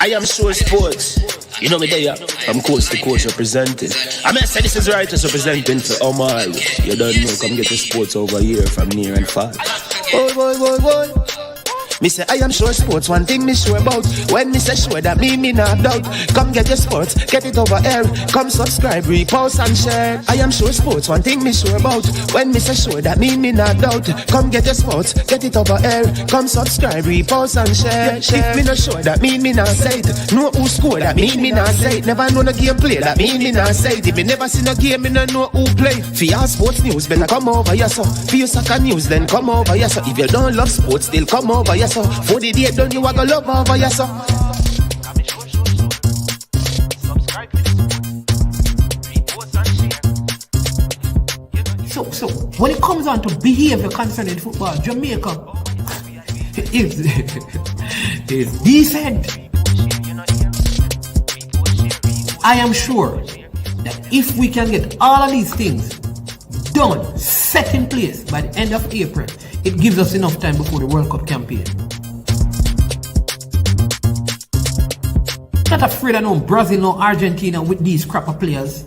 I am sure sports. You know me there, I'm coast to coast representing. I mean, I say this is righteous representing for Omar. You don't know, come get the sports over here from near and far. Boy. Me say I am sure sports, one thing me sure about. When me say sure, that me not doubt. Come get your sports, get it over here. Come subscribe, repost and share. I am sure sports, one thing me sure about. When me say sure, that me not doubt. Come get your sports, get it over here. Come subscribe, repost and share. If me not sure, that me not say it. Know who score, that me not say it. Never know no game play, that me not say it. If me never seen a game, me not know who play. For your sports news, better come over here so. For your soccer news, then come over here so. If you don't love sports, still come over here so. For the day done, you are gonna love over here so. So when it comes on to behavior concerning football, Jamaica is decent. I am sure that if we can get all of these things done, set in place by the end of April, it gives us enough time before the World Cup campaign. Not afraid of no Brazil, no Argentina with these crap of players.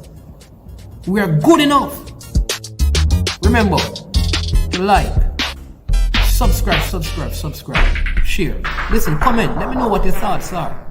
We are good enough. Remember, like, subscribe, share. Listen, comment, let me know what your thoughts are.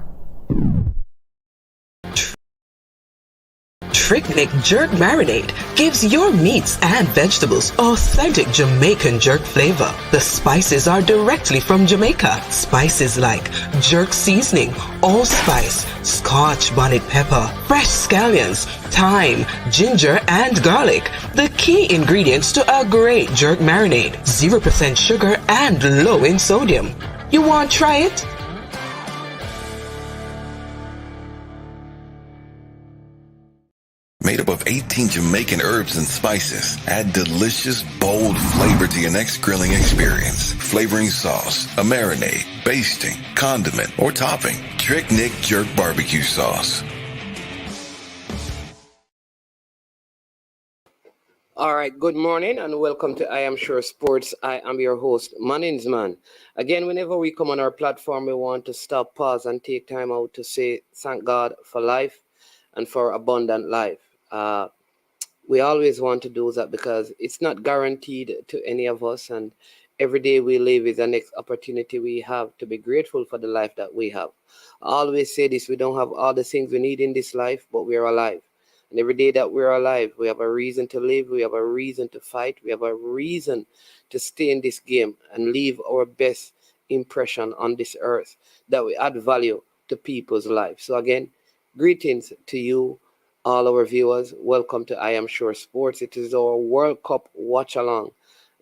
Trick Jerk Marinade gives your meats and vegetables authentic Jamaican jerk flavor. The spices are directly from Jamaica. Spices like jerk seasoning, allspice, Scotch bonnet pepper, fresh scallions, thyme, ginger, and garlic. The key ingredients to a great jerk marinade. 0% sugar and low in sodium. You want to try it? Made up of 18 Jamaican herbs and spices. Add delicious, bold flavor to your next grilling experience. Flavoring sauce, a marinade, basting, condiment, or topping. Trick Nick Jerk Barbecue Sauce. All right, good morning and welcome to I Am Sure Sports. I am your host, Manningsman. Again, whenever we come on our platform, we want to stop, pause, and take time out to say thank God for life and for abundant life. We always want to do that because it's not guaranteed to any of us, and every day we live is the next opportunity we have to be grateful for the life that we have. I always say this: we don't have all the things we need in this life, but we're alive. And every day that we're alive, we have a reason to live, we have a reason to fight, we have a reason to stay in this game and leave our best impression on this earth, that we add value to people's lives. So again, greetings to you, all our viewers. Welcome to I Am Sure Sports. It is our World Cup watch along.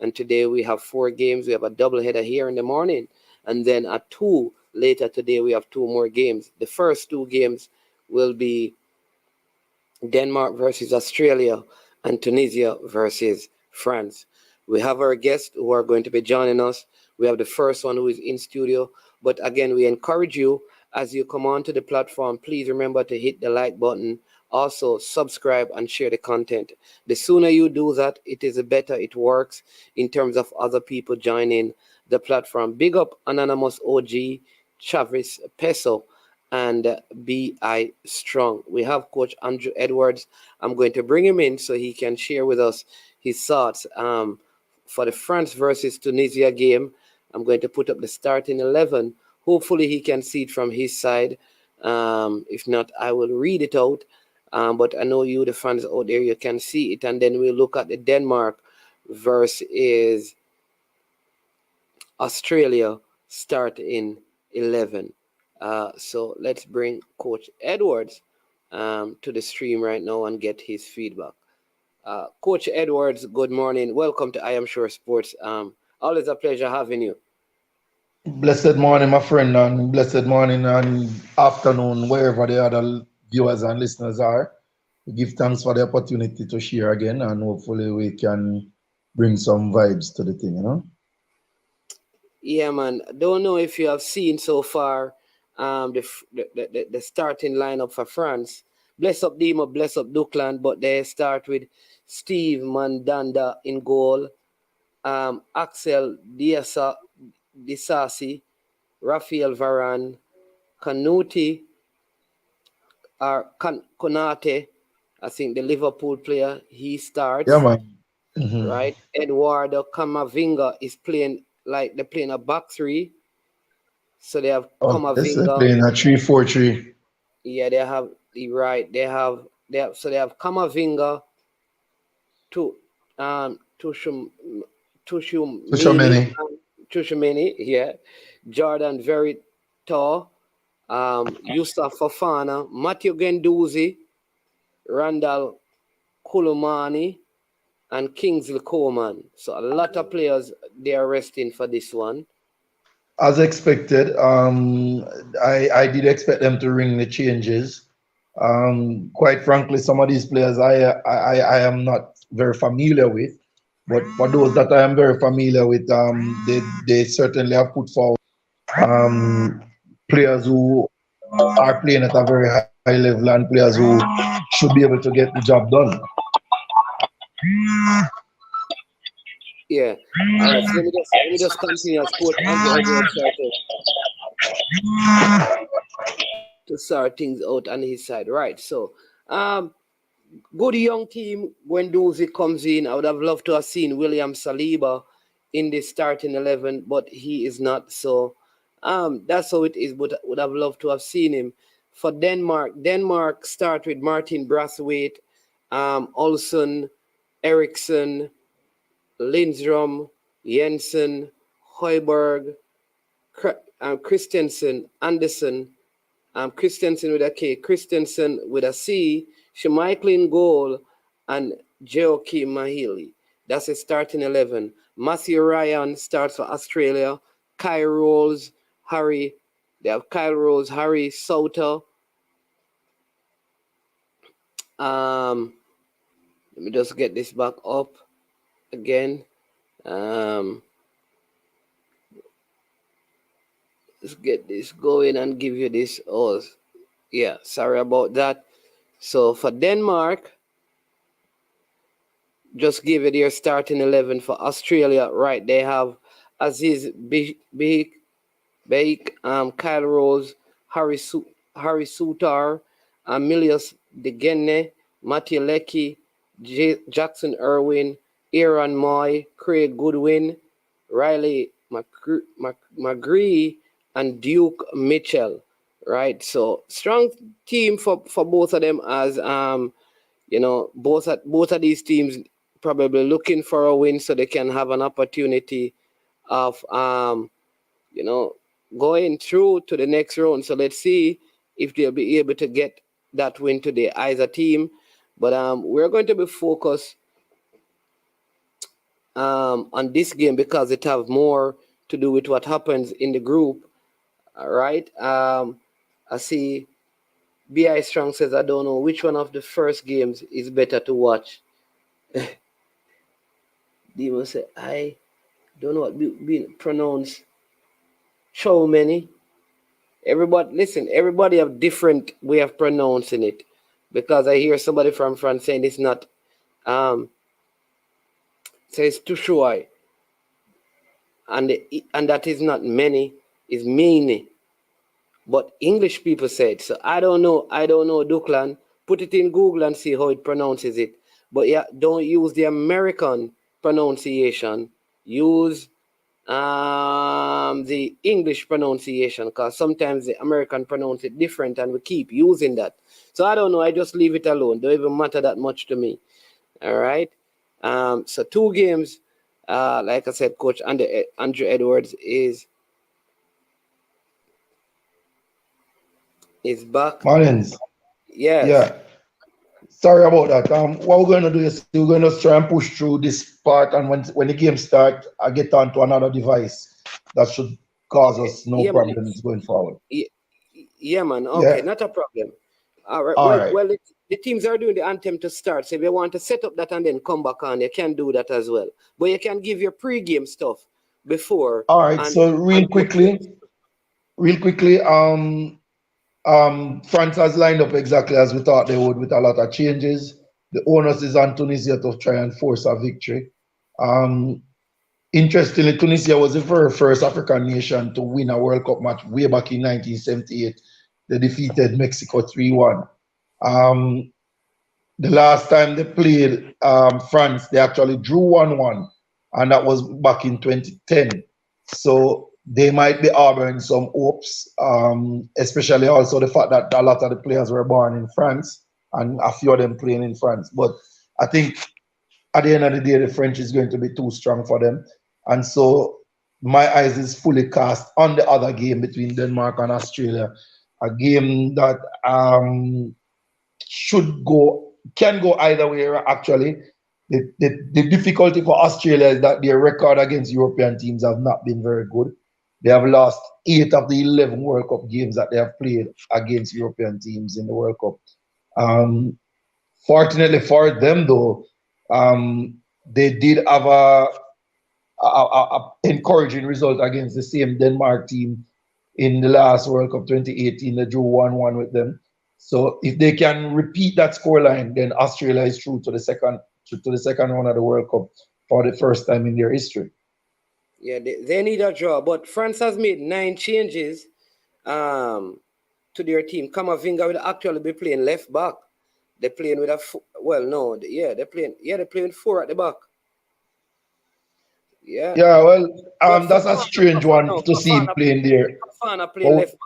And today we have 4 games. We have a doubleheader here in the morning. And then at 2 later today, we have 2 more games. The first 2 games will be Denmark versus Australia and Tunisia versus France. We have our guests who are going to be joining us. We have the first one who is in studio. But again, we encourage you, as you come onto the platform, please remember to hit the like button. Also, subscribe and share the content. The sooner you do that, it is the better it works in terms of other people joining the platform. Big up Anonymous OG, Chavis Peso, and B.I. Strong. We have Coach Andrew Edwards. I'm going to bring him in so he can share with us his thoughts for the France versus Tunisia game. I'm going to put up the starting 11. Hopefully he can see it from his side. If not, I will read it out. But I know you, the fans out there, you can see it. And then we'll look at the Denmark versus Australia start in 11. So let's bring Coach Edwards to the stream right now and get his feedback. Coach Edwards, good morning. Welcome to I Am Sure Sports. Always a pleasure having you. Blessed morning, my friend, and blessed morning and afternoon, wherever the other viewers and listeners are. We give thanks for the opportunity to share again, and hopefully we can bring some vibes to the thing, you know? Yeah, man. Don't know if you have seen so far the starting lineup for France. Bless up Dima, bless up Duckland, but they start with Steve Mandanda in goal, Axel Disasi, Rafael Varane, Kanuti or Konate, I think the Liverpool player, he starts. Yeah, man. Mm-hmm. Right? Eduardo Camavinga is playing like they're playing a back three. So they have Oh, this is Camavinga. playing a 3-4-3. Yeah, they have right. They have Camavinga to So Tushumeni, many. Tushumeni, yeah. Jordan very tall. Yusuf Fafana, Matthew Genduzi, Randall Kulumani, and Kingsley Coleman. So a lot of players they are resting for this one. As expected, I did expect them to ring the changes. Quite frankly, some of these players I am not very familiar with, but for those that I am very familiar with, they certainly have put forward um, players who are playing at a very high level and players who should be able to get the job done. Yeah. All right. So let me just continue as Coach Andrew Edwards to sort things out on his side. Right. So good young team when Dozy comes in. I would have loved to have seen William Saliba in the starting 11, but he is not. So that's how it is. But I would have loved to have seen him. For Denmark start with Martin Brathwaite, Olsen, Eriksson, Lindstrom, Jensen, Højberg, Christensen, Anderson, Christensen with a K, Christensen with a C, Schmeichel in goal, and Joachim Mahili. That's a starting 11. Matthew Ryan starts for Australia. Kyle Rose, Harry. They have Kyle Rose, Harry Sauter. Let me just get this back up again. Let's get this going and give you this. Oh, yeah, sorry about that. So for Denmark, just give it your starting 11. For Australia, right, they have Aziz Beik, Kyle Rose, Harry Sutar, Milius De Genne, Matthew Leckie, Jackson Irwin, Aaron Moy, Craig Goodwin, Riley McGree, and Duke Mitchell. Right, so strong team for both of them, as both of these teams probably looking for a win so they can have an opportunity of going through to the next round. So let's see if they'll be able to get that win today as a team. But we're going to be focused on this game because it have more to do with what happens in the group. All right. I see B.I. Strong says, I don't know which one of the first games is better to watch. Demon said, I don't know what being pronounced. So many. Everybody have different way of pronouncing it. Because I hear somebody from France saying it's not, says Tushuai. And that is not many, is many. But English people said, so I don't know, Duklan. Put it in Google and see how it pronounces it. But yeah, don't use the American pronunciation. Use the English pronunciation, because sometimes the American pronounce it different and we keep using that. So I don't know, I just leave it alone. Don't even matter that much to me. All right. So 2 games, like I said, Coach Andrew Edwards is back. Marlins. Yes. Yeah. Sorry about that. What we're going to do is we're going to try and push through this part, and when the game starts, I get onto another device. That should cause us no problems going forward. Yeah, man. Okay, Yeah. not a problem. All right. All right. Well, the teams are doing the anthem to start. So if you want to set up that and then come back on, you can do that as well. But you can give your pre-game stuff before. All right. So real quickly, France has lined up exactly as we thought they would, with a lot of changes. The onus is on Tunisia to try and force a victory. Interestingly, Tunisia was the very first African nation to win a World Cup match way back in 1978. They defeated Mexico 3-1. Um, the last time they played France, they actually drew 1-1, and that was back in 2010. So they might be harboring some hopes, especially also the fact that a lot of the players were born in France and a few of them playing in France. But I think at the end of the day, the French is going to be too strong for them. And so my eyes is fully cast on the other game between Denmark and Australia, a game that can go either way, actually. The difficulty for Australia is that their record against European teams have not been very good. They have lost 8 of the 11 World Cup games that they have played against European teams in the World Cup. Fortunately for them, though, they did have a encouraging result against the same Denmark team in the last World Cup 2018. They drew 1-1 with them. So if they can repeat that scoreline, then Australia is through to the second round of the World Cup for the first time in their history. Yeah, they need a draw. But France has made 9 changes to their team. Kamavinga will actually be playing left back. They're playing with they're playing 4 at the back. Yeah. Yeah, well, that's a strange one to see him playing there. Fofana playing left back.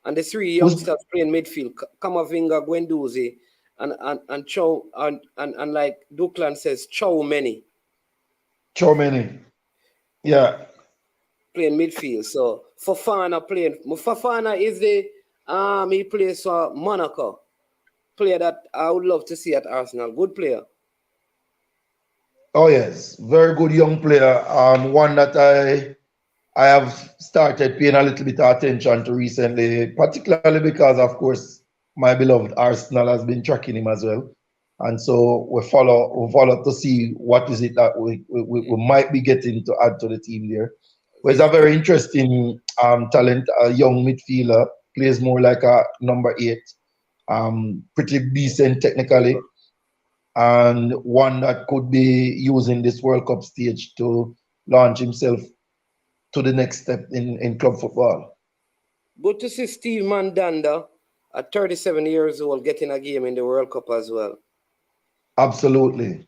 And the 3 youngsters playing midfield. Kamavinga, Guendouzi, and Chow, and like Duklan says, Chow-Meni. Chow-Meni. Yeah. Playing midfield. So Fofana is he plays for Monaco. Player that I would love to see at Arsenal. Good player. Oh yes, very good young player. One that I have started paying a little bit of attention to recently, particularly because, of course, my beloved Arsenal has been tracking him as well, and so we follow to see what is it that we might be getting to add to the team there. But he's a very interesting talent, a young midfielder, plays more like a number 8, pretty decent technically, and one that could be using this World Cup stage to launch himself to the next step in club football. Good to see Steve Mandanda at 37 years old getting a game in the World Cup as well. Absolutely.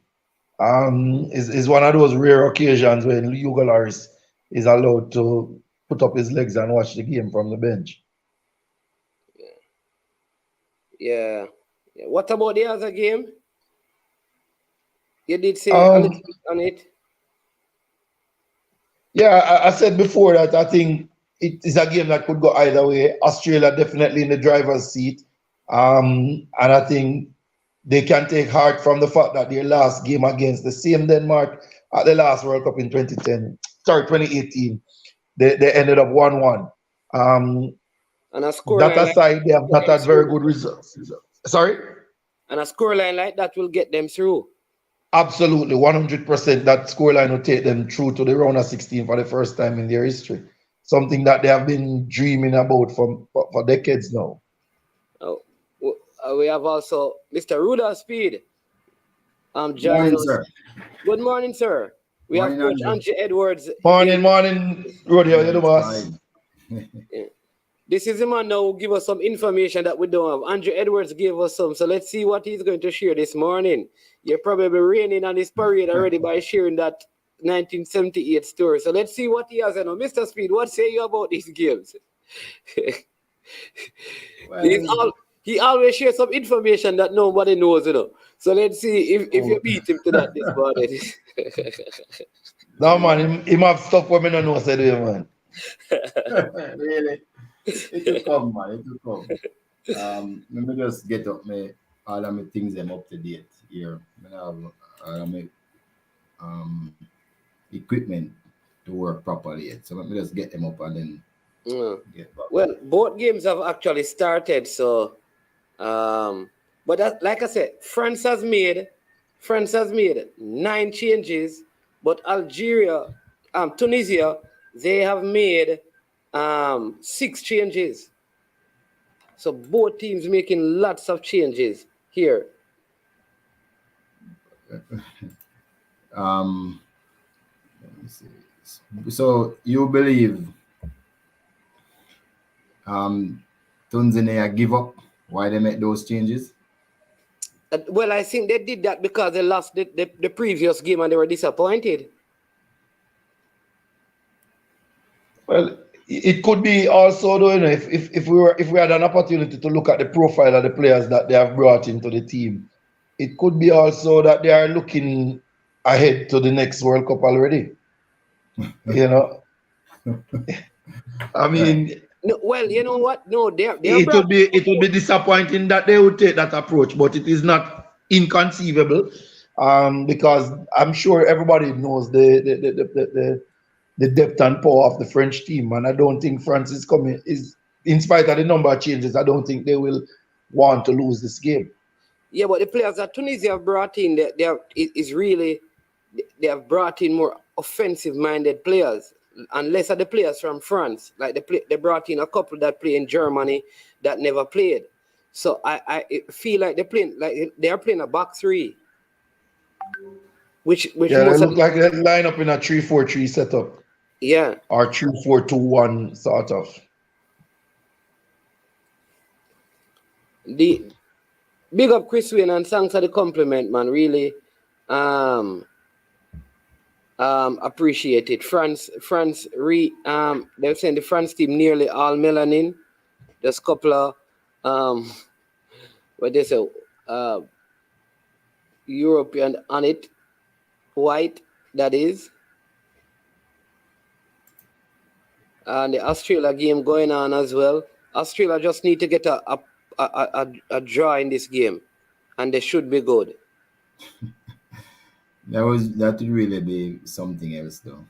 It's one of those rare occasions when Hugo Lloris is allowed to put up his legs and watch the game from the bench. Yeah. What about the other game? You did say a little bit on it. Yeah, I said before that I think it is a game that could go either way. Australia definitely in the driver's seat. And I think they can take heart from the fact that their last game against the same Denmark at the last World Cup in 2018, they ended up 1-1. And a scoreline that aside, they have not had very good results. Sorry? And a scoreline like that will get them through. Absolutely, 100%. That scoreline will take them through to the round of 16 for the first time in their history. Something that they have been dreaming about for decades now. We have also Mr. Rudolph Speed. Morning, sir. Good morning, sir. We have Coach Andrew Edwards. Morning, Rudy. How you doing, boss? This is the man now who give us some information that we don't have. Andrew Edwards gave us some, so let's see what he's going to share this morning. You're probably raining on his parade already by sharing that 1978 story. So let's see what he has. Mr. Speed, what say you about these games? Well, he always shares some information that nobody knows, So let's see if you beat him to that this morning. No, man, he have stuff where me don't know, say man. really? It will come, man. It will come. Let me just get up all of my things them up to date here. I have all of my equipment to work properly yet. So let me just get them up and then get back. Well, both games have actually started, so but that, like I said, France has made 9 changes, but Tunisia, they have made 6 changes. So both teams making lots of changes here. So you believe Tunisia give up? Why they make those changes? Well, I think they did that because they lost the previous game and they were disappointed. Well, it could be also though, if we had an opportunity to look at the profile of the players that they have brought into the team, it could be also that they are looking ahead to the next World Cup already. You know, I mean, No, well, you know what? No, they're it would be disappointing that they would take that approach, but it is not inconceivable, because I'm sure everybody knows the depth and power of the French team, and I don't think France is in spite of the number of changes, I don't think they will want to lose this game. Yeah, but the players that Tunisia have brought in, they have brought in more offensive-minded players, and less of the players from France. Like they brought in a couple that play in Germany that never played. So I feel like they are playing a back three, which Yeah, they look like they line up in a 3-4-3 setup. Yeah. Or 3-4-2-1 sort of. The big up Chris Wayne and thanks for the compliment, man. Really appreciate it. France they're saying the France team nearly all melanin. There's a couple of what they say European on it, white that is. And the Australia game going on as well. Australia just need to get a draw in this game, and they should be good. That would really be something else, though.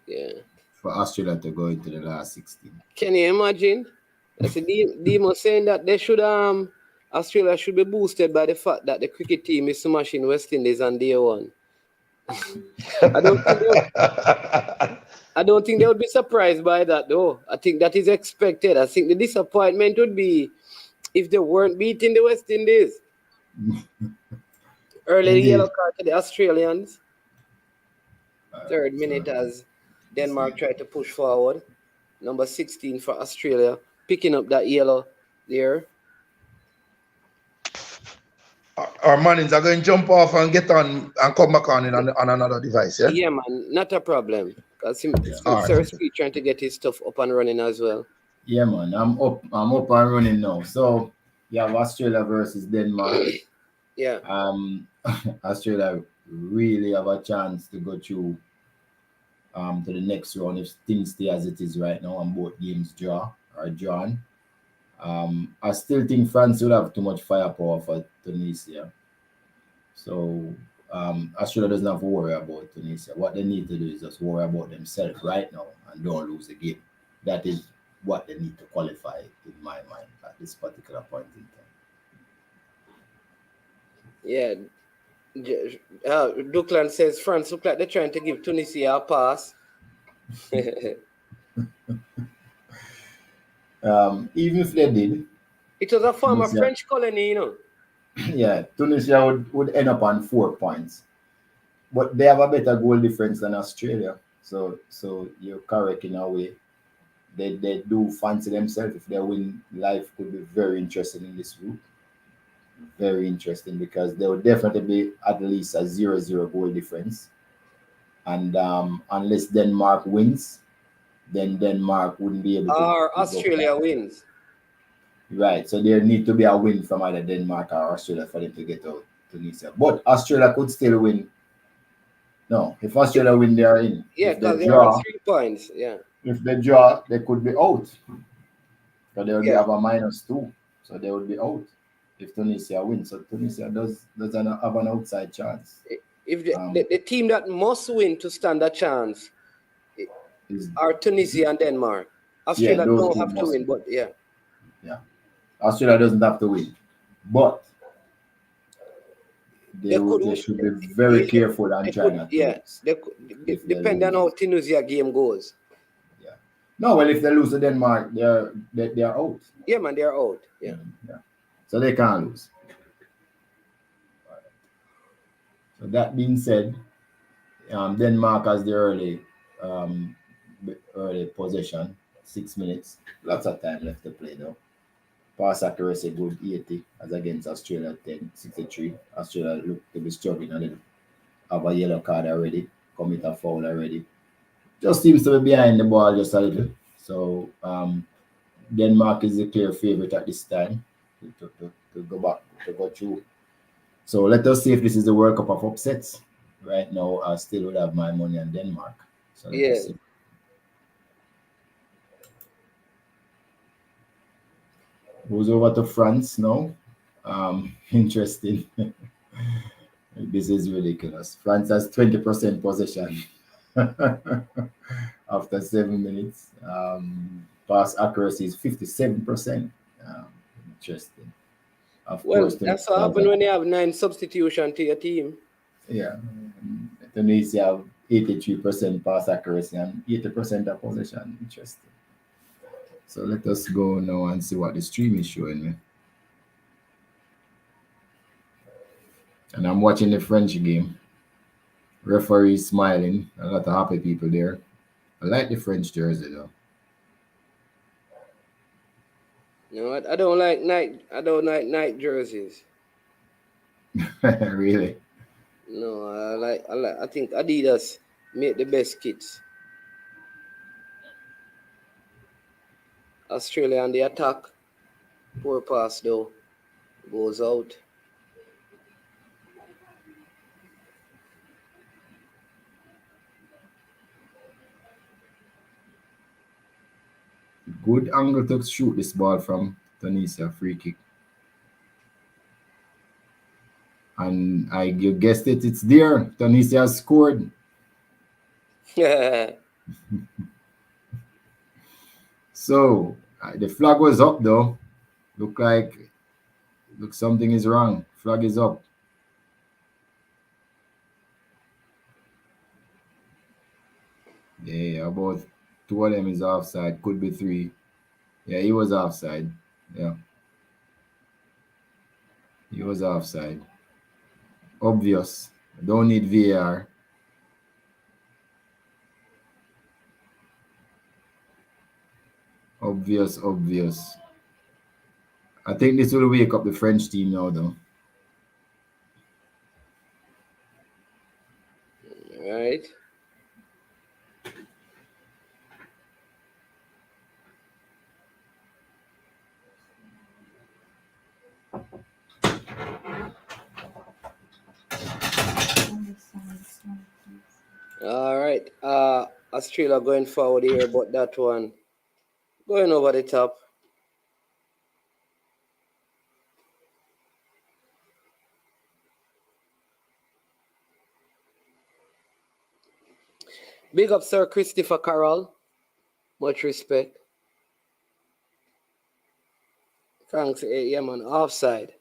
Yeah. For Australia to go into the last 16. Can you imagine? That's Demo saying that they should Australia should be boosted by the fact that the cricket team is smashing West Indies on day one. I don't think they would be surprised by that, though. I think that is expected. I think the disappointment would be if they weren't beating the West Indies. Early yellow card to the Australians. Third minute as Denmark tried to push forward. Number 16 for Australia, picking up that yellow there. Our Mannings are going to jump off and get on and come back on another device, yeah? Yeah, man, not a problem. Because Sir Speed trying to get his stuff up and running as well. Yeah, man, I'm up and running now. So you have Australia versus Denmark. Yeah. Australia really have a chance to go through to the next round if things stay as it is right now and both games drawn. I still think France will have too much firepower for Tunisia. So Australia doesn't have to worry about Tunisia. What they need to do is just worry about themselves right now and don't lose the game. That is what they need to qualify in my mind at this particular point in time. Yeah. Duckland says France look like they're trying to give Tunisia a pass. Even if they did, it was a former Tunisia, French colony, you know. Yeah, Tunisia would end up on 4 points, but they have a better goal difference than Australia. So you're correct in a way. They do fancy themselves. If they win, life could be very interesting in this group. Very interesting because there will definitely be at least a 0-0 goal difference. And unless Denmark wins, then Denmark wouldn't be able to. Or Australia wins. Right. So there need to be a win from either Denmark or Australia for them to get out Tunisia. But Australia could still win. No, if Australia win, they are in. Yeah, because they are 3 points. Yeah. If they draw, they could be out. So they would have a -2. So they would be out if Tunisia wins. So Tunisia does have an outside chance. If the team that must win to stand a chance are Tunisia and Denmark. Australia don't have to win, but yeah. Australia doesn't have to win, but they should be very careful and try not to lose. Depending on how Tunisia game goes. Yeah. No, well, if they lose to Denmark, they're out. Yeah, man, they're out. Yeah. So they can't lose. So that being said, Denmark has the early possession, 6 minutes. Lots of time left to play though. Pass accuracy good 80 as against Australia 63. Australia look to be struggling a little. Have a yellow card already, commit a foul already. Just seems to be behind the ball just a little. So Denmark is the clear favorite at this time to go through. So let us see if this is the World Cup of upsets. Right now, I still would have my money on Denmark. So let us see. Goes over to France now. Interesting. This is ridiculous. France has 20% possession after 7 minutes. Pass accuracy is 57%. Interesting. Of course, that's what happens when you have 9 substitutions to your team. Yeah. Tunisia have 83% pass accuracy and 80% of possession. Interesting. So let us go now and see what the stream is showing me. And I'm watching the French game. Referee smiling. A lot of happy people there. I like the French jersey though. No, I don't like night jerseys. Really? No, I think Adidas make the best kits. Australia on the attack. Poor pass though. Goes out. Good angle to shoot this ball from Tunisia, free kick. And you guessed it, it's there. Tunisia has scored. So the flag was up though. Look something is wrong. Flag is up. Yeah, about 2 of them is offside. Could be 3. Yeah, he was offside. Yeah. He was offside. Obvious. Don't need VAR. Obvious. I think this will wake up the French team now though. All right. All right. Australia going forward here, but that one going over the top. Big up, Sir Christopher Carroll. Much respect. Thanks, yeah, man. Offside.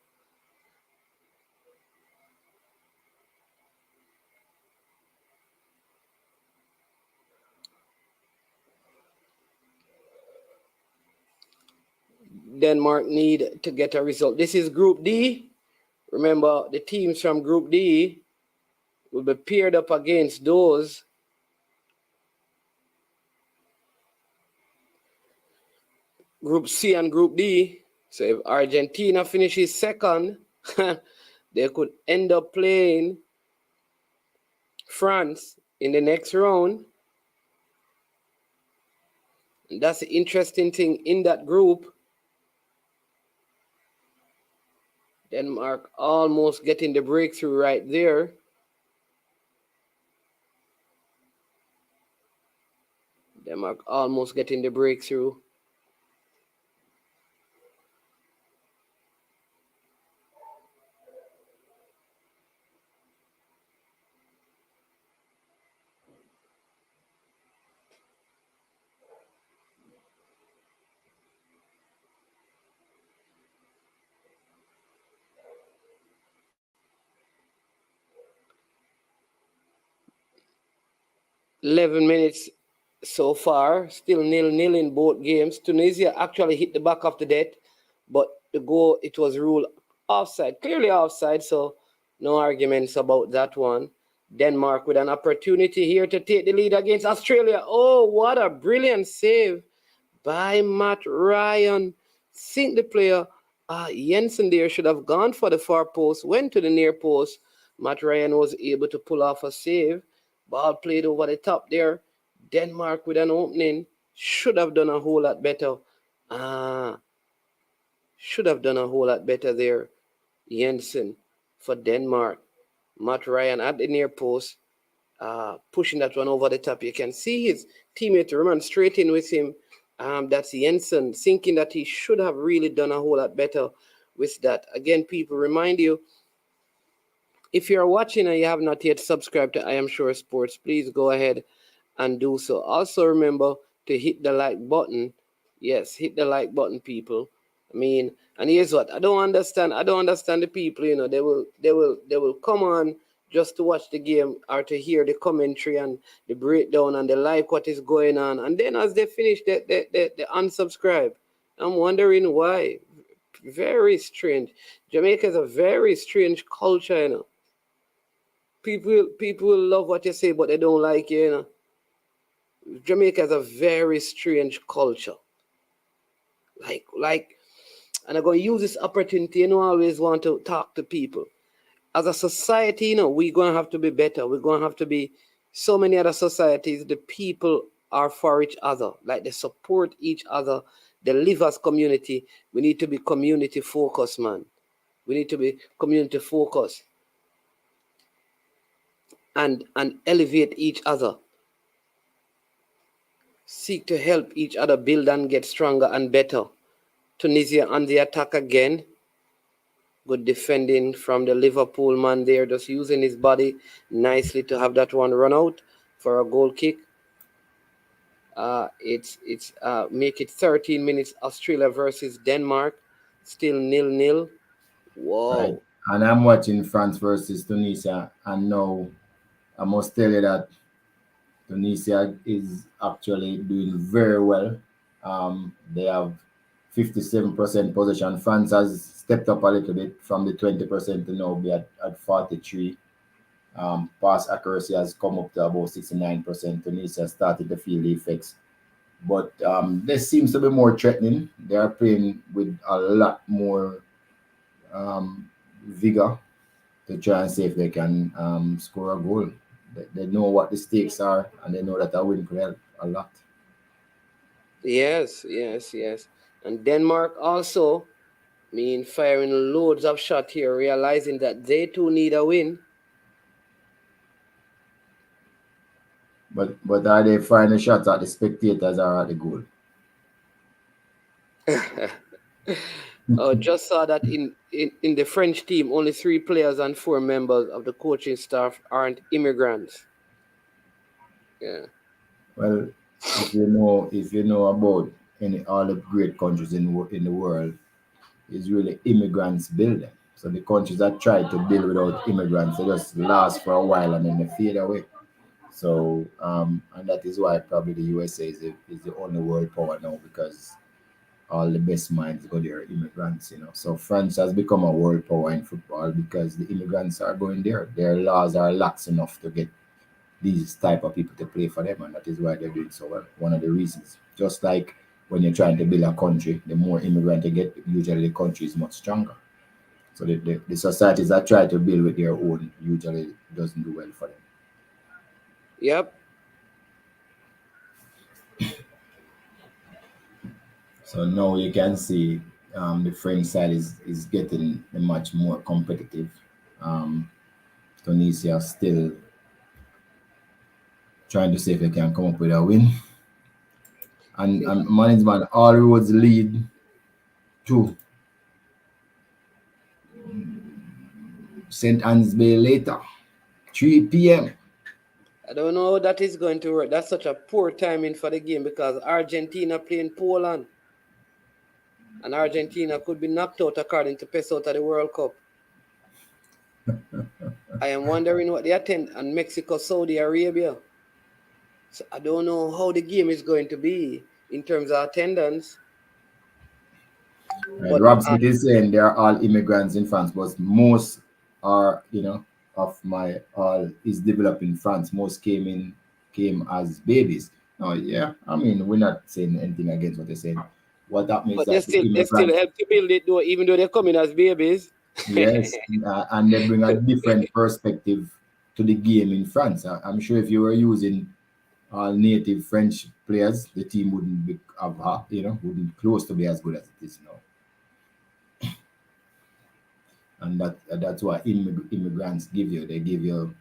Denmark need to get a result. This is Group D. Remember, the teams from Group D will be paired up against those Group C and Group D. So if Argentina finishes second, they could end up playing France in the next round. And that's the interesting thing in that group. Denmark almost getting the breakthrough right there. Denmark almost getting the breakthrough. $11 minutes so far, still 0-0 in both games. Tunisia actually hit the back of the net, but the goal, it was ruled offside, clearly offside, so no arguments about that one. Denmark with an opportunity here to take the lead against Australia. Oh, what a brilliant save by Matt Ryan. Think the player Jensen there should have gone for the far post, went to the near post. Matt Ryan was able to pull off a save. Ball played over the top there. Denmark with an opening. Should have done a whole lot better. Should have done a whole lot better there. Jensen for Denmark. Matt Ryan at the near post. Pushing that one over the top. You can see his teammate run straight in with him. That's Jensen, thinking that he should have really done a whole lot better with that. Again, people, remind you, if you're watching and you have not yet subscribed to I Am Sure Sports, please go ahead and do so. Also, remember to hit the like button. Yes, hit the like button, people. I mean, and here's what I don't understand the people. You know, they will come on just to watch the game or to hear the commentary and the breakdown, and they like what is going on, and then as they finish, they unsubscribe. I'm wondering why. Very strange. Jamaica is a very strange culture, you know. People love what you say, but they don't like you, you know. Jamaica has a very strange culture. Like, and I'm going to use this opportunity. You know, I always want to talk to people. As a society, you know, we're going to have to be better. We're going to have to be, so many other societies, the people are for each other. Like, they support each other. They live as community. We need to be community focused, man. We need to be community focused. And elevate each other. Seek to help each other build and get stronger and better. Tunisia on the attack again. Good defending from the Liverpool man there, just using his body nicely to have that one run out for a goal kick. It's make it 13 minutes. Australia versus Denmark, still 0-0. Whoa! Right. And I'm watching France versus Tunisia, and now I must tell you that Tunisia is actually doing very well. They have 57% possession. France has stepped up a little bit from the 20% to now be at 43. Pass accuracy has come up to about 69%. Tunisia started to feel the effects. But this seems to be more threatening. They are playing with a lot more vigor to try and see if they can score a goal. They know what the stakes are, and they know that a win could help a lot. Yes. And Denmark also, firing loads of shots here, realizing that they too need a win. But are they firing the shots at the spectators or at the goal? Just saw that in the French team, only 3 players and 4 members of the coaching staff aren't immigrants. Yeah. Well, if you know about all the great countries in the world, it's really immigrants build them. So the countries that try to build without immigrants, they just last for a while and then they fade away. So and that is why probably the USA is the only world power now, because all the best minds go there, immigrants, you know. So France has become a world power in football because the immigrants are going there. Their laws are lax enough to get these type of people to play for them, and that is why they're doing so well. One of the reasons. Just like when you're trying to build a country, the more immigrant you get, usually the country is much stronger. So the societies that try to build with their own usually doesn't do well for them. Yep. So now you can see the French side is getting much more competitive. Tunisia still trying to see if they can come up with a win. And management, all roads lead to St. Anne's Bay later, 3 p.m. I don't know how that is going to work. That's such a poor timing for the game because Argentina playing Poland. And Argentina could be knocked out according to PES out of the World Cup. I am wondering what they attend, and Mexico, Saudi Arabia. So I don't know how the game is going to be in terms of attendance. Right. Rob Smith is saying they are all immigrants in France, but most are, of my all is developed in France. Most came as babies. Now, yeah, I mean, we're not saying anything against what they're saying. What that means But they that the still immigrants, help to build it though, even though they're coming as babies. yes, and they bring a different perspective to the game in France. I'm sure if you were using native French players, the team wouldn't be wouldn't close to be as good as it is now. And that's what immigrants give you. They give you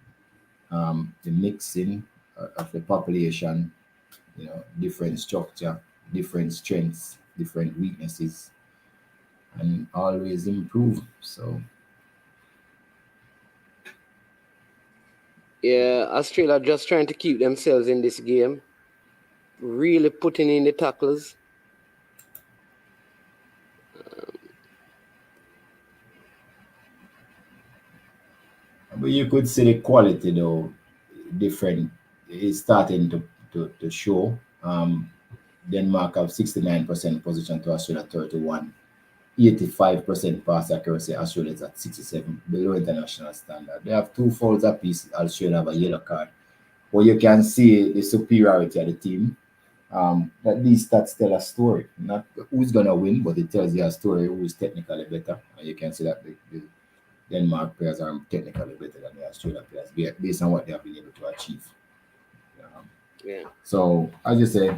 the mixing of the population, different structure, different strengths, different weaknesses, and always improve. So Yeah, Australia just trying to keep themselves in this game. Really putting in the tackles. but you could see the quality though different is starting to show. Denmark have 69% possession to Australia 31. 85% pass accuracy. Australia is at 67, below international standard. They have 2 fouls apiece. Australia have a yellow card. But you can see the superiority of the team. That these stats tell a story. Not who's gonna win, but it tells you a story who is technically better. And you can see that the Denmark players are technically better than the Australian players based on what they have been able to achieve. Yeah. So as you say,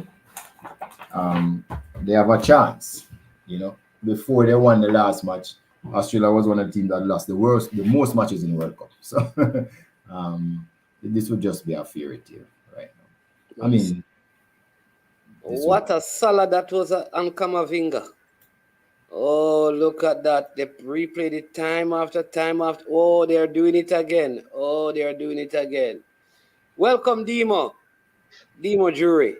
they have a chance. Before they won the last match, Australia was one of the teams that lost the most matches in the World Cup. So this would just be a fairy tale right now. I mean, what a salad that was on Kamavinga. Oh, look at that. They replayed it time after time after. Oh, they're doing it again. Welcome, Demo Jury.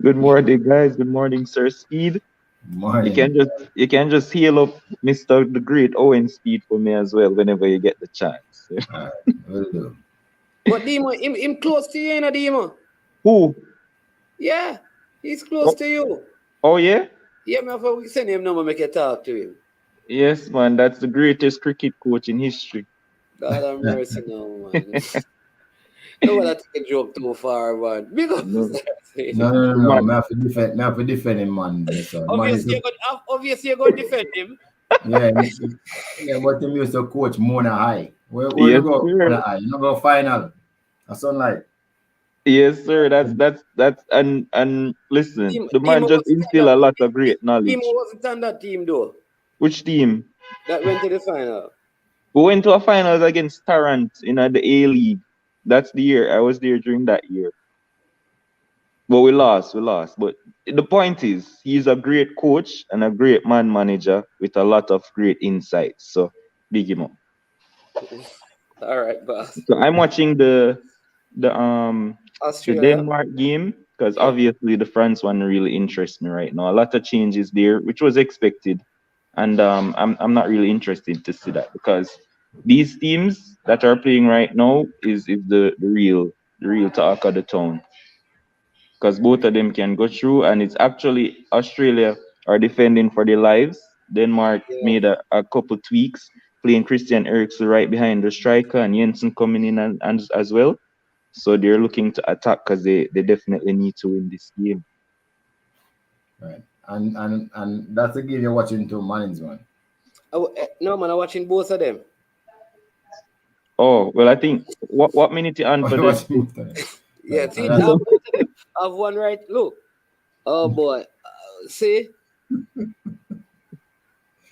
Good morning, guys. Good morning, Sir Speed. morning. You can just heal up Mr. the Great Owen Speed for me as well whenever you get the chance. Will do. But Demo, him close to you, Demo. Who? Yeah, he's close to you. Oh yeah? Yeah, man, if we send him number, make you talk to him. Yes, man. That's the greatest cricket coach in history. God have mercy now, man. Don't want to take a joke too far, man. Because No. No. Man. I have to defend him, man. Obviously, you're going to defend him. Yeah, but him used to coach Mona High. Where Yes, you go, sir. Mona High? You know, go final. That's sunlight. Yes, sir. That's and listen, the man just instill a lot of great knowledge. Team wasn't on that team though. Which team? That went to the final. We went to a finals against Tarrant in the A League. That's the year. I was there during that year. But we lost. But the point is, he's a great coach and a great man manager with a lot of great insights. So big him up. All right, boss. So I'm watching the Australia. Denmark game because obviously the France one really interests me right now. A lot of changes there, which was expected, and I'm not really interested to see that because these teams that are playing right now is the real talk of the town. Because both of them can go through, and it's actually Australia are defending for their lives. Denmark made a couple tweaks, playing Christian Eriksen right behind the striker and Jensen coming in and as well. So they're looking to attack because they definitely need to win this game. Right. And that's the game you're watching too, man. No, man, I'm watching both of them. Oh, well, I think what minute you on for this? Yeah, see, I have both of them. I have one right. Look. Oh, boy. See?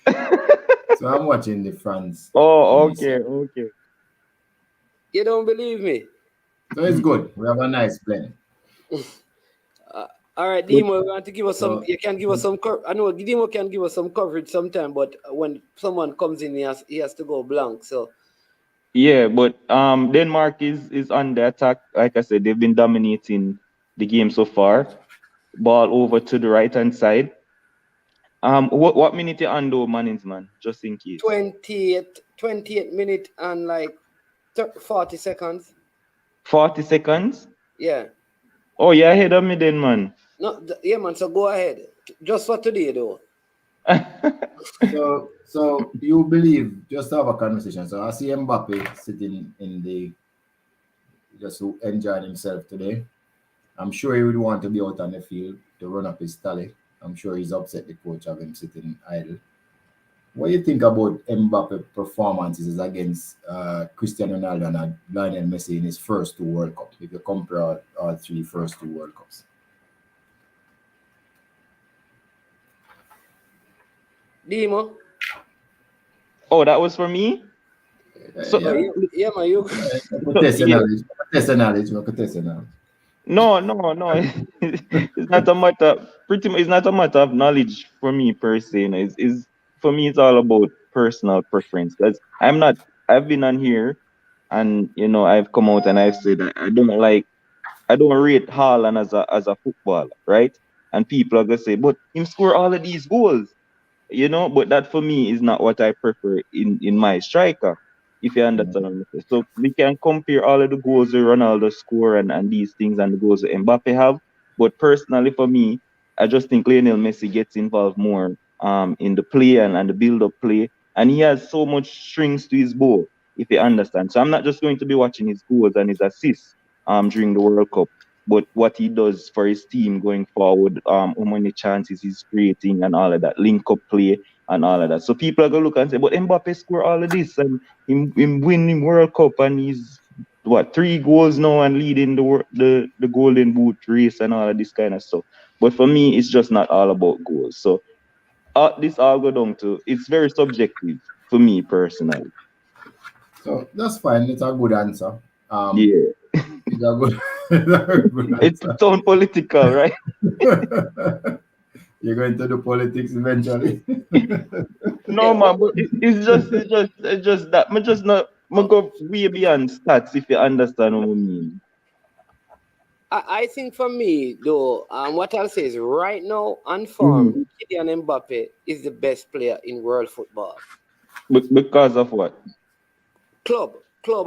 So I'm watching the France. Oh, okay. You don't believe me? So it's good. We have a nice blend. All right, Demo, we want to give us some. You can give us some. I know Demo can give us some coverage sometime, but when someone comes in, he has to go blank. So. Yeah, but Denmark is on the attack. Like I said, they've been dominating the game so far. Ball over to the right hand side. What minute you on though, man? Just in case. 28 minute and like 40 seconds. 40 seconds? Yeah. Oh, you're ahead of me then, man. No, yeah, man. So go ahead. Just for today, though. So you believe, just to have a conversation. So I see Mbappe sitting in the just enjoying himself today. I'm sure he would want to be out on the field to run up his tally. I'm sure he's upset the coach of him sitting idle. What do you think about Mbappe performances against Cristiano Ronaldo and Lionel Messi in his first two World Cups? If you compare all three first two World Cups. Dimo. Oh, that was for me. So, Yeah, Yeah, man, you. test yeah. knowledge. Test knowledge. Test knowledge. No. It's not a matter. Pretty much, it's not a matter of knowledge for me per se. You know, it's for me. It's all about personal preference. Because I'm not. I've been on here, and I've come out and I've said that I don't rate Haaland as a footballer, right? And people are gonna say, but him score all of these goals. But that for me is not what I prefer in my striker, if you understand what I'm saying. So we can compare all of the goals that Ronaldo score and these things and the goals that Mbappe have. But personally for me, I just think Lionel Messi gets involved more in the play and the build-up play. And he has so much strings to his bow, if you understand. So I'm not just going to be watching his goals and his assists during the World Cup, but what he does for his team going forward, how many chances he's creating and all of that, link up play and all of that. So people are gonna look and say, but Mbappe score all of this and him winning World Cup and he's 3 goals now and leading the Golden Boot race and all of this kind of stuff. But for me, it's just not all about goals. So this all go down to it's very subjective for me personally. So that's fine. It's a good answer. Yeah, It's a good, it's a good it answer. sounds political, right? You're going to do politics eventually. No, man, but it's just that. Me just not. Me go way beyond stats if you understand what I mean. I think for me, though, what I'll say is right now, on Mhm. form, Kylian Mbappe is the best player in world football. Because of what? Club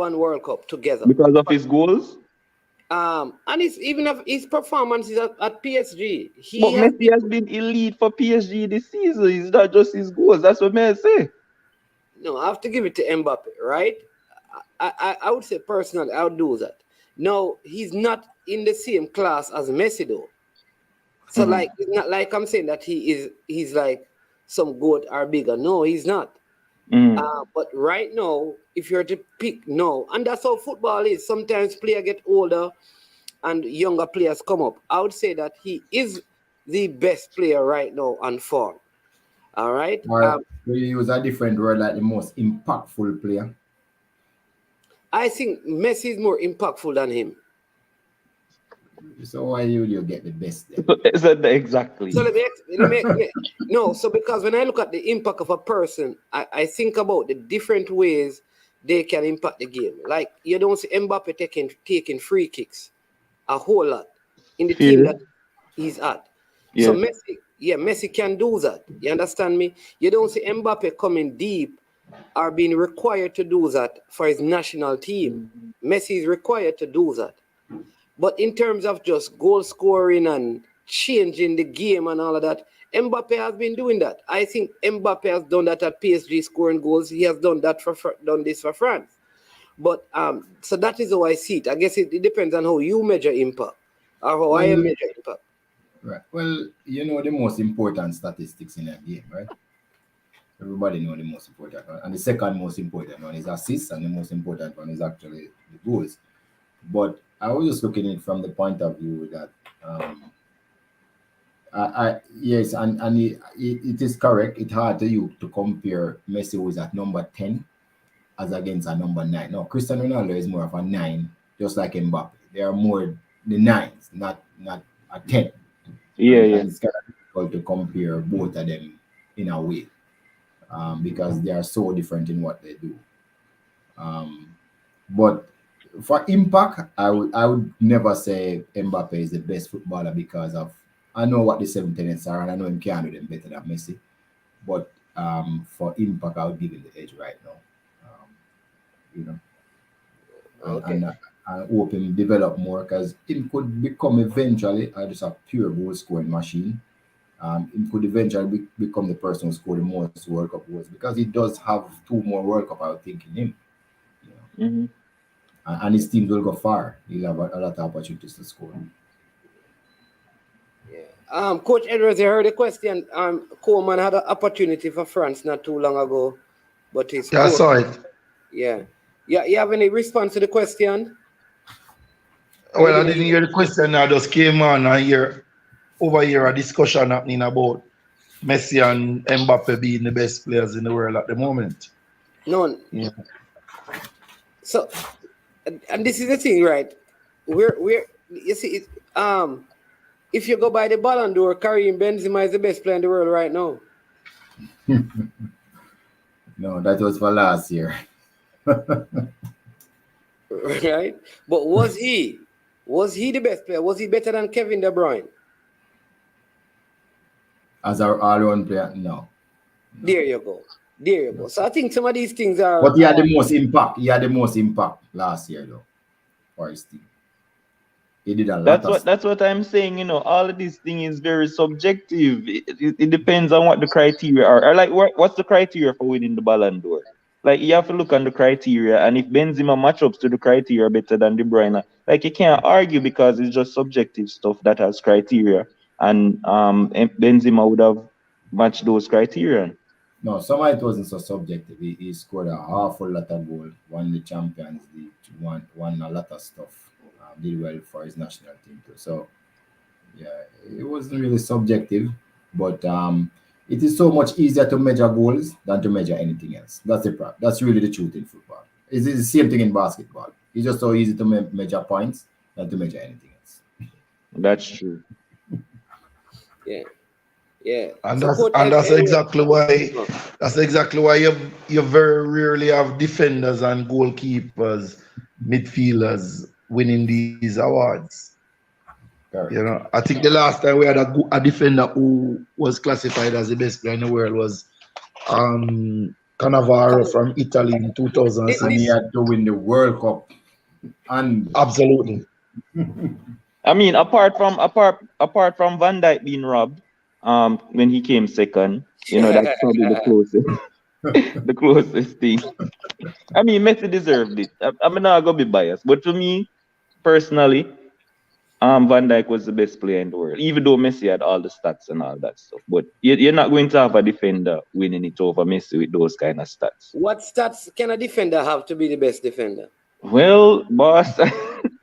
and World Cup together. Because of his goals. And it's even of his performances at PSG. But He has Messi has been elite for PSG this season. It's not just his goals. That's what I say. no, I have to give it to Mbappe, right? I would say personally, I would do that. No, he's not in the same class as Messi though. So like it's not like I'm saying that he's like some goat or bigger. No, he's not. Mm. But right now, if you're to pick no, and that's how football is. Sometimes players get older and younger players come up. I would say that he is the best player right now on form. All right. Or do you use a different word like the most impactful player? I think Messi is more impactful than him. So why would you get the best then? Exactly. So no. So because when I look at the impact of a person, I think about the different ways they can impact the game. Like you don't see Mbappe taking free kicks a whole lot in the team that he's at. Yeah. So Messi can do that. You understand me? You don't see Mbappe coming deep or being required to do that for his national team. Messi is required to do that. But in terms of just goal scoring and changing the game and all of that, Mbappe has been doing that. I think Mbappe has done that at PSG, scoring goals. He has done that done this for France. But so that is how I see it. I guess it depends on how you measure impact or how I measure impact. Right. Well, you know the most important statistics in a game, right? Everybody know the most important one. And the second most important one is assists, and the most important one is actually the goals. But I was just looking at it from the point of view that yes, and it is correct. It's hard to you to compare Messi, who is at number 10, as against a number 9. No, Cristiano Ronaldo is more of a 9, just like Mbappe. They are more the 9s, not a 10. Yeah. And it's kind of difficult to compare both of them in a way, because they are so different in what they do. But for impact, I would never say Mbappe is the best footballer because of I know what the 7 tenets are and I know him can do them better than Messi. But for impact, I would give him the edge right now. You know, Okay. and I hope him develop more because him could become eventually just a pure goal scoring machine. he could eventually become the person who scored the most World Cup goals because he does have 2 more World Cup, I would think, in him. You know? Mm-hmm. And his team will go far. He'll have a lot of opportunities to score. Yeah. Coach Edwards, you heard the question. Coleman had an opportunity for France not too long ago, but his Yeah, I saw it. Yeah. Yeah. You have any response to the question? Well, I didn't hear the question. I just came on and over here a discussion happening about Messi and Mbappe being the best players in the world at the moment. No. Yeah. So, and this is the thing, right? We're you see, if you go by the Ballon d'Or, Karim Benzema is the best player in the world right now. No, that was for last year. Right? But was he the best player? Was he better than Kevin De Bruyne? As our all-round player, no. There you go. So I think some of these things are. But he had the most impact. He had the most impact last year, though, for his team. He did a lot. That's what I'm saying. You know, all of this thing is very subjective. It depends on what the criteria are. Or like, what's the criteria for winning the Ballon d'Or? Like, you have to look on the criteria, and if Benzema match up to the criteria better than De Bruyne, like, you can't argue because it's just subjective stuff that has criteria, and Benzema would have matched those criteria. No, some of it wasn't so subjective. He scored a awful lot of goals, won the Champions League, won a lot of stuff, did well for his national team too. So, yeah, it wasn't really subjective, but it is so much easier to measure goals than to measure anything else. That's really the truth in football. It's the same thing in basketball. It's just so easy to measure points than to measure anything else. That's true. Yeah. And that's exactly why you very rarely have defenders and goalkeepers, midfielders winning these awards. Correct. You know, I think the last time we had a defender who was classified as the best player in the world was Cannavaro from Italy in 2006. And he had to win the World Cup. And absolutely. I mean, apart from Van Dijk being robbed, when he came second, you know, that's probably the closest, the closest thing. I mean, Messi deserved it. I'm not gonna be biased, but to me, personally, Van Dijk was the best player in the world, even though Messi had all the stats and all that stuff. But you're not going to have a defender winning it over Messi with those kind of stats. What stats can a defender have to be the best defender? Well, boss,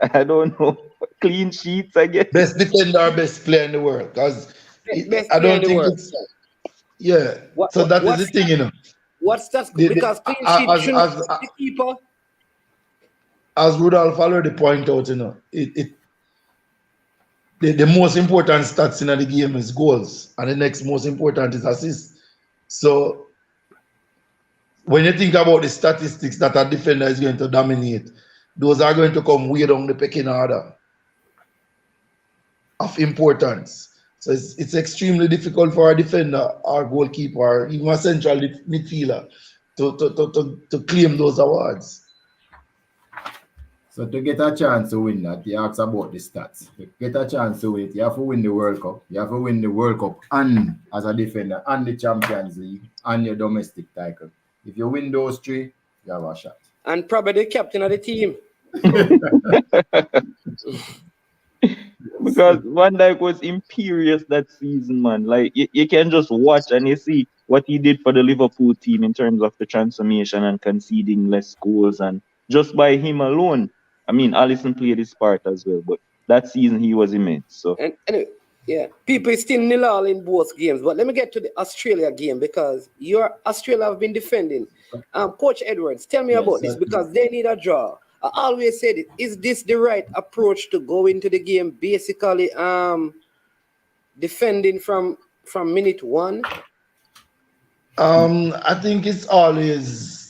I don't know. Clean sheets, I guess. Best defender or best player in the world? Because I don't think it's... Yeah, so that is the thing, you know. What stats? Because clean sheet shouldn't be the keeper. As Rudolph already pointed out, you know, the most important stats in the game is goals, and the next most important is assists. So when you think about the statistics that a defender is going to dominate, those are going to come way down the pecking order of importance. So it's extremely difficult for a defender or goalkeeper or even a central midfielder to claim those awards. So to get a chance to win that, you ask about the stats. To get a chance to win it, you have to win the World Cup. You have to win the World Cup and as a defender and the Champions League and your domestic title. If you win those 3, you have a shot. And probably the captain of the team. Because Van Dijk was imperious that season, man. Like, you can just watch and you see what he did for the Liverpool team in terms of the transformation and conceding less goals. And just by him alone, I mean, Alisson played his part as well, but that season he was immense. So, and anyway, yeah, people still 0-0 in both games. But let me get to the Australia game because Australia have been defending. Coach Edwards, tell me about this because they need a draw. I always said it. Is this the right approach to go into the game? Basically, defending from minute 1. I think it's always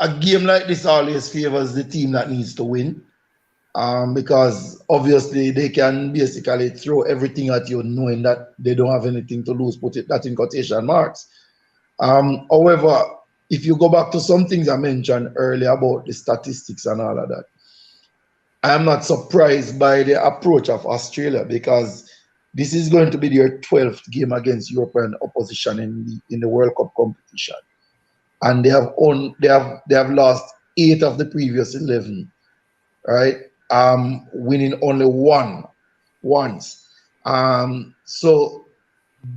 a game like this always favors the team that needs to win, because obviously they can basically throw everything at you, knowing that they don't have anything to lose. Put it that in quotation marks. However, if you go back to some things I mentioned earlier about the statistics and all of that, I am not surprised by the approach of Australia because This is going to be their 12th game against European opposition in the World Cup competition, and they have lost 8 of the previous 11, right? Winning only once. So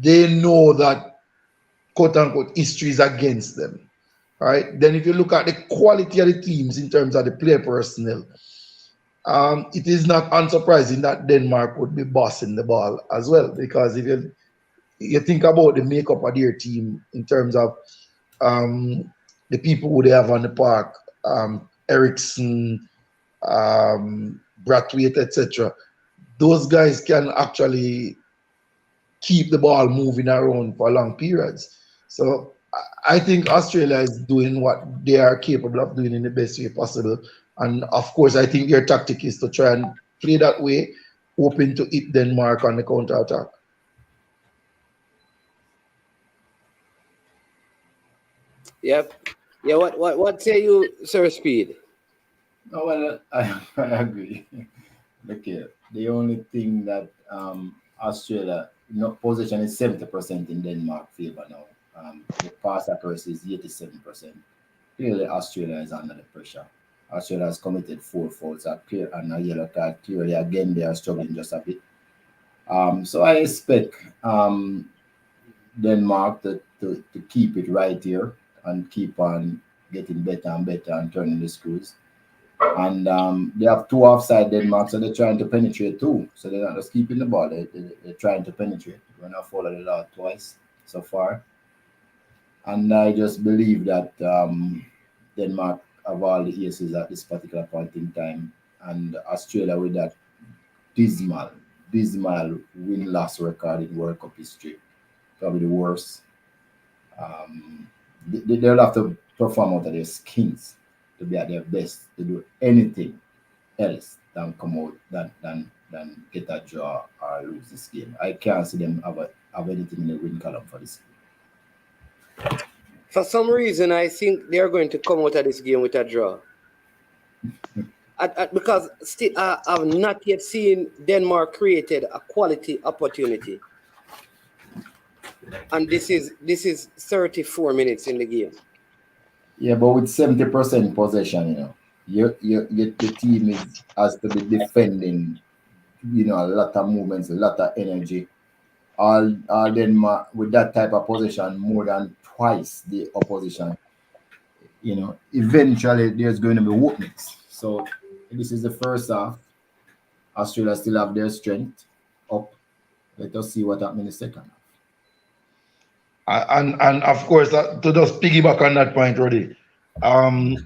they know that quote unquote history is against them, right? Then if you look at the quality of the teams in terms of the player personnel, it is not unsurprising that Denmark would be bossing the ball as well, because if you think about the makeup of their team in terms of the people who they have on the park, Ericsson, Brathwaite, etc. Those guys can actually keep the ball moving around for long periods. So I think Australia is doing what they are capable of doing in the best way possible. And of course, I think their tactic is to try and play that way, hoping to hit Denmark on the counter attack. Yep. Yeah. What say you, Sir Speed? No, well, I agree. Look here, the only thing that Australia, possession is 70% in Denmark favor now. The pass accuracy is 87%. Clearly, Australia is under the pressure. Australia has committed 4 fouls and a yellow card. Clearly, again, they are struggling just a bit. So I expect Denmark to keep it right here and keep on getting better and better and turning the screws. And they have 2 offside Denmark, so they're trying to penetrate too. So they're not just keeping the ball, they're trying to penetrate. We're not following the law twice so far. And I just believe that Denmark have all the aces at this particular point in time. And Australia with that dismal win-loss record in World Cup history, probably the worst. They'll have to perform out of their skins to be at their best, to do anything else than come out than get a draw or lose this game. I can't see them have anything in the win column for this game. For some reason, I think they're going to come out of this game with a draw. Because still, I've not yet seen Denmark created a quality opportunity, and this is 34 minutes in the game. Yeah, but with 70% possession, the team has to be defending, a lot of movements, a lot of energy. All Denmark with that type of possession more than twice the opposition. Eventually there's going to be openings. So this is the first half. Australia still have their strength up. Let us see what happens in the second half. And of course, to just piggyback on that point, Roddy,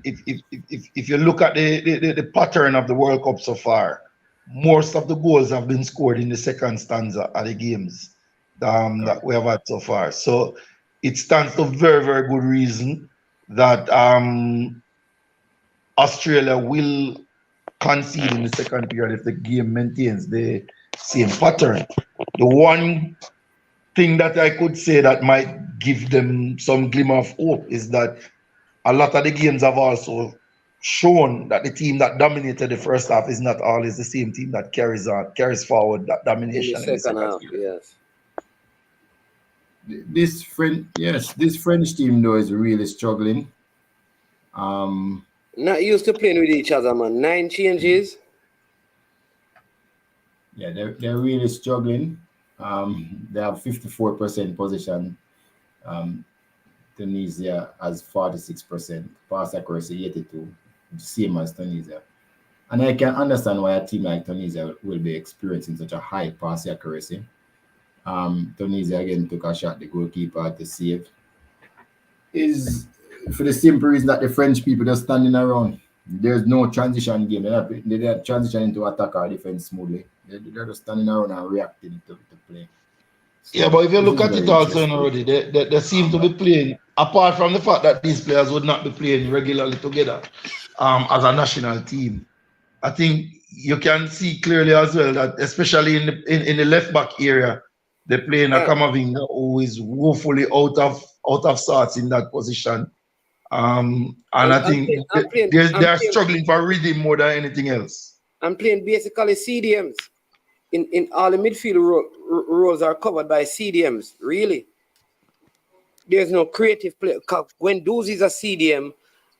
if you look at the pattern of the World Cup so far, most of the goals have been scored in the second stanza of the games that we have had so far. So it stands to very, very good reason that Australia will concede in the second period if the game maintains the same pattern. The one thing that I could say that might give them some glimmer of hope is that a lot of the games have also shown that the team that dominated the first half is not always the same team that carries forward that domination in the second half. Yes. This French team though is really struggling. Not used to playing with each other, man. 9 changes. Yeah, they're really struggling. They have 54% possession. Tunisia has 46%, pass accuracy 82, same as Tunisia. And I can understand why a team like Tunisia will be experiencing such a high pass accuracy. Tunisia again took a shot, the goalkeeper had to save. Is for the simple reason that the French people just standing around. There's no transition game. They don't transition into attack or defense smoothly. They're just standing around and reacting to play. So yeah, but if you look at it also already, they seem to be playing, apart from the fact that these players would not be playing regularly together as a national team. I think you can see clearly as well that especially in the left back area, they're playing a Kamavinga who is woefully out of sorts in that position. And I think they're struggling for rhythm more than anything else. I'm playing basically CDMs in all the midfield roles are covered by CDMs. Really, there's no creative play. When Doozy is a CDM,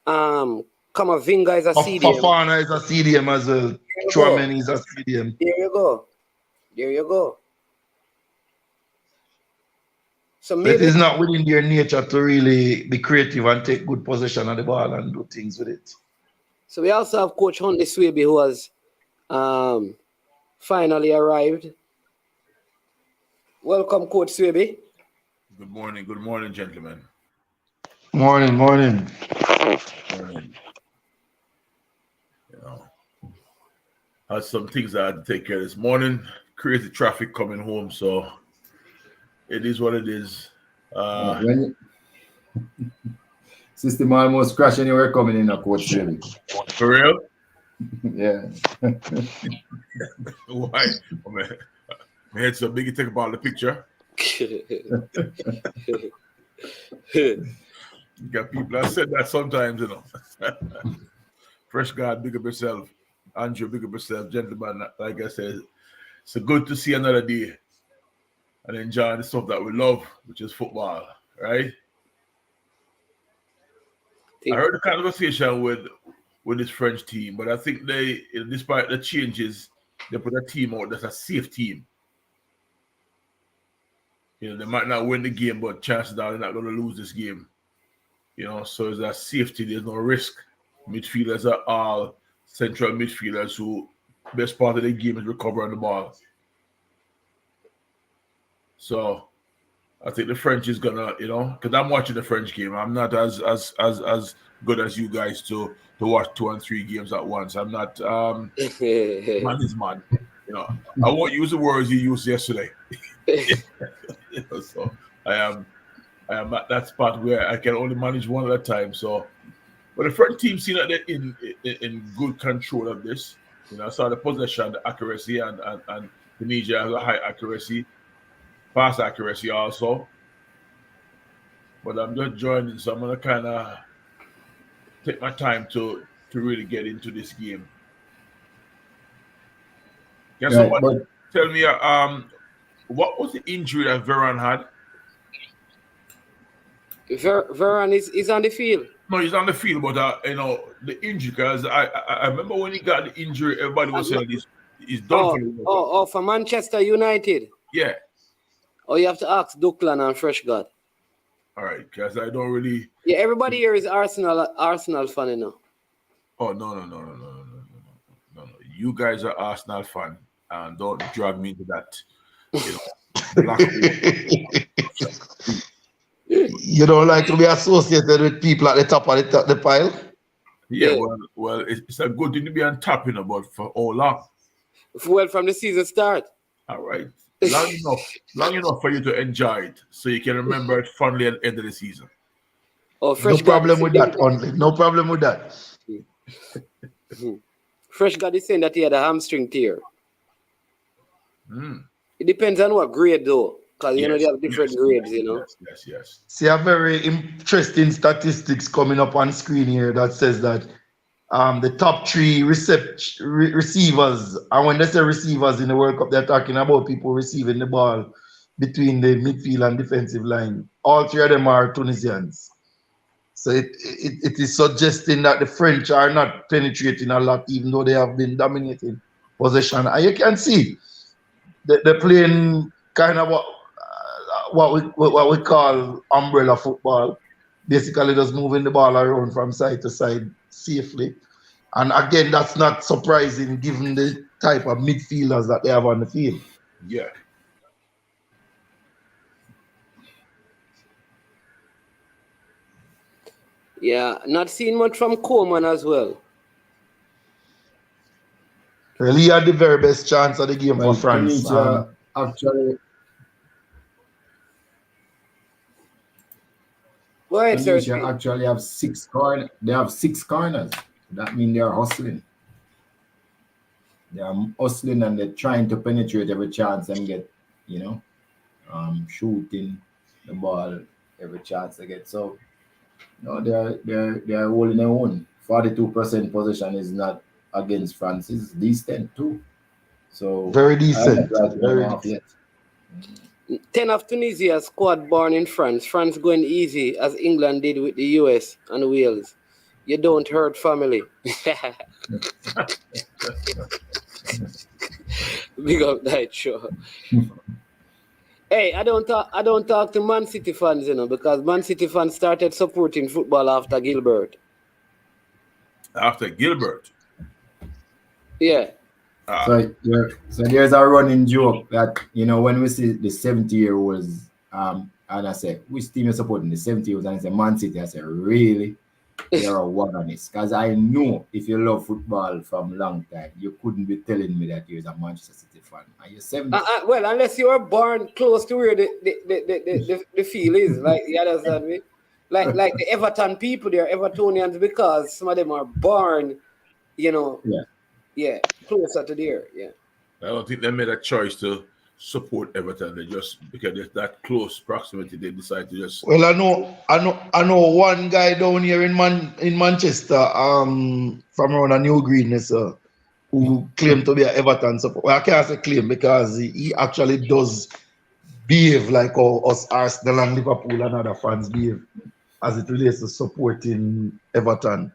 Kamavinga is a CDM. Fafana is a CDM as well. Chouameni is a CDM. There you go. So maybe it is not within their nature to really be creative and take good possession of the ball and do things with it. So we also have Coach Huntley Swaby, who has finally arrived. Welcome, Coach Swaby. Good morning, gentlemen. Morning. You know, had some things I had to take care of this morning. Crazy traffic coming home, so it is what it is. System almost crashed anywhere coming in, Coach Swaby. For real? Yeah. Why? Oh, man. My head's so big, you take about the picture. You got people that said that sometimes, you know. Fresh God, big up yourself. Andrew, big up yourself. Gentlemen, like I said, it's good to see another day and enjoy the stuff that we love, which is football, right? I heard the conversation with this French team, but I think they, despite the changes, they put a team out that's a safe team. You know, they might not win the game, but chances are they're not going to lose this game. You know, so it's a safety. There's no risk. Midfielders are all central midfielders who best part of the game is recovering the ball. So I think the French is gonna, you know, because I'm watching the French game. I'm not as good as you guys to watch 2 and 3 games at once. I'm not man is man. You know, I won't use the words you used yesterday. You know, so I am at that spot where I can only manage one at a time. So, but the French team seem like they're in good control of this. You know, I saw the possession, the accuracy, and Tunisia has a high accuracy, pass accuracy also. But I'm just joining, so I'm gonna kind of take my time to really get into this game. Yeah, so tell me, what was the injury that Varane had? Varane is on the field. No, he's on the field, but you know, the injury, because I remember when he got the injury, everybody was saying he's done for the World Cup. For Manchester United. Yeah. Oh, you have to ask Duckland and Fresh God. All right, because I don't really. Yeah, everybody here is Arsenal fan, you know. Oh no! You guys are Arsenal fan, and don't drag me into that. You don't like to be associated with people at the top of the pile? Yeah, well, it's a good thing to be on top, you know, but for all long. Well, from the season start. All right. Long enough for you to enjoy it, so you can remember it fondly at the end of the season. Oh, Fresh no problem with that, only. No problem with that. Fresh God is saying that he had a hamstring tear. It depends on what grade, though. Because, you know, they have different grades, you know. Yes. See a very interesting statistics coming up on screen here that says that the top 3 receivers, and when they say receivers in the World Cup, they're talking about people receiving the ball between the midfield and defensive line. All 3 of them are Tunisians. So it is suggesting that the French are not penetrating a lot, even though they have been dominating possession. And you can see they're playing kind of what we call umbrella football. Basically, just moving the ball around from side to side safely. And again, that's not surprising given the type of midfielders that they have on the field. Yeah. Yeah, not seeing much from Coleman as well. Well, he had the very best chance of the game for France. Actually, go ahead, sir. Actually have 6 corners. They have 6 corners. That means they are hustling. They are hustling and they're trying to penetrate every chance and get, you know, shooting the ball every chance they get. So, no, they're holding their own. 42% possession is not against France. It's decent too. So very decent. Very decent. 10 of Tunisia squad born in France. France going easy as England did with the US and Wales. You don't hurt family. Big up that show. Hey, I don't talk to Man City fans, because Man City fans started supporting football after Gilbert. After Gilbert. Yeah. So there's a running joke that when we see the 70-year-olds, and I say, which team is supporting the 70-year-olds, and I say Man City, I say, really? You're a one-on-this. Because I know if you love football from a long time, you couldn't be telling me that you're a Manchester City fan. Are you 70? Well, unless you were born close to where the field is, like, you understand me? Like the Everton people, they're Evertonians because some of them are born, closer to there. Yeah. I don't think they made a choice to support Everton. They just, because there's that close proximity, they decide to just. Well, I know one guy down here in Manchester, from around a New Greenness, who claimed to be an Everton supporter. Well, I can't say claim because he actually does behave like how us Arsenal and Liverpool and other fans behave as it relates to supporting Everton.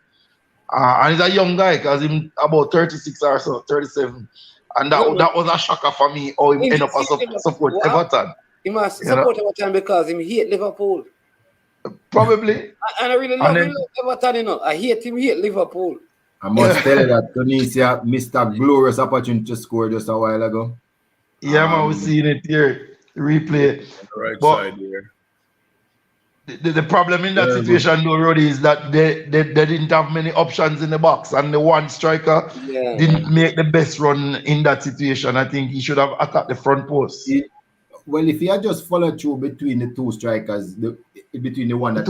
And he's a young guy because he's about 36 or so, 37. And that was a shocker for me how he ended up support Everton. He must support Everton because he hate Liverpool. Probably. And I really love Everton, I hate Liverpool. I must tell you that Tunisia missed a glorious opportunity to score just a while ago. Yeah, man, we're seeing it here. Replay. Right side here. The problem in that situation, though, Roddy, is that they didn't have many options in the box, and the one striker didn't make the best run in that situation. I think he should have attacked the front post. Well, if he had just followed through between the two strikers, between the one that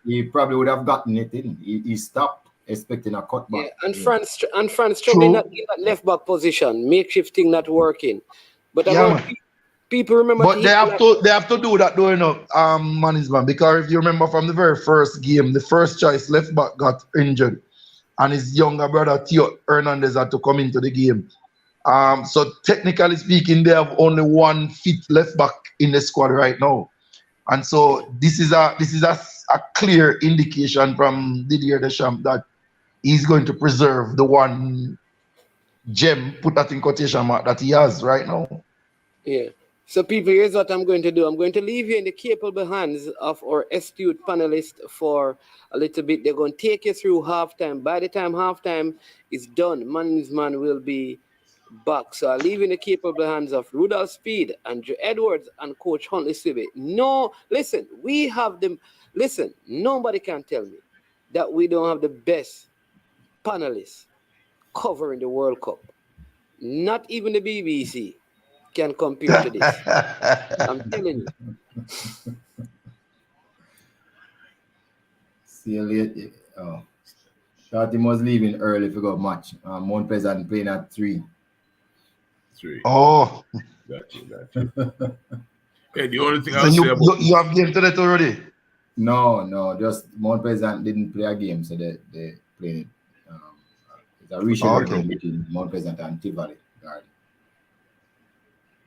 he probably would have gotten it in. He stopped expecting a cutback. Yeah, and France struggling in that left back position, makeshift thing not working. But people remember. But they have to do that, though, management, because if you remember from the very first game, the first choice left back got injured, and his younger brother Theo Hernandez had to come into the game. So technically speaking, they have only one fit left back in the squad right now, and so this is a clear indication from Didier Deschamps that he's going to preserve the one gem, put that in quotation mark, that he has right now. Yeah. So people, here's what I'm going to do. I'm going to leave you in the capable hands of our astute panelists for a little bit. They're going to take you through halftime. By the time halftime is done, Man's Man will be back. So I'll leave you in the capable hands of Rudolph Speed, Andrew Edwards, and Coach Huntley Sibe. No, listen, we have them. Listen, nobody can tell me that we don't have the best panelists covering the World Cup. Not even the BBC can compare to this. I'm telling you. See you later. Thought he was leaving early for go match. Mount Pleasant playing at 3. Oh. Gotcha. Okay, the only thing I'll say about... You have game today already? No. Just Mount Pleasant didn't play a game, so they played it. It's a reschedule between Mount Pleasant and Tivoli Garden.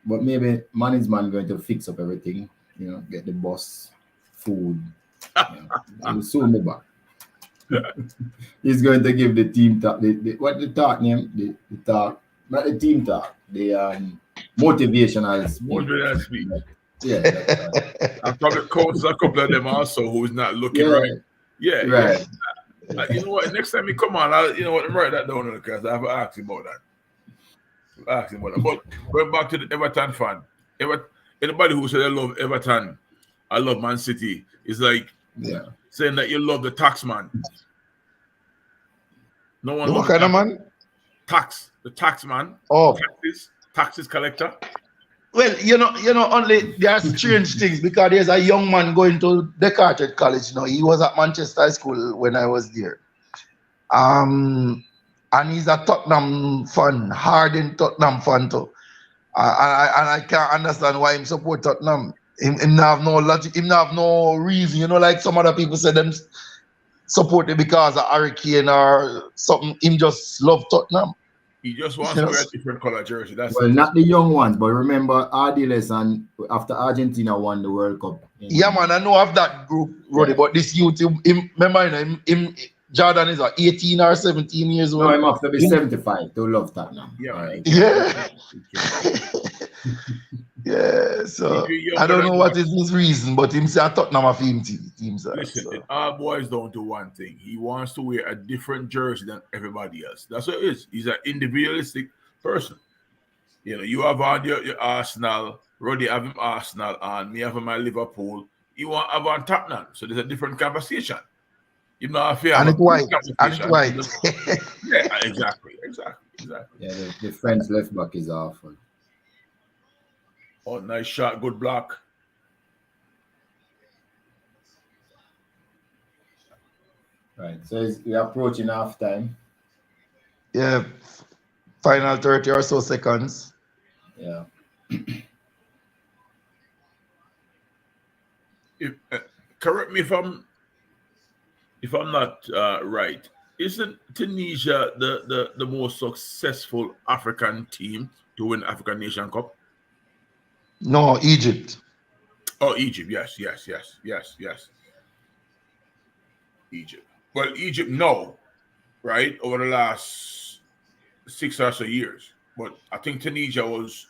But maybe management going to fix up everything, get the bus, food. He'll soon be back. He's going to give the team talk. What the talk name? The talk, not the team talk. The motivational speech. Yeah. I've probably coached a couple of them also who's not looking right. Yeah. Right. Yeah. You know what? Next time you come on, I'm write that down because I have asked him about that. But going back to the Everton fan, anybody who said I love Everton, I love Man City, is like saying that you love the tax man. No one. What kind of man? The tax man. Oh, taxes collector. Well, only there are strange things because there's a young man going to Descartes College. He was at Manchester High School when I was there. And he's a Tottenham fan, hardened Tottenham fan too. And I can't understand why him support Tottenham. Him not have no logic, him not have no reason. Like some other people say them support it because of Hurricane or something. Him just love Tottenham. He just wants to wear a different color jersey. That's well, it. not the young ones, but remember Ardiles and after Argentina won the World Cup. Yeah, man, I know of that group, Roddy, but this youth, remember, Jordan is 18 or 17 years old. No, him have to be 75 to love that now. Yeah, Right. Yeah. Yeah, so I don't know what is his reason, but him say I Tottenham a team side. Listen, our boys don't do one thing. He wants to wear a different jersey than everybody else. That's what it is. He's an individualistic person. You know, you have on your Arsenal, Roddy have him Arsenal on, me have my Liverpool. You want to have on Tottenham. So there's a different conversation. You know, if you have and it's white. And it's white. Yeah, exactly. Yeah, the French left back is awful. Oh, nice shot, good block. Right, so we're approaching half time. Yeah, final 30 or so seconds. Yeah. Correct me if I'm not right. Isn't Tunisia the most successful African team to win African Nation Cup? No, Egypt. Oh, Egypt. Yes. Egypt. Well, Egypt, no, right? Over the last 6 or so years. But I think Tunisia was.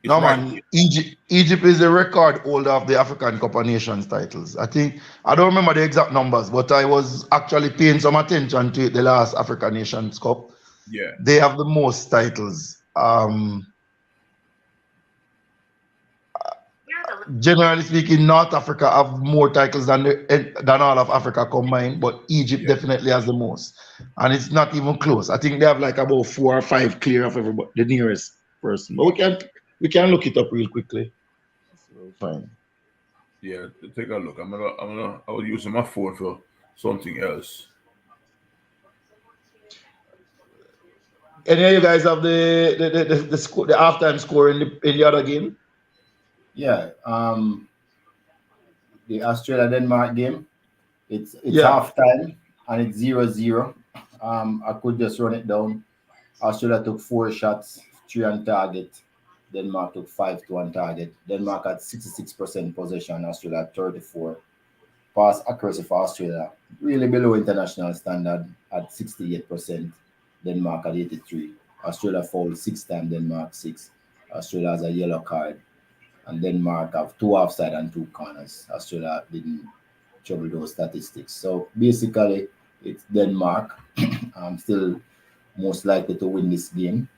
No, right. man. Egypt is the record holder of the African Cup of Nations titles. I don't remember the exact numbers, but I was actually paying some attention to it the last African Nations Cup. Yeah. They have the most titles. Generally speaking, North Africa have more titles than all of Africa combined, but Egypt definitely has the most, and it's not even close. I think they have like about 4 or 5 clear of everybody, the nearest person. But we can look it up real quickly. Fine. Yeah, take a look. I will use my phone for something else. Any of you guys have the score, the halftime score in the other game? Yeah, the Australia-Denmark game, it's halftime and it's 0-0. I could just run it down. Australia took 4 shots, 3 on target. Denmark took 5 to on target. Denmark had 66% possession, Australia had 34. Pass accuracy for Australia, really below international standard at 68%. Denmark at 83. Australia fouled 6 times, Denmark 6. Australia has a yellow card. And Denmark have 2 offside and 2 corners. Australia didn't trouble those statistics. So basically, it's Denmark. Still most likely to win this game.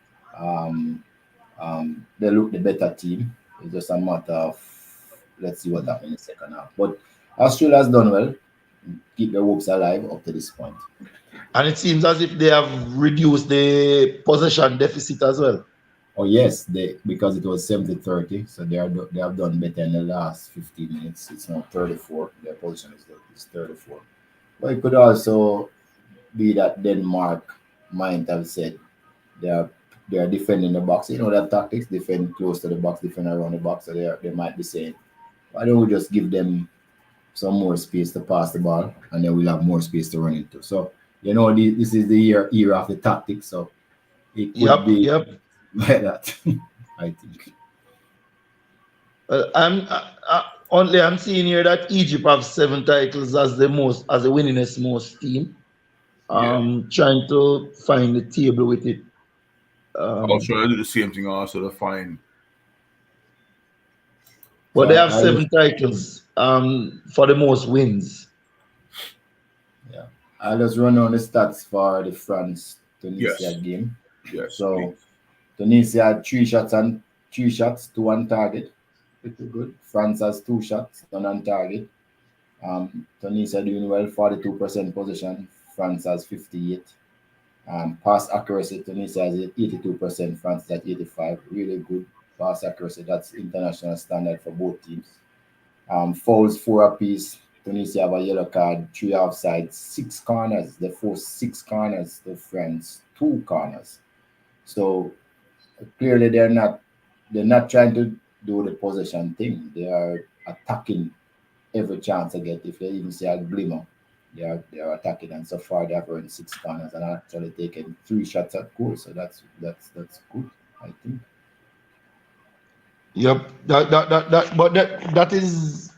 They look the better team. It's just a matter of let's see what happens in the second half. But Australia has done well. Keep the hopes alive up to this point. And it seems as if they have reduced the possession deficit as well. Oh yes, because it was 70-30, so they have done better in the last 15 minutes. It's now 34. Their position is 34. But it could also be that Denmark might have said they are defending the box. You know that tactics, defend close to the box, defend around the box. So they might be saying, why don't we just give them some more space to pass the ball, and then we'll have more space to run into. So this is the era of the tactics. So it could be. Like that, I think. I'm seeing here that Egypt have 7 titles as the winningest most team. Trying to find the table with it. I'll try to do the same thing also to find. But they have 7 titles for the most wins. Yeah, I'll just run on the stats for the France-Tunisia game. Yes. So. Please. Tunisia had 3 shots, 2 on target. Pretty good. France has 2 shots, 1 on target. Tunisia doing well, 42% possession. France has 58. Pass accuracy, Tunisia has 82%, France is at 85. Really good pass accuracy. That's international standard for both teams. Fouls 4 apiece. Tunisia have a yellow card, 3 offsides, 6 corners. They forced 6 corners to France, 2 corners. So clearly they're not trying to do the possession thing. They are attacking every chance they get. If they even see a glimmer they are attacking, and so far they have earned 6 corners and actually taken 3 shots at goal. So that's good, I think. Yep. That is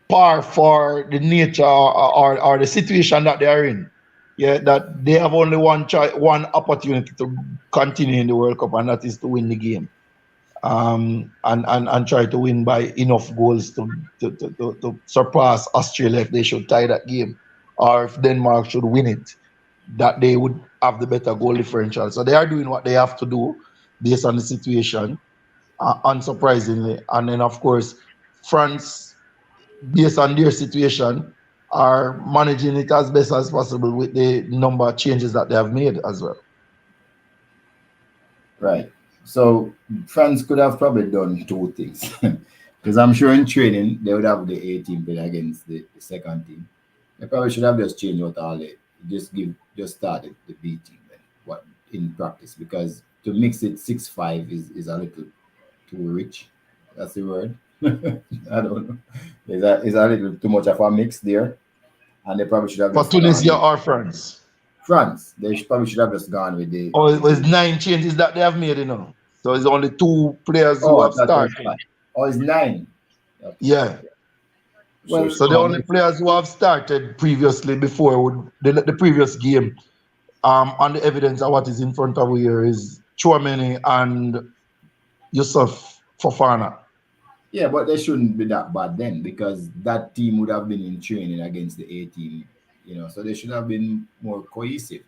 par for the nature or the situation that they are in. Yeah, that they have only one opportunity to continue in the World Cup, and that is to win the game. And try to win by enough goals to surpass Australia if they should tie that game, or if Denmark should win it, that they would have the better goal differential. So they are doing what they have to do based on the situation, unsurprisingly. And then, of course, France, based on their situation, are managing it as best as possible with the number of changes that they have made as well. Right. So France could have probably done 2 things. Because I'm sure in training they would have the A team play against the second team. They probably should have just changed out all it. Just started the B team then what in practice, because to mix it 6-5 is a little too rich. That's the word. I don't know. Is a little too much of a mix there. And they probably should have For Tunisia or France? France. Probably should have just gone with the. Oh, it was 9 changes that they have made, So it's only 2 players who have started. It's 9. Okay. Yeah. Well, so the only players who have started previously before the previous game, on the evidence of what is in front of you here, is Chouameni and Yusuf Fofana. Yeah, but they shouldn't be that bad then, because that team would have been in training against the A team, so they should have been more cohesive.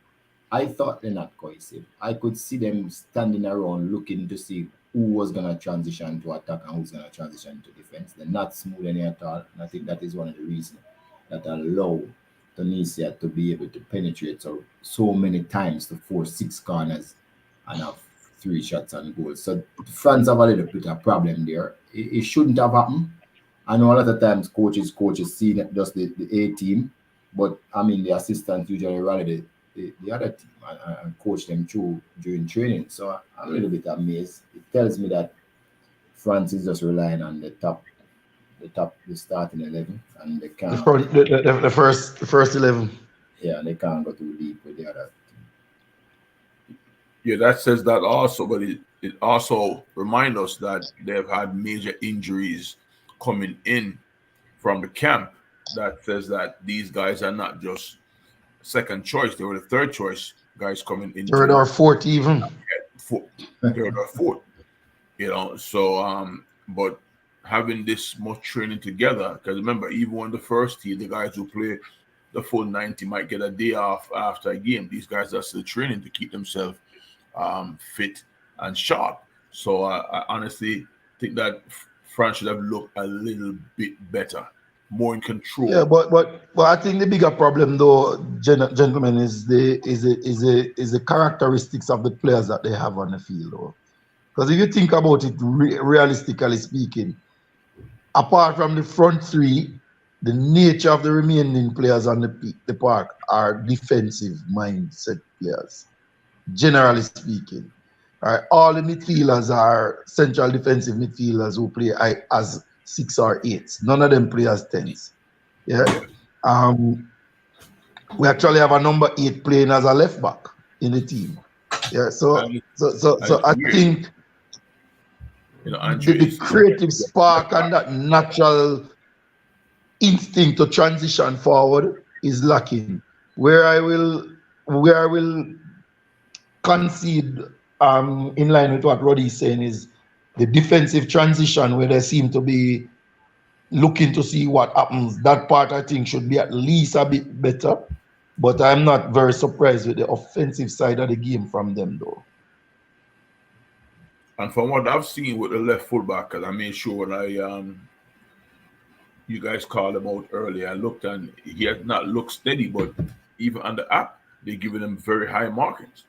I thought they're not cohesive. I could see them standing around looking to see who was going to transition to attack and who's going to transition to defense. They're not smooth any at all. And I think that is one of the reasons that allow Tunisia to be able to penetrate so many times to force 6 corners and have 3 shots on goal. So France have a little bit of problem there. It shouldn't have happened. I know a lot of times coaches see just the A team, but I mean the assistants usually rally the other team and coach them through during training. So I'm a little bit amazed. It tells me that France is just relying on the starting 11, and they can't. The first 11. Yeah, they can't go too deep with the other team. Yeah, that says that also, but it also reminds us that they've had major injuries coming in from the camp. That says that these guys are not just second choice; they were the third choice guys coming in. Third or fourth, even. Third or fourth. So but having this much training together, because remember, even on the first team, the guys who play the full 90 might get a day off after a game. These guys are still training to keep themselves fit and sharp. So I honestly think that France should have looked a little bit better, more in control. Yeah, but I think the bigger problem, though, gentlemen, is the characteristics of the players that they have on the field, though. Because if you think about it, realistically speaking, apart from the front 3, the nature of the remaining players on the park are defensive mindset players, generally speaking. All the midfielders are central defensive midfielders who play as 6 or 8s. None of them play as 10s. Yeah. We actually have a number 8 playing as a left back in the team. Yeah. So I think the creative spark and that natural instinct to transition forward is lacking. Where I will concede in line with what Roddy is saying is the defensive transition, where they seem to be looking to see what happens. That part I think should be at least a bit better, but I'm not very surprised with the offensive side of the game from them, though. And from what I've seen with the left fullback, because I made sure when you guys called him out earlier, I looked and he has not looked steady, but even on the app, they're giving him very high markings.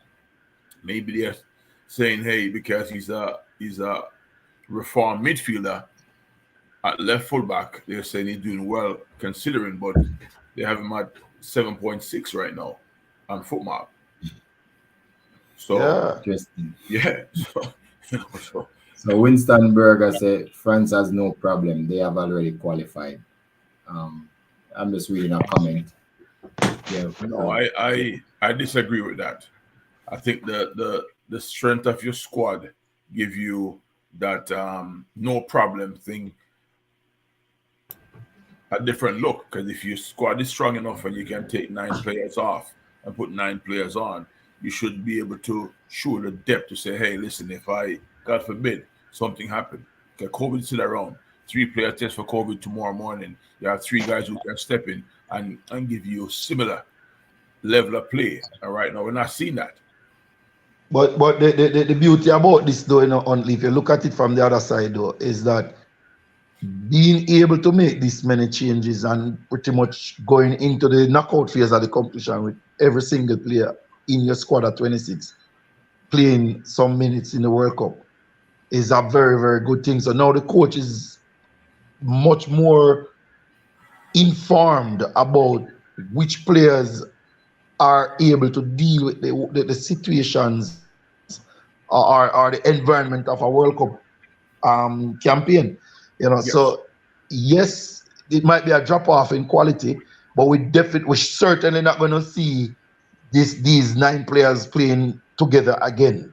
Maybe they're saying, hey, because he's a reformed midfielder at left fullback, they're saying he's doing well considering, but they have him at 7.6 right now on Footmark. So yeah. Interesting. Yeah. So Winston Berger said France has no problem. They have already qualified. I'm just reading a comment. No, I disagree with that. I think the strength of your squad give you that no problem thing a different look, because if your squad is strong enough and you can take 9 players off and put 9 players on, you should be able to show the depth to say, hey, listen, if I, God forbid, something happened, okay, COVID's still around, 3 player test for COVID tomorrow morning, you have 3 guys who can step in and give you a similar level of play. And right now, we're not seeing that. But the beauty about this, though, only if you look at it from the other side, though, is that being able to make this many changes and pretty much going into the knockout phase of the competition with every single player in your squad at 26 playing some minutes in the World Cup is a very, very good thing. So now the coach is much more informed about which players are able to deal with the situations or the environment of a World Cup campaign. Yes. So yes, it might be a drop off in quality, but we're certainly not going to see these 9 players playing together again.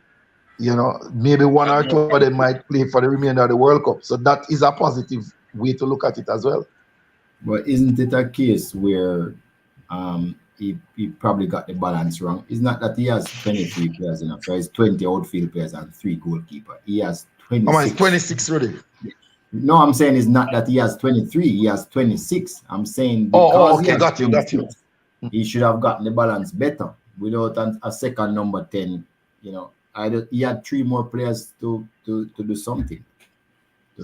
Maybe one or 2 of them might play for the remainder of the World Cup. So that is a positive way to look at it as well. But isn't it a case where he probably got the balance wrong? It's not that he has 23 players enough. So it's 20 outfield players and 3 goalkeepers. He has 26. It's 26 really. No, I'm saying it's not that he has 23. He has 26. I'm saying okay, got you. He should have gotten the balance better without a second number 10. He had 3 more players to do something.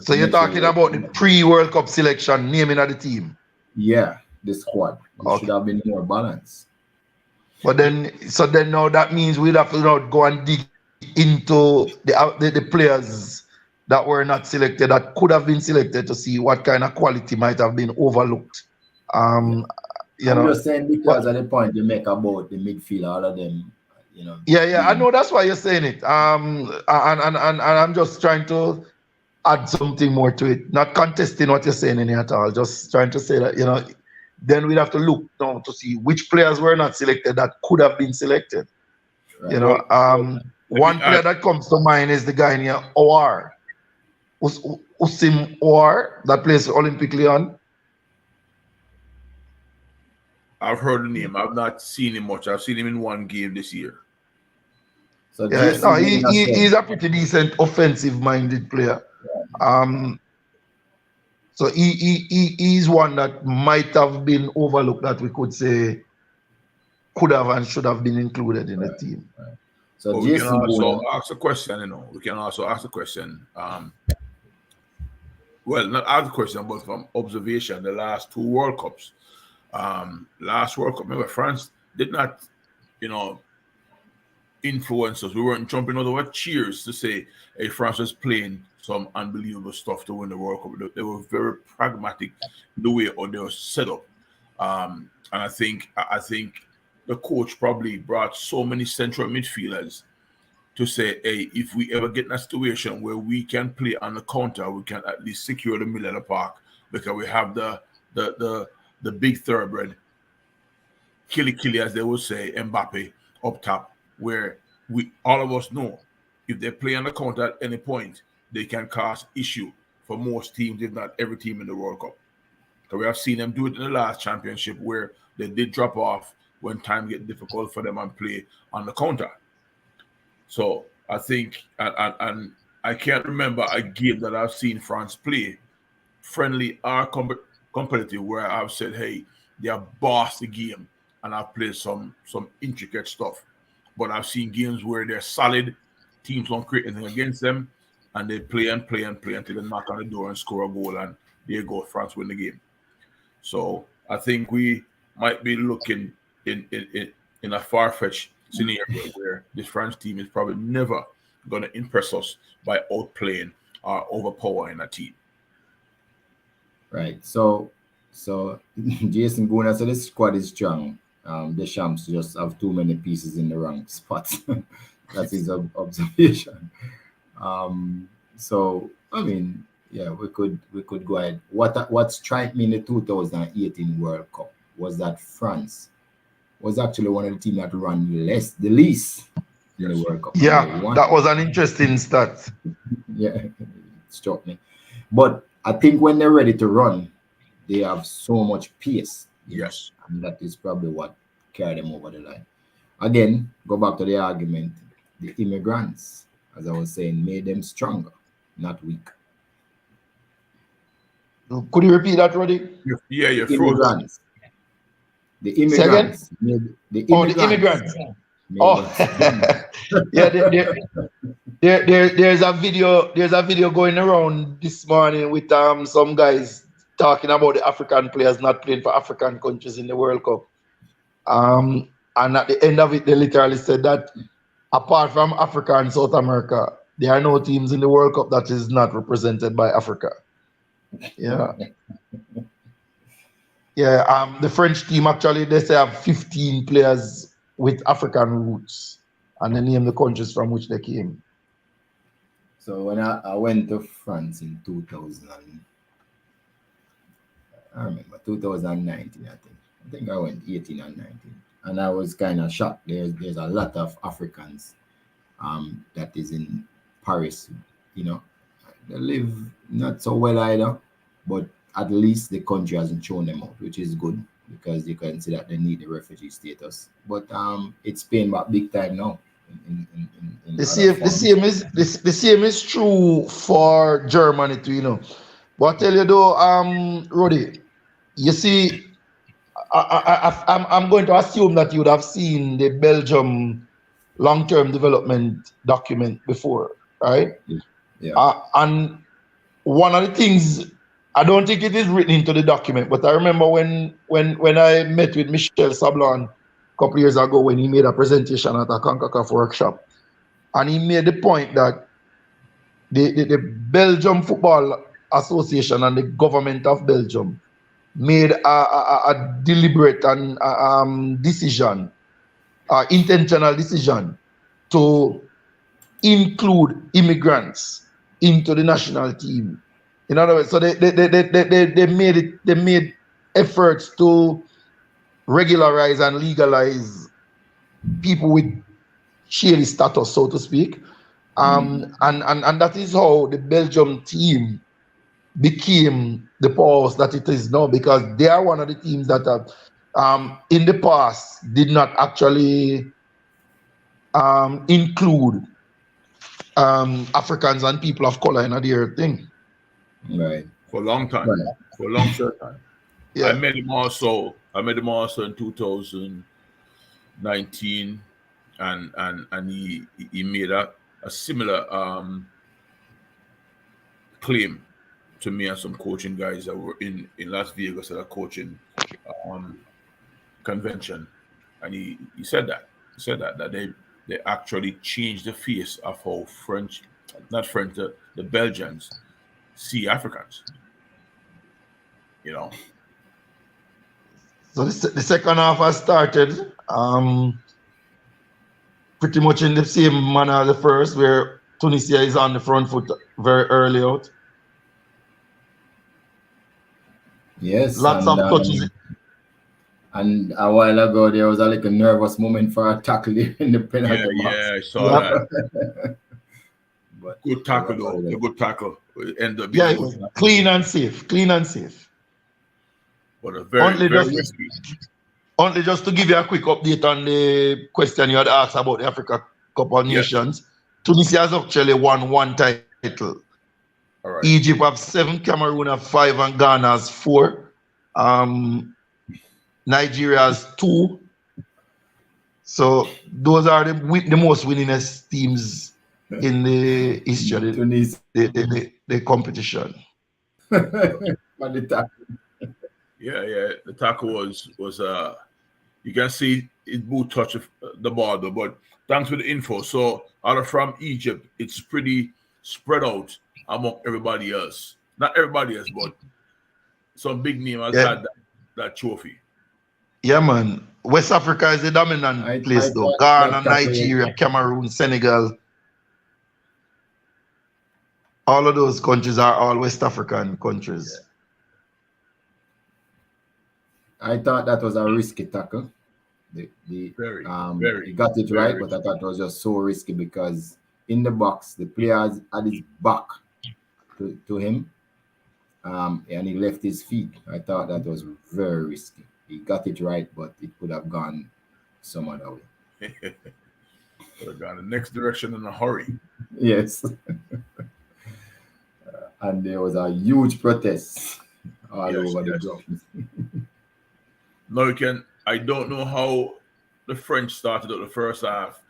So you're talking about the pre-World Cup selection naming of the team? Yeah, the squad. It should have been more balanced. But then now that means we'd have to now go and dig into the players that were not selected, that could have been selected, to see what kind of quality might have been overlooked. I'm just saying because of the point you make about the midfield, all of them, Yeah, I know that's why you're saying it. And I'm just trying to add something more to it, not contesting what you're saying in here at all. Just trying to say that then we'd have to look now to see which players were not selected that could have been selected. Right. One player that comes to mind is the guy near OR. Usim OR, that plays Olympic Lyon. I've heard the name. I've not seen him much. I've seen him in 1 game this year. So he's a pretty decent offensive-minded player. So he's one that might have been overlooked, that we could say could have and should have been included in the team. Right. So we can also ask a question, We can also ask a question. Well, not ask a question, but from observation, the last 2 World Cups. Last World Cup, remember, France did not, influence us. We weren't jumping out of our cheers to say, hey, France was playing some unbelievable stuff to win the World Cup. They were very pragmatic the way they were set up. And I think the coach probably brought so many central midfielders to say, hey, if we ever get in a situation where we can play on the counter, we can at least secure the middle of the park, because we have the big thoroughbred, killy, as they would say, Mbappe up top, where all of us know if they play on the counter at any point, they can cause issue for most teams, if not every team in the World Cup. So we have seen them do it in the last championship, where they did drop off when time get difficult for them and play on the counter. So I think, and I can't remember a game that I've seen France play, friendly or competitive, where I've said, hey, they have bossed the game and I've played some intricate stuff. But I've seen games where they're solid, teams don't create anything against them, and they play until they knock on the door and score a goal, and there you go, France win the game. So I think we might be looking in a far-fetched scenario where this France team is probably never going to impress us by outplaying or overpowering a team. Right. So Jason Guna said this squad is strong. The Champs just have too many pieces in the wrong spots. That's his observation. So I mean, yeah, we could go ahead. What struck me in the 2018 World Cup was that France was actually one of the teams that ran the least in the World Cup. Yeah, that was an interesting stat. Yeah, it struck me. But I think when they're ready to run, they have so much pace. Yes. And that is probably what carried them over the line. Again, go back to the argument. The immigrants, as I was saying, made them stronger, not weak. Could you repeat that, Roddy? Yeah, you're frozen. Immigrants. The immigrants. The immigrants. Yeah, there's a video going around this morning with some guys talking about the African players not playing for African countries in the World Cup. And at the end of it, they literally said that apart from Africa and South America, there are no teams in the World Cup that is not represented by Africa. Yeah. Yeah, the French team actually, they say have 15 players with African roots, and they name the countries from which they came. So when I went to France in 2019, I think I went 18 and 19, and I was kind of shocked. There's a lot of Africans that is in Paris. You know, they live not so well either, but at least the country hasn't shown them out, which is good because you can see that they need the refugee status. But it's paying back big time now. The same is true for Germany too, you know. But I tell you though, Roddy, you see, I'm going to assume that you would have seen the Belgium long-term development document before, right? Yeah. And one of the things, I don't think it is written into the document, but I remember when I met with Michel Sablon a couple years ago when he made a presentation at a CONCACAF workshop, and he made the point that the Belgium Football Association and the government of Belgium made a deliberate and decision, intentional decision to include immigrants into the national team. In other words, so they made efforts to regularize and legalize people with shady status, so to speak. And that is how the Belgium team became the powerhouse that it is now, because they are one of the teams that have, in the past did not actually include Africans and people of color in their thing. Right. For a long time. Right. For a long time. Yeah. I met him also in 2019, and he made a similar claim to me and some coaching guys that were in Las Vegas at a coaching convention, and he said that they actually changed the face of how the Belgians see Africans. You know. So the second half has started pretty much in the same manner as the first, where Tunisia is on the front foot very early out. Yes. Lots of touches. And a while ago, there was a little nervous moment for a tackle in the penalty box. Yeah, I saw that. But good tackle, though. A good tackle. It ended up being clean and safe. But a very risky. Only just to give you a quick update on the question you had asked about the Africa Cup of Nations. Tunisia has actually won one title. All right. Egypt have 7, Cameroon have 5, and Ghana has 4. Nigeria has 2. So those are the most winningest teams in the history of the competition. Yeah. The tackle was you can see his boot touch the ball though, but thanks for the info. So from Egypt, it's pretty spread out among everybody else. Not everybody else, but some big name has had that trophy. Yeah, man. West Africa is the dominant place though. Ghana, Nigeria, Cameroon, Senegal. All of those countries are all West African countries. I thought that was a risky tackle Very, He got it very right, but I thought it was just so risky because in the box the players had his back to him, and he left his feet. I thought that was very risky. He got it right, but it could have gone some other way. Could have gone the next direction in a hurry. Yes. And there was a huge protest all over the ground. No, I don't know how the French started out the first half.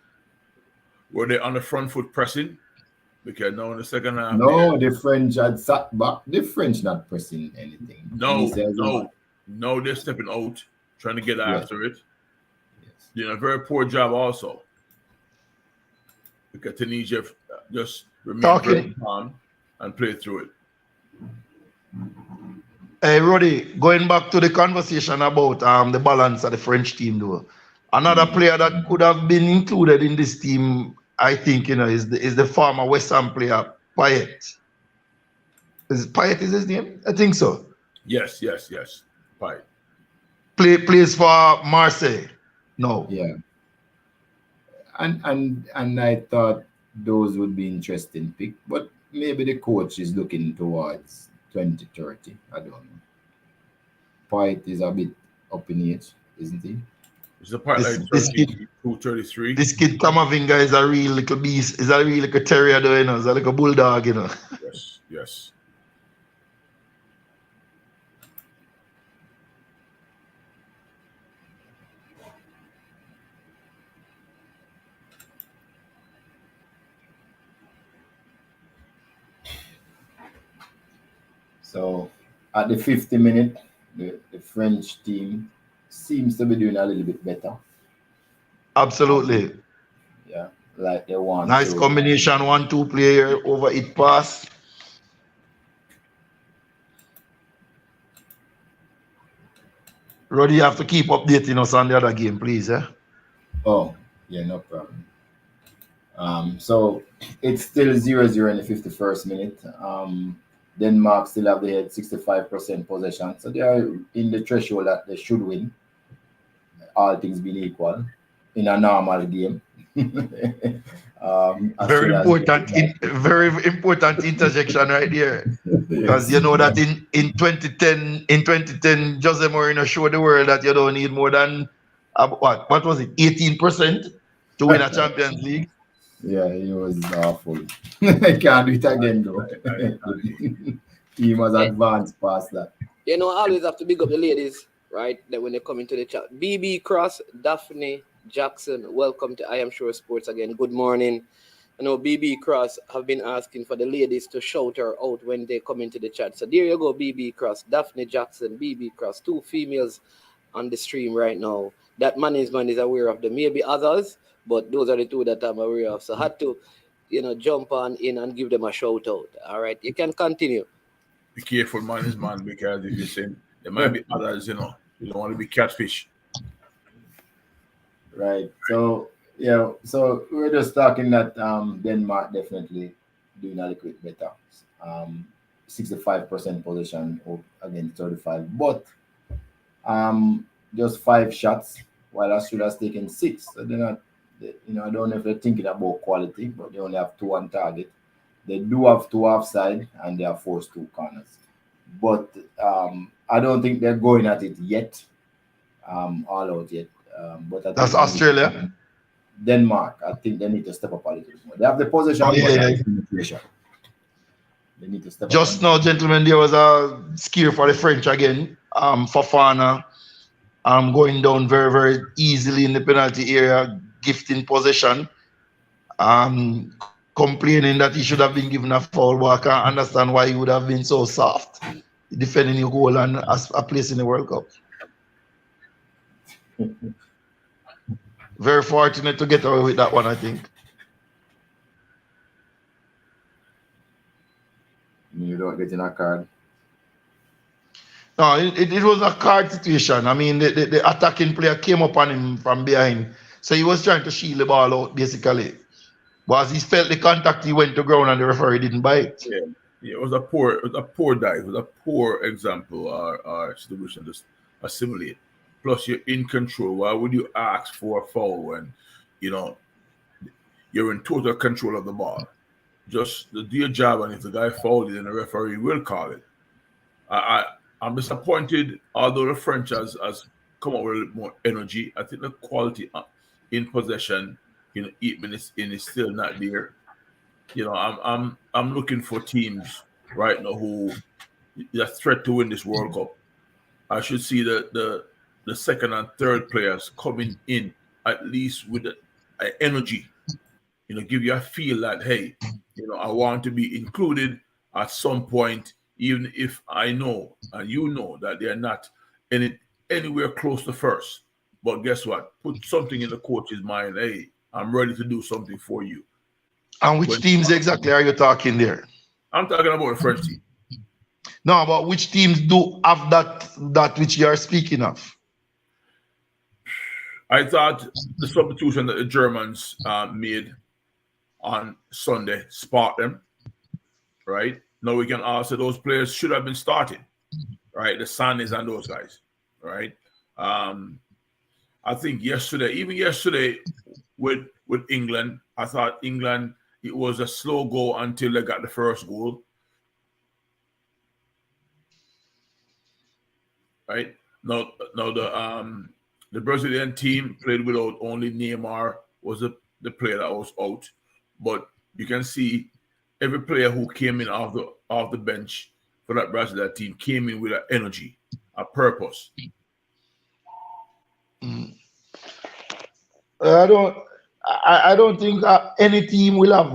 Were they on the front foot pressing? Because now in the second half. No, the French had sat back. The French not pressing anything. No, they're stepping out, trying to get after it. Yes. Doing a very poor job also. Because Tunisia just remained very calm and played through it. Hey, Roddy, going back to the conversation about the balance of the French team, though. Another player that could have been included in this team, I think, is the former West Ham player, Payet. Payet is his name? I think so. Yes. Payet. Plays for Marseille. No. Yeah. And I thought those would be interesting pick, but maybe the coach is looking towards 2030. I don't know. Payet is a bit up in age, isn't he? It's a part like 233. This kid Kamavinga is a real little beast. Is a real little terrier, though, It's like a bulldog, Yes. So at the 50 minute, the French team seems to be doing a little bit better. Absolutely. Yeah, like they want. Nice combination, 1-2 player over it pass. Roddy, you have to keep updating us on the other game, please. Oh, yeah, no problem. So it's still 0-0 in the 51st minute. Denmark still have the head 65% possession. So they are in the threshold that they should win, all things being equal, in a normal game. Very important interjection right there. Because you know that in 2010, Jose Mourinho showed the world that you don't need more than what was it, 18% to win a Champions League. Yeah, he was awful. I can't do it again, though. He was advanced past that. I always have to big up the ladies, right? That when they come into the chat. BB Cross, Daphne Jackson, welcome to I Am Sure Sports again. Good morning. I know BB Cross have been asking for the ladies to shout her out when they come into the chat. So there you go, BB Cross, Daphne Jackson, BB Cross, 2 females on the stream right now. That management is aware of them. Maybe others, but those are the 2 that I'm aware of. So I had to, jump on in and give them a shout out. All right, you can continue. Be careful, management, because if you say there might be others, you don't want to be catfish. Right. So we're just talking that Denmark definitely doing a little bit better. 65% possession against 35, but just 5 shots, while Australia's taken 6. So they're not, I don't know if they're thinking about quality, but they only have 2 on target. They do have 2 offside, and they have forced 2 corners. But I don't think they're going at it yet, all out yet. But that's Australia. Denmark, I think they need to step up a little bit more. They have the possession. They need to step up. Just now, gentlemen, there was a scare for the French again. Fofana going down very, very easily in the penalty area, gifting possession. Complaining that he should have been given a foul, but I can't understand why he would have been so soft defending a goal and a place in the World Cup. Very fortunate to get away with that one, I think. You don't get in a card. No, it was a card situation. I mean, the attacking player came up on him from behind, so he was trying to shield the ball out, basically. But as he felt the contact, he went to ground and the referee didn't bite. Yeah, it was a poor dive. It was a poor example or situation to assimilate. plus you're in control. Why would you ask for a foul when, you know, you're in total control of the ball? Just do your job, and if the guy fouled it, then the referee will call it. I'm disappointed, although the French has come up with a little more energy. I think the quality in possession, 8 minutes in, is still not there. You know, I'm looking for teams right now who are threat to win this World Cup. I should see the second and third players coming in at least with the energy. Give you a feel that, hey, I want to be included at some point, even if I know and you know that they're not anywhere close to first. But guess what? Put something in the coach's mind. Hey, I'm ready to do something for you. And which teams exactly are you talking there? I'm talking about the French team. No, but which teams do have that which you are speaking of? I thought the substitution that the Germans made on Sunday sparked them, right? Now we can also, those players should have been starting, right? The Sanis and those guys, right? I think even yesterday with England, I thought England, it was a slow go until they got the first goal, right? Now the Brazilian team played without only Neymar was the player that was out, but you can see every player who came in off the bench for that Brazilian team came in with an energy, a purpose. I don't think any team will have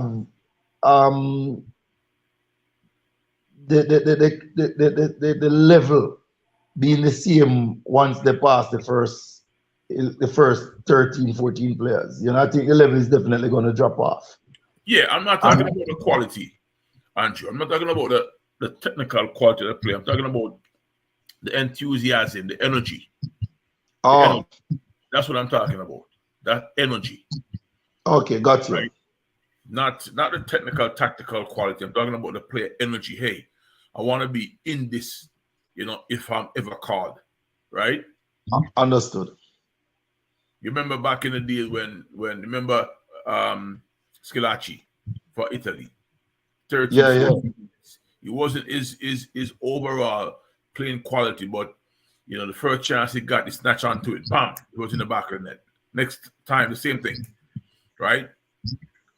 the level being the same once they pass the first 13, 14 players. I think the level is definitely going to drop off. Yeah, I'm not talking about the quality, Andrew. I'm not talking about the technical quality of the play. I'm talking about the enthusiasm, the energy. Oh. That's what I'm talking about. That energy. Okay, got you. Right? Not the technical, tactical quality. I'm talking about the player energy. Hey, I want to be in this, if I'm ever called, right? Understood. You remember back in the days when remember Scalacci for Italy? 13, yeah. Minutes. It wasn't his overall playing quality, but the first chance he got, he snatched onto it. Bam! It was in the back of the net. Next time, the same thing, right?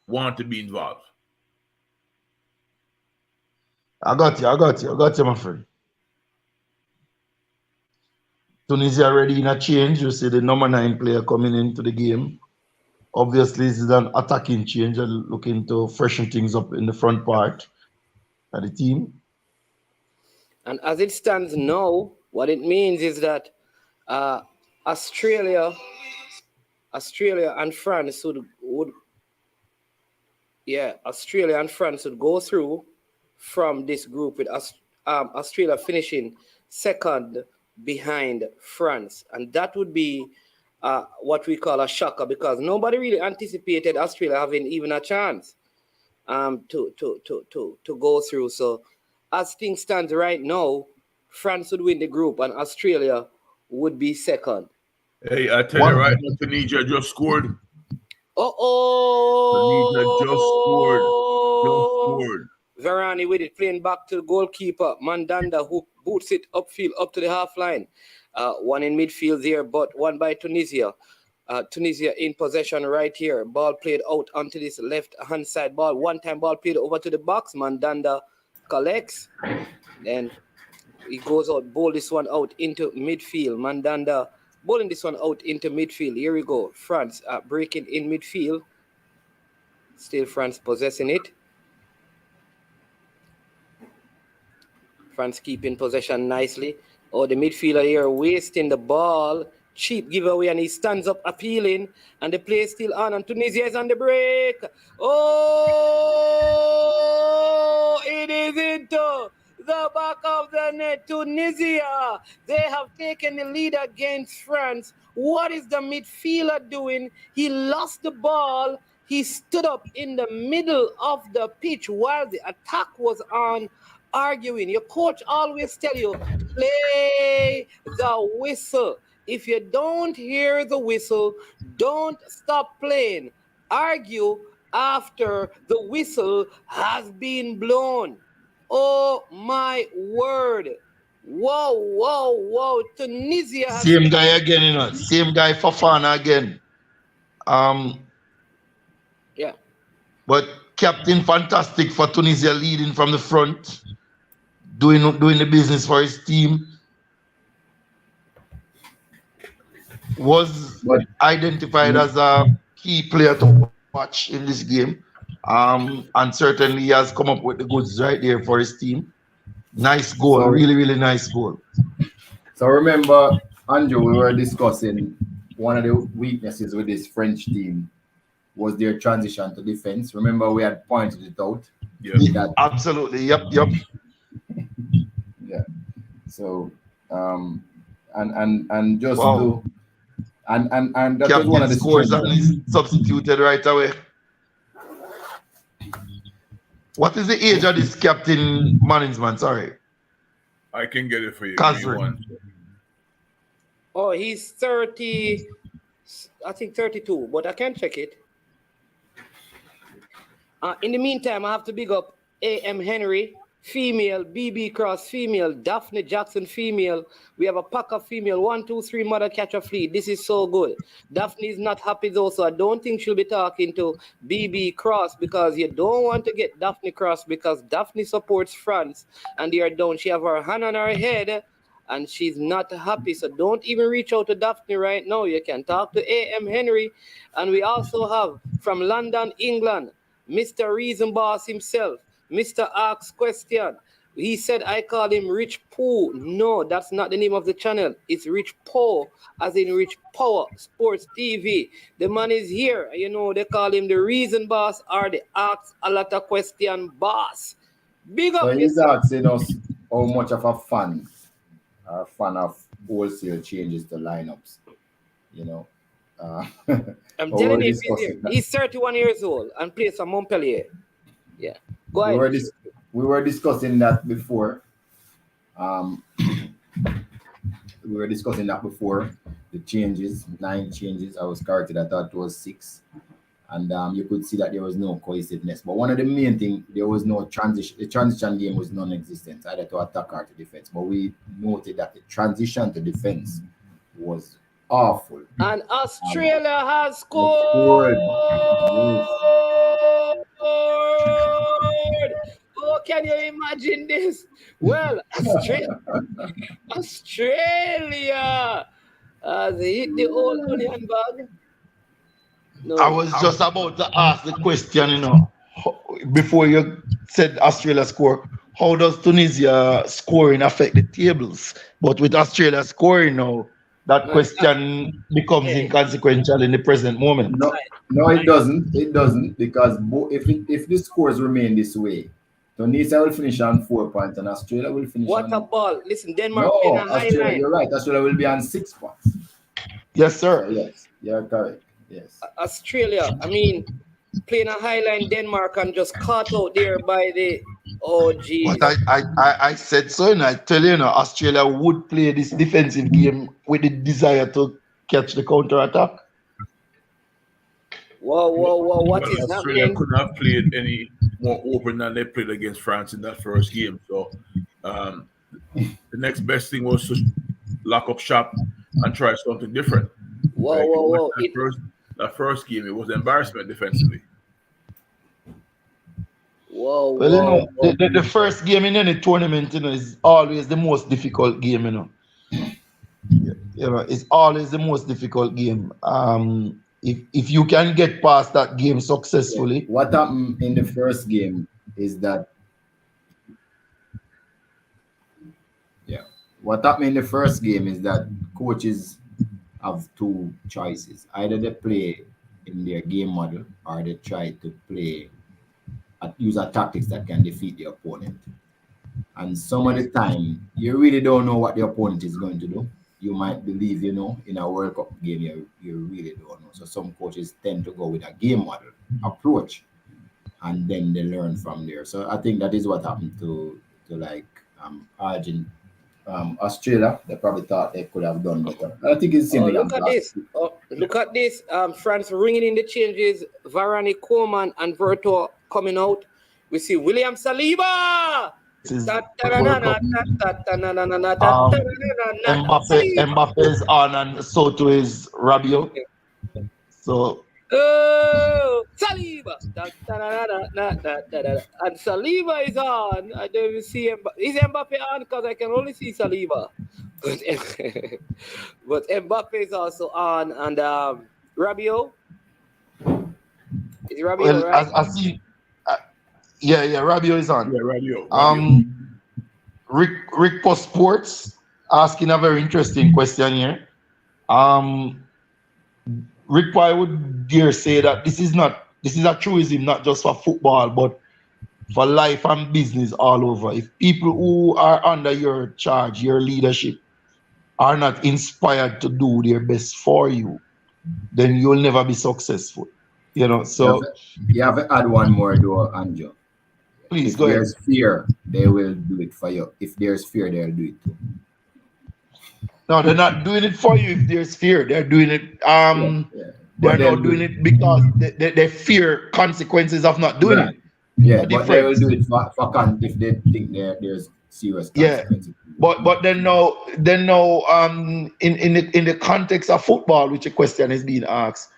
Want to be involved. I got you, my friend. Tunisia already in a change. You see the number 9 player coming into the game. Obviously, this is an attacking change and looking to freshen things up in the front part of the team. And as it stands now, what it means is that Australia and France Australia and France would go through from this group with Australia finishing second behind France, and that would be what we call a shocker, because nobody really anticipated Australia having even a chance to go through. So as things stand right now, France would win the group and Australia would be second. Hey, I tell you right now, Tunisia just scored. Tunisia just scored. Varane with it, playing back to the goalkeeper, Mandanda, who boots it upfield up to the half line. One in midfield there, but one by Tunisia. Tunisia in possession right here. Ball played out onto this left-hand side ball. One-time ball played over to the box. Mandanda collects. Then he goes out, bowl this one out into midfield. Mandanda bowling this one out into midfield. Here we go. France breaking in midfield. Still France possessing it. France keeping possession nicely. Oh, the midfielder here wasting the ball. Cheap giveaway, and he stands up appealing. And the play is still on, and Tunisia is on the break. Oh, it is into the back of the net. Tunisia, they have taken the lead against France. What is the midfielder doing? He lost the ball. He stood up in the middle of the pitch while the attack was on, arguing. Your coach always tell you, play the whistle. If you don't hear the whistle, don't stop playing. Argue after the whistle has been blown. Oh my word. Whoa, whoa, whoa. Tunisia has... Same guy again, you know. Same guy Fafana again. Yeah. But captain fantastic for Tunisia, leading from the front, doing the business for his team. Was identified as a key player to watch in this game. And certainly he has come up with the goods right there for his team. Nice goal, So- really, really nice goal. So remember, Andrew, we were discussing one of the weaknesses with this French team was their transition to defense. Remember, we had pointed it out. Yeah. Absolutely. Yep. Yeah. So, and just Wow. to and that was one Captain of the scores strengths. and is substituted right away. What is the age of this captain management? Sorry. I can get it for you. Give me Catherine. one. Oh, he's 30, I think 32, but I can check it. In the meantime, I have to big up A.M. Henry, female, BB Cross, female, Daphne Jackson, female. We have a pack of female, 1, 2, 3 mother catcher fleet. This is so good. Daphne is not happy though, so I don't think she'll be talking to BB Cross because you don't want to get Daphne Cross because Daphne supports France and they are down. She have her hand on her head and she's not happy. So don't even reach out to Daphne right now. You can talk to A.M. Henry. And we also have from London, England, Mr. Reason Boss himself, Mr. Ask Question. He said I call him Rich Pooh. No, that's not the name of the channel. It's Rich Poe, as in Rich Power Sports TV. The man is here. You know, they call him the Reason Boss or the Ask a Lot of Question Boss. Big up. So he's asking us how much of a fan of wholesale changes to lineups. You know. I'm telling you, he's 31 years old and plays for Montpellier. Yeah. Go ahead. We were discussing that before. We were discussing that before. The changes, 9 changes. I was corrected. I thought it was 6. And you could see that there was no cohesiveness. But one of the main things, there was no transition. The transition game was non-existent, either to attack or to defense. But we noted that the transition to defense was awful. And Australia has scored. Oh, can you imagine this? Well, Australia has hit the old onion bag. No. I was just about to ask the question, you know, before you said Australia score, how does Tunisia scoring affect the tables? But with Australia scoring now, that question becomes inconsequential in the present moment. No, it doesn't. It doesn't, because if the scores remain this way, Tunisia will finish on 4 points and Australia will finish what on... What a ball. Listen, Denmark No, in a high Australia, line. you're right. Australia will be on 6 points. Yes, sir. So yes, you're correct. Yes. Australia, I mean, playing a high line Denmark and just caught out there by the... Oh, geez. But I said so, and I tell you, Australia would play this defensive game with the desire to catch the counter attack. Whoa, what is Australia happening? could have played any more open than they played against France in that first game. So the next best thing was to lock up shop and try something different. Whoa. That first game, it was embarrassment defensively. Whoa. The first game in any tournament, is always the most difficult game, It's always the most difficult game. If you can get past that game successfully. What happened in the first game is that coaches have 2 choices. Either they play in their game model or they try to use a tactics that can defeat the opponent. And some of the time, you really don't know what the opponent is going to do. You might believe, in a World Cup game, you really don't know. So some coaches tend to go with a game model approach, and then they learn from there. So I think that is what happened to Australia, they probably thought they could have done better. I think it's the same thing. Look at this. Look at this. France ringing in the changes. Varane, Koeman, and Verto coming out. We see William Saliba. Mbappe is on, and so too is Rabiot. So Saliba. And Saliba is on. I don't even see him. Is Mbappe on? Because I can only see Saliba. But Mbappe is also on. And Rabiot. Is Rabiot well, right? I see. Yeah, Rabiot is on. Yeah, Rabiot. Rick Post Sports asking a very interesting question here. Rick, I would dare say that this is a truism, not just for football, but for life and business all over. If people who are under your charge, your leadership, are not inspired to do their best for you, then you'll never be successful. So you have to add one more though, Anjo. Please if go ahead. there's fear, they will do it for you. If there's fear, they'll do it too. No, they're not doing it for you if there's fear. They're doing it. They're not doing it because they fear consequences of not doing it. Yeah, but they will do it for if they think there's serious consequences. Yeah, but then now in the context of football, which a question is being asked,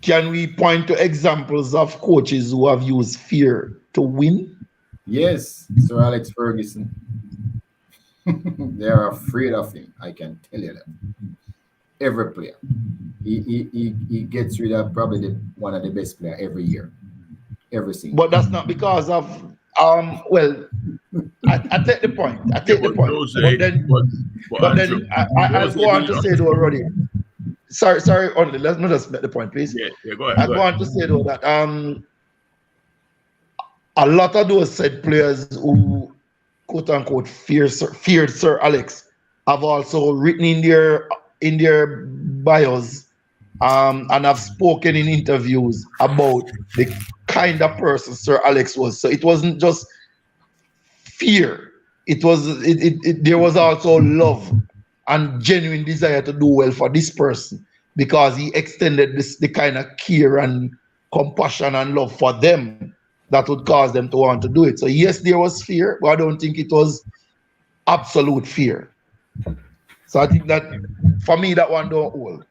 can we point to examples of coaches who have used fear to win? Yes, Sir Alex Ferguson. They are afraid of him. I can tell you that. Every player, he gets rid of probably one of the best players every year, every single. But that's not because of well, I take the point. But then I go on to say though already. Sorry, only let me just make the point, please. Yeah, go ahead. I go on to say though that a lot of those said players who quote unquote feared Sir Alex have also written in their bios and have spoken in interviews about the kind of person Sir Alex was. So it wasn't just fear. There was also love and genuine desire to do well for this person because he extended the kind of care and compassion and love for them that would cause them to want to do it. So yes, there was fear, but I don't think it was absolute fear. So I think that for me, that one don't hold.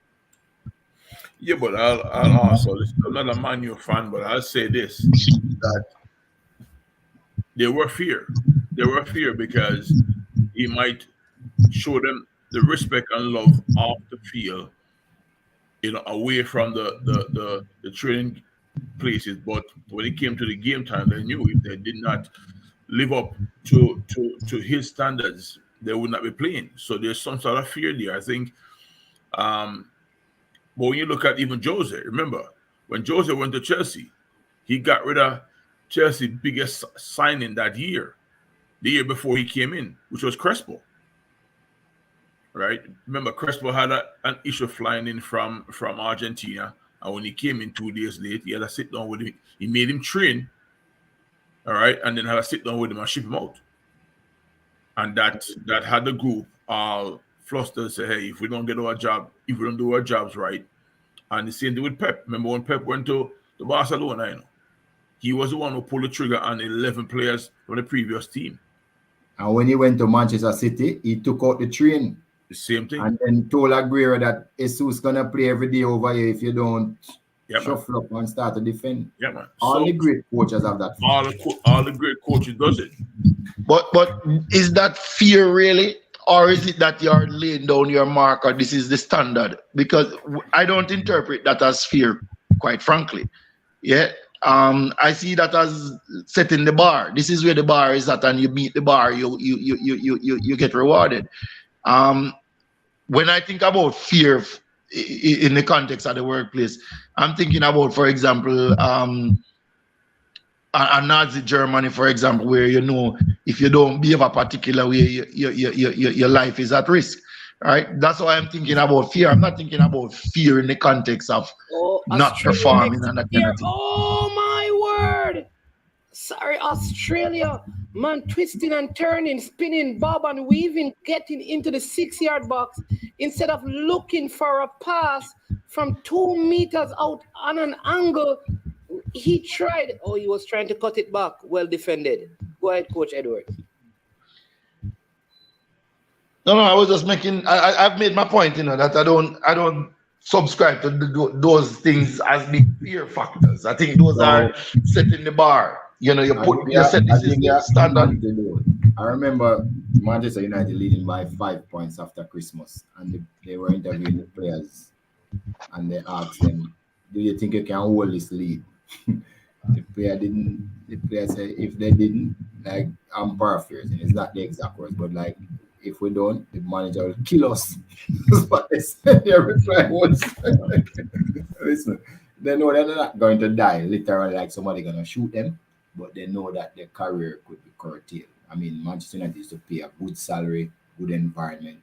Yeah, but I'll also, I'm not a Man U fan, but I'll say this, that there were fear. There were fear because he might show them the respect and love off the field, away from the training places. But when it came to the game time, they knew if they did not live up to his standards, they would not be playing. So there's some sort of fear there, I think. But when you look at even Jose, remember, when Jose went to Chelsea, he got rid of Chelsea's biggest signing that year, the year before he came in, which was Crespo. Right? Remember, Crespo had an issue flying in from Argentina, and when he came in 2 days late, he had to sit down with him. He made him train, all right, and then had to sit down with him and ship him out. And that had the group all flustered, say, hey, if we don't get our job, if we don't do our jobs right, and the same thing with Pep. Remember when Pep went to Barcelona, he was the one who pulled the trigger on 11 players from the previous team. And when he went to Manchester City, he took out the train. The same thing. And then told Aguero that Jesus gonna play every day over here if you don't shuffle up and start to defend. Yeah, man. All the great coaches have that. All the great coaches does it. But is that fear really? Or is it that you're laying down your mark or this is the standard? Because I don't interpret that as fear, quite frankly. Yeah. I see that as setting the bar. This is where the bar is at, and you meet the bar, you get rewarded. When I think about fear in the context of the workplace, I'm thinking about, for example, a Nazi Germany, for example, where if you don't behave a particular way, your life is at risk. Right? That's why I'm thinking about fear. I'm not thinking about fear in the context of not performing and that kind of thing. Oh my word! Sorry, Australia. Man, twisting and turning, spinning, bob and weaving, getting into the 6-yard box instead of looking for a pass from 2 meters out on an angle. He tried. Oh, he was trying to cut it back. Well defended. Go ahead, Coach Edward. No, I was just making. I've made my point, that I don't subscribe to those things as being fear factors. I think those are setting the bar. You set this is the standard. I remember Manchester United leading by 5 points after Christmas, and they were interviewing the players, and they asked them, "Do you think you can hold this lead?" The player didn't. The player said, "If they didn't, like, I'm paraphrasing. It's not the exact words, but like, if we don't, the manager will kill us." That's what they said. Their reply was, "Listen, they know they're not going to die, literally, like somebody gonna shoot them, but they know that their career could be curtailed." I mean, Manchester United used to pay a good salary, good environment,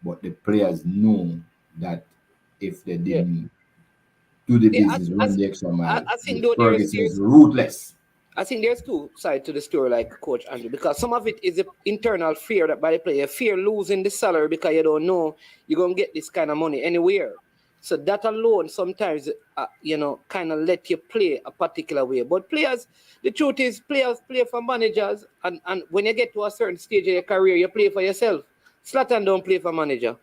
but the players know that if they didn't do the business, run the extra mile, I think Ferguson is ruthless. I think there's two sides to the story, like Coach Andrew, because some of it is the internal fear that by the player, fear losing the salary because you don't know you're going to get this kind of money anywhere. So that alone sometimes, kind of let you play a particular way. But players, the truth is, players play for managers, and when you get to a certain stage of your career, you play for yourself. Zlatan don't play for manager.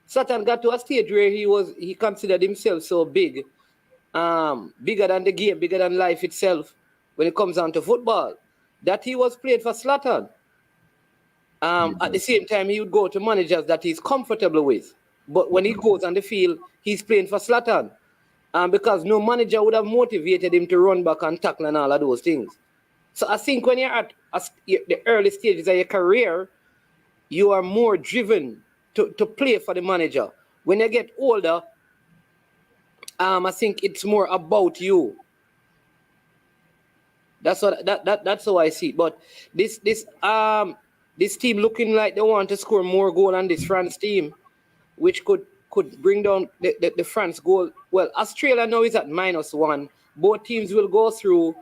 Zlatan got to a stage where he considered himself so big, bigger than the game, bigger than life itself. When it comes down to football, that he was played for Zlatan. At the same time, he would go to managers that he's comfortable with. But when he goes on the field, he's playing for Zlatan. Because no manager would have motivated him to run back and tackle and all of those things. So I think when you're at the early stages of your career, you are more driven to play for the manager. When you get older, I think it's more about you. That's how I see it. But this team looking like they want to score more goal than this France team, which could bring down the France goal. Well, Australia now is at -1. Both teams will go through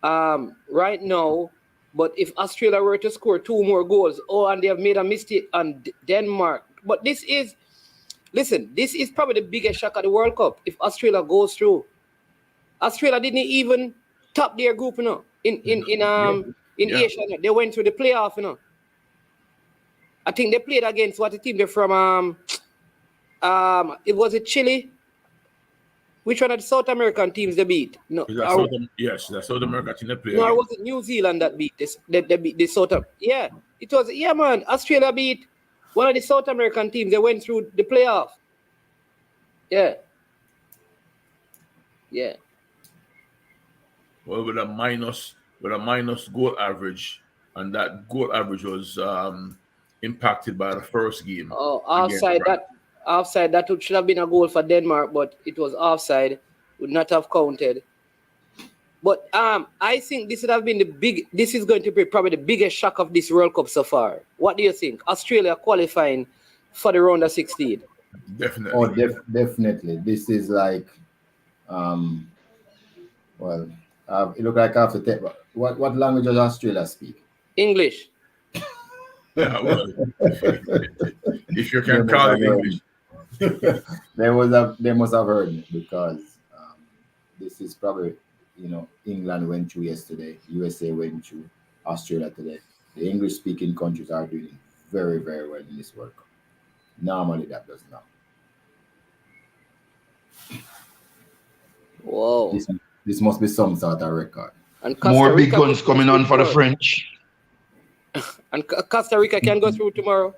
right now. But if Australia were to score 2 more goals, and they have made a mistake on Denmark. But this is probably the biggest shock of the World Cup if Australia goes through. Australia didn't even top their group, in Asia. They went through the playoff, I think they played against what the team they're from. It was Chile. Which one of the South American teams they beat? No, the South American team they played. No, it was New Zealand that beat this. They beat the South. Yeah, it was. Yeah, man. Australia beat one of the South American teams. They went through the playoff. Yeah. Yeah. Well, with a minus goal average, and that goal average was impacted by the first game. Oh, offside that should have been a goal for Denmark, but it was offside, would not have counted. But I think this would have been this is going to be probably the biggest shock of this World Cup so far. What do you think? Australia qualifying for the round of 16? Definitely. Oh, definitely. This is like, it look like I have to take. What language does Australia speak? English. Yeah, well, if you can call it English. They must have heard me, because this is probably, England went through yesterday, USA went through, Australia today. The English-speaking countries are doing very, very well in this World Cup. Normally that does not. Whoa. This must be some sort of record. And more big guns coming on for the French. And Costa Rica can go through tomorrow.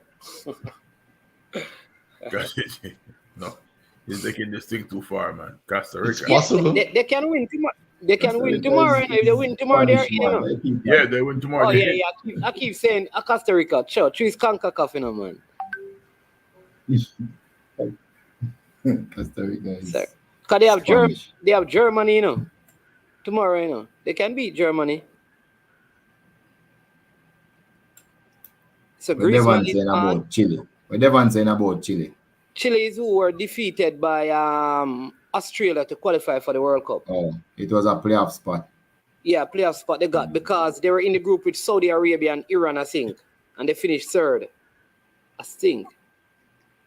No, he's taking this thing too far, man. Costa Rica. It's possible. They can win tomorrow. They can win tomorrow. If they win tomorrow, they're in. Yeah, they win tomorrow. Oh, yeah. I keep saying Costa Rica. Sure, choose CONCACAF, man. Costa Rica is... Because they have Germany, tomorrow, they can beat Germany. So Griezmann saying about Chile. What everyone's saying about Chile? Chile is who were defeated by Australia to qualify for the World Cup. Oh, it was a playoff spot. Yeah, playoff spot they got because they were in the group with Saudi Arabia and Iran, I think. And they finished third. I think.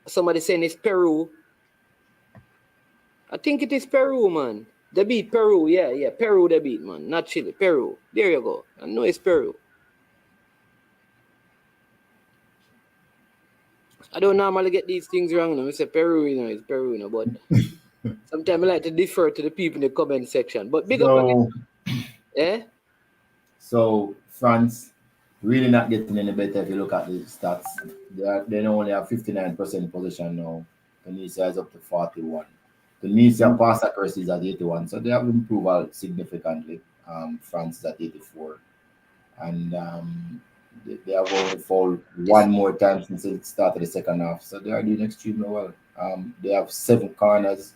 Somebody saying it's Peru. I think it is Peru, man. They beat Peru, yeah. Peru they beat, man. Not Chile, Peru. There you go. I know it's Peru. I don't normally get these things wrong. I say Peru, it's Peru, but sometimes I like to defer to the people in the comment section. But big up again. So France really not getting any better if you look at the stats. They only have 59% possession now. Tunisia is up to 41. Tunisia pass accuracy is at 81, so they have improved significantly. France is at 84. And they have only fouled one more time since the start of the second half. So they are doing extremely well. They have 7 corners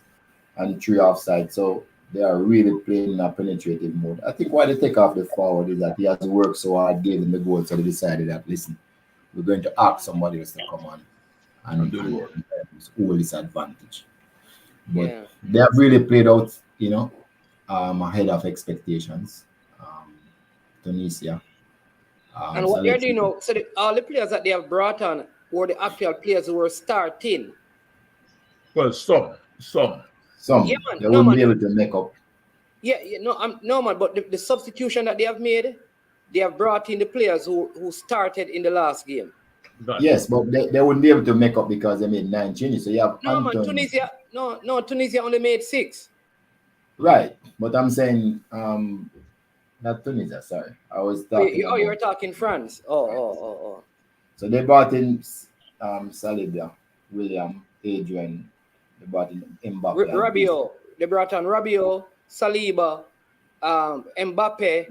and 3 offside. So they are really playing in a penetrative mode. I think why they take off the forward is that he has worked so hard, gave them the goal, so they decided that, listen, we're going to ask somebody else to come on and hold this advantage. But they have really played out, ahead of expectations. Tunisia. And what they're doing now, so all the players that they have brought on were the actual players who were starting. Well, some. Yeah, man. They wouldn't be able to make up. No, man. But the substitution that they have made, they have brought in the players who started in the last game. Yes, but they wouldn't be able to make up because they made 9 changes. So you have man. Tunisia only made 6. Right, but I'm saying not Tunisia. Sorry, I was talking. You were talking France. Oh. So they brought in Saliba, William, Adrian. They brought in Mbappe. Rabiot. They brought on Rabiot, Saliba, Mbappe.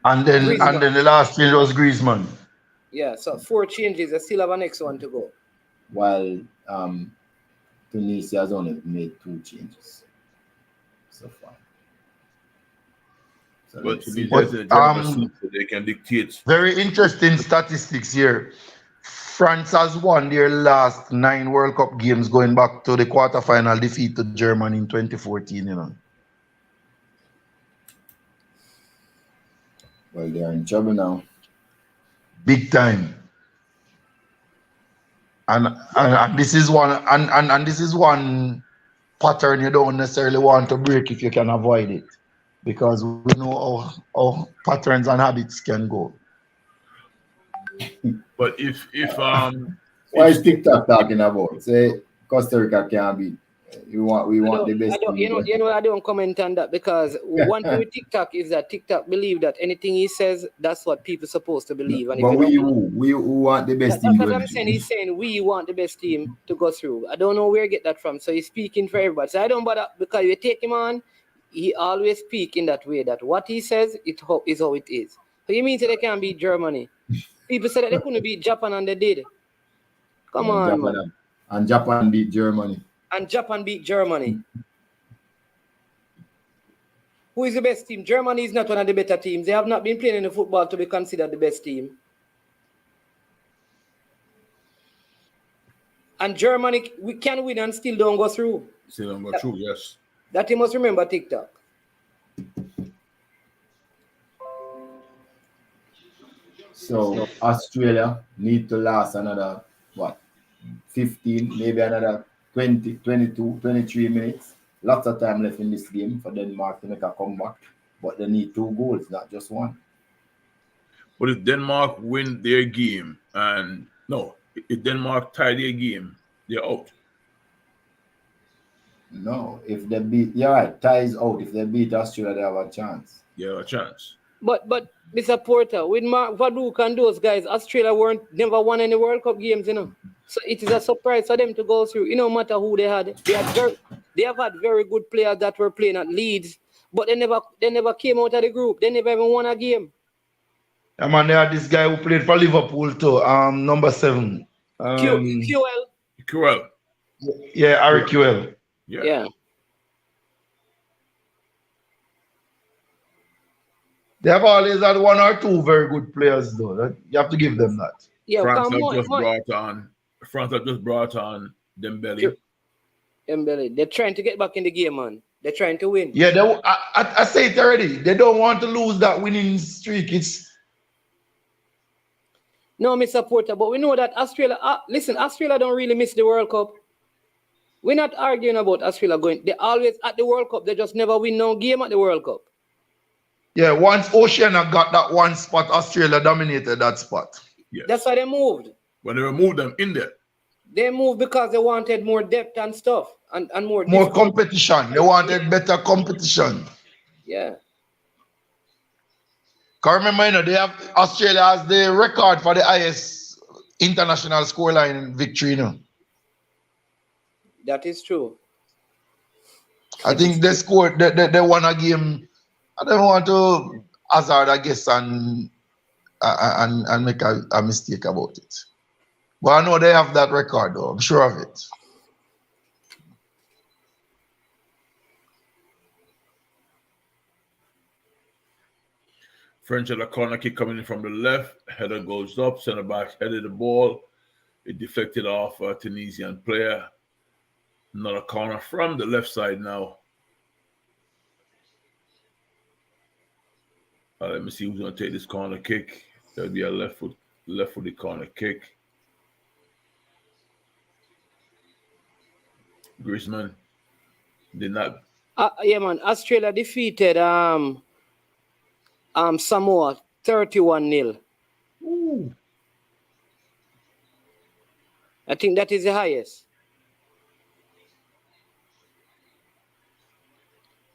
And then the last change was Griezmann. Yeah, so 4 changes. I still have a next one to go. While Tunisia has only made 2 changes so far. But they can dictate. Very interesting statistics here. France has won their last 9 World Cup games going back to the quarterfinal defeat to Germany in 2014, Well, they are in trouble now. Big time. And this is one and this is one pattern you don't necessarily want to break if you can avoid it. Because we know how patterns and habits can go. But if why is TikTok talking about? Say Costa Rica can't beat. We want the best. I don't comment on that because one thing with TikTok is that TikTok believe that anything he says, that's what people supposed to believe. And but we want the best team. That's what I'm saying. He's saying we want the best team to go through. I don't know where he get that from. So he's speaking for everybody. So I don't bother because you take him on. He always speak in that way that what he says is how it is. So you mean that they can't beat Germany? People said that they couldn't beat Japan and they did. Come on, man. And Japan beat Germany. Who is the best team? Germany is not one of the better teams. They have not been playing in the football to be considered the best team. And Germany, we can win and still don't go through. Yes. That you must remember, TikTok. So Australia need to last another 15, maybe another 20, 22, 23 minutes. Lots of time left in this game for Denmark to make a comeback. But they need 2 goals, not just 1. But if Denmark win their game if Denmark tie their game, they're out. No, if they beat, tie is out. If they beat Australia, they have a chance. Yeah, a chance. But Mr. Porter, with Mark Vaduk and those guys, Australia never won any World Cup games, So it is a surprise for them to go through. No matter who they had, they have had very good players that were playing at Leeds, but they never came out of the group. They never even won a game. Yeah, man, they had this guy who played for Liverpool too. Number 7. QL. Yeah, Harry QL. Yeah. They have always had 1 or 2 very good players, though. You have to give them that. Yeah, France have just brought on Dembele. They're trying to get back in the game, man. They're trying to win. Yeah, I say it already. They don't want to lose that winning streak. No, Mr. Porter, but we know that Australia, listen, Australia don't really miss the World Cup. We're not arguing about Australia going. They always at the World Cup. They just never win no game at the World Cup. Yeah, once Oceania got that one spot, Australia dominated that spot. Yes. That's why they moved. When they removed them in there. They moved because they wanted more depth and stuff and more competition. They wanted better competition. Yeah. Because remember, they have Australia has the record for the highest international scoreline victory, That is true. I think they scored, they won a game. I don't want to hazard a guess and make a mistake about it. But I know they have that record, though. I'm sure of it. French had a corner kick coming in from the left. Header goes up. Center back headed the ball. It deflected off a Tunisian player. Another corner from the left side now. Let me see who's going to take this corner kick. There'll be a left-footed corner kick. Griezmann did not. Yeah, man. Australia defeated Samoa 31-0. Ooh. I think that is the highest.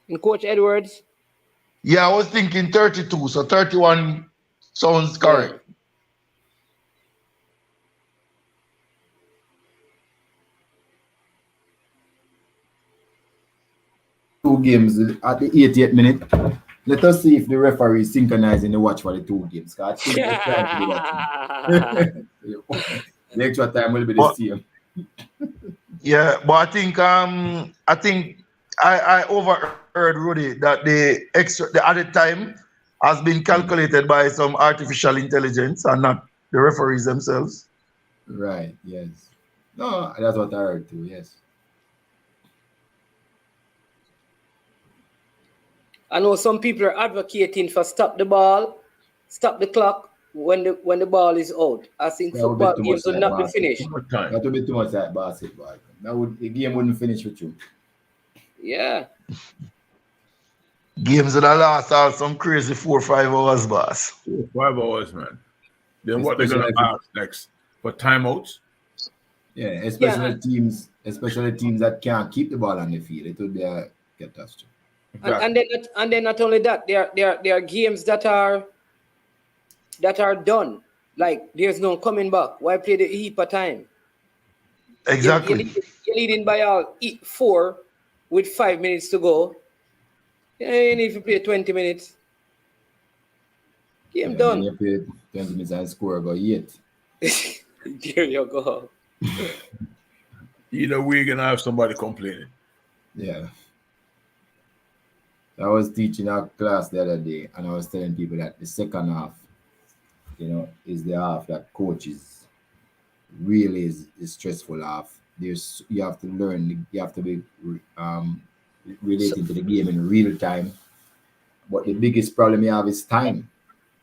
And Coach Edwards? Yeah, I was thinking 32, so 31 sounds correct. 2 games at the 88th minute. Let us see if the referee is synchronizing the watch for the 2 games. I think the extra time will be the same. Yeah, but I think I overheard Rudy that the added time has been calculated by some artificial intelligence and not the referees themselves. Right, yes. No, that's what I heard too, yes. I know some people are advocating for stop the ball, stop the clock when the ball is out. I think That football would be too games much will like not be finished. That would be too much like basketball. The game wouldn't finish with you. Yeah. Games that last out some crazy 4 or 5 hours, boss. 4 or 5 hours, man. Then what they're going to ask next? For timeouts? Yeah, especially teams that can't keep the ball on the field. It would be a catastrophe. Exactly. And then not only that, there are games that are done. Like there's no coming back. Why play the heap of time? Exactly. You're leading by 4 with 5 minutes to go. And if you play 20 minutes, game done. You play 20 minutes and score about 8. There you go. Either way, you're going to have somebody complaining. Yeah. I was teaching a class the other day, and I was telling people that the second half, is the half that coaches really is stressful half. You have to learn, you have to be relating to the game in real time. But the biggest problem you have is time.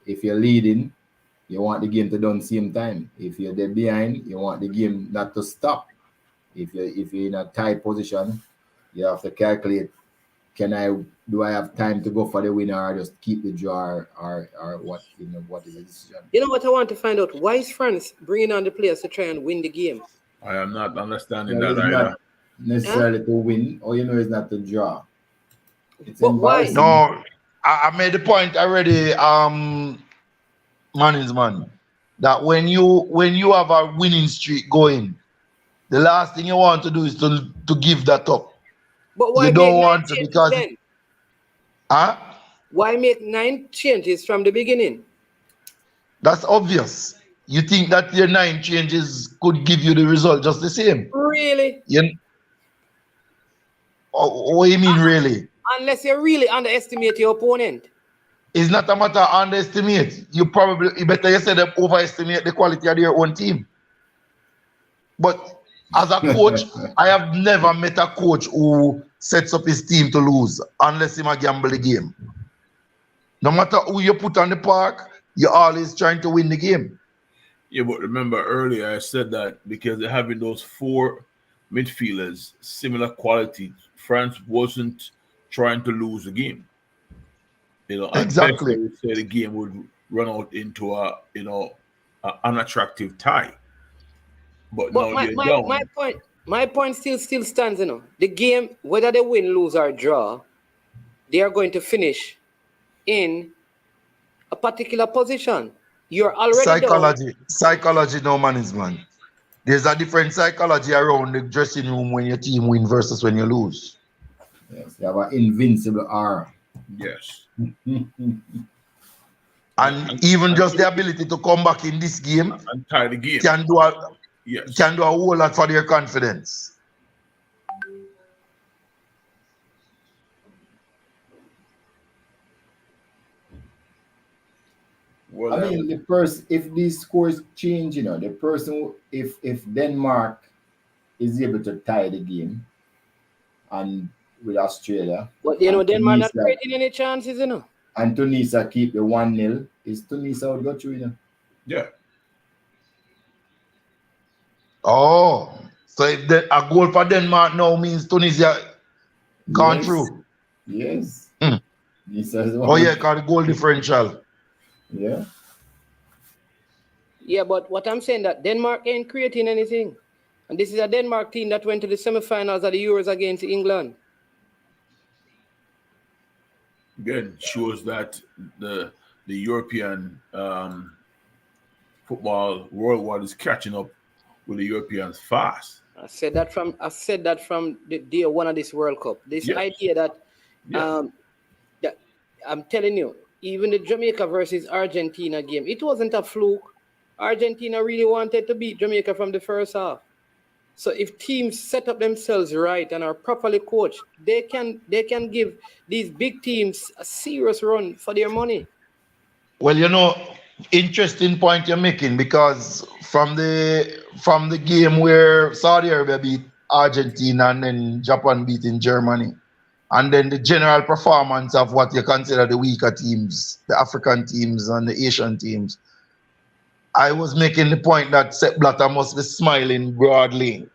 If you're leading, you want the game to done same time. If you're dead behind, you want the game not to stop. If you're in a tight position, you have to calculate, do I have time to go for the winner or just keep the draw or what what is the decision? You know what I want to find out? Why is France bringing on the players to try and win the game? I am not understanding Well, that it's either. not necessarily to win, or it's not to draw. It's But why? No, I made the point already, man, that when you have a winning streak going, the last thing you want to do is to give that up. But why You don't want to because then? Huh? Why make 9 changes from the beginning? That's obvious. You think that your 9 changes could give you the result just the same? Really? What do you mean, really? Unless you really underestimate your opponent. It's not a matter of underestimate. You better you said overestimate the quality of your own team. But As a coach, I have never met a coach who sets up his team to lose unless him a gamble the game. No matter who you put on the park, you're always trying to win the game. Yeah, but remember earlier I said that because they're having those four midfielders, similar quality, France wasn't trying to lose the game. At best, Exactly. I would say the game would run out into a unattractive tie. But But now they're down. my point still stands, The game, whether they win, lose, or draw, they are going to finish in a particular position. You're already down. Psychology, no management. There's a different psychology around the dressing room when your team win versus when you lose. Yes, they have an invincible aura. Yes. And even just the ability to come back in this game and tie the game can do a whole lot for their confidence. Well, I mean, if these scores change, the person, if Denmark is able to tie the game, and with Australia, but Denmark not creating any chances, and Tunisia keep the 1-0, is Tunisia would go through, Yeah. Oh, so if a goal for Denmark now means Tunisia gone through. Yes. Oh yeah, because the goal differential. Yeah. Yeah, but what I'm saying that Denmark ain't creating anything. And this is a Denmark team that went to the semifinals of the Euros against England. Again, shows that the European football worldwide is catching up with the Europeans fast. I said that from the day one of this World Cup. This idea that that I'm telling you, even the Jamaica versus Argentina game, it wasn't a fluke. Argentina really wanted to beat Jamaica from the first half. So if teams set up themselves right and are properly coached, they can give these big teams a serious run for their money. Well, interesting point you're making, because from the game where Saudi Arabia beat Argentina and then Japan beating Germany, and then the general performance of what you consider the weaker teams, the African teams and the Asian teams, I was making the point that Sepp Blatter must be smiling broadly.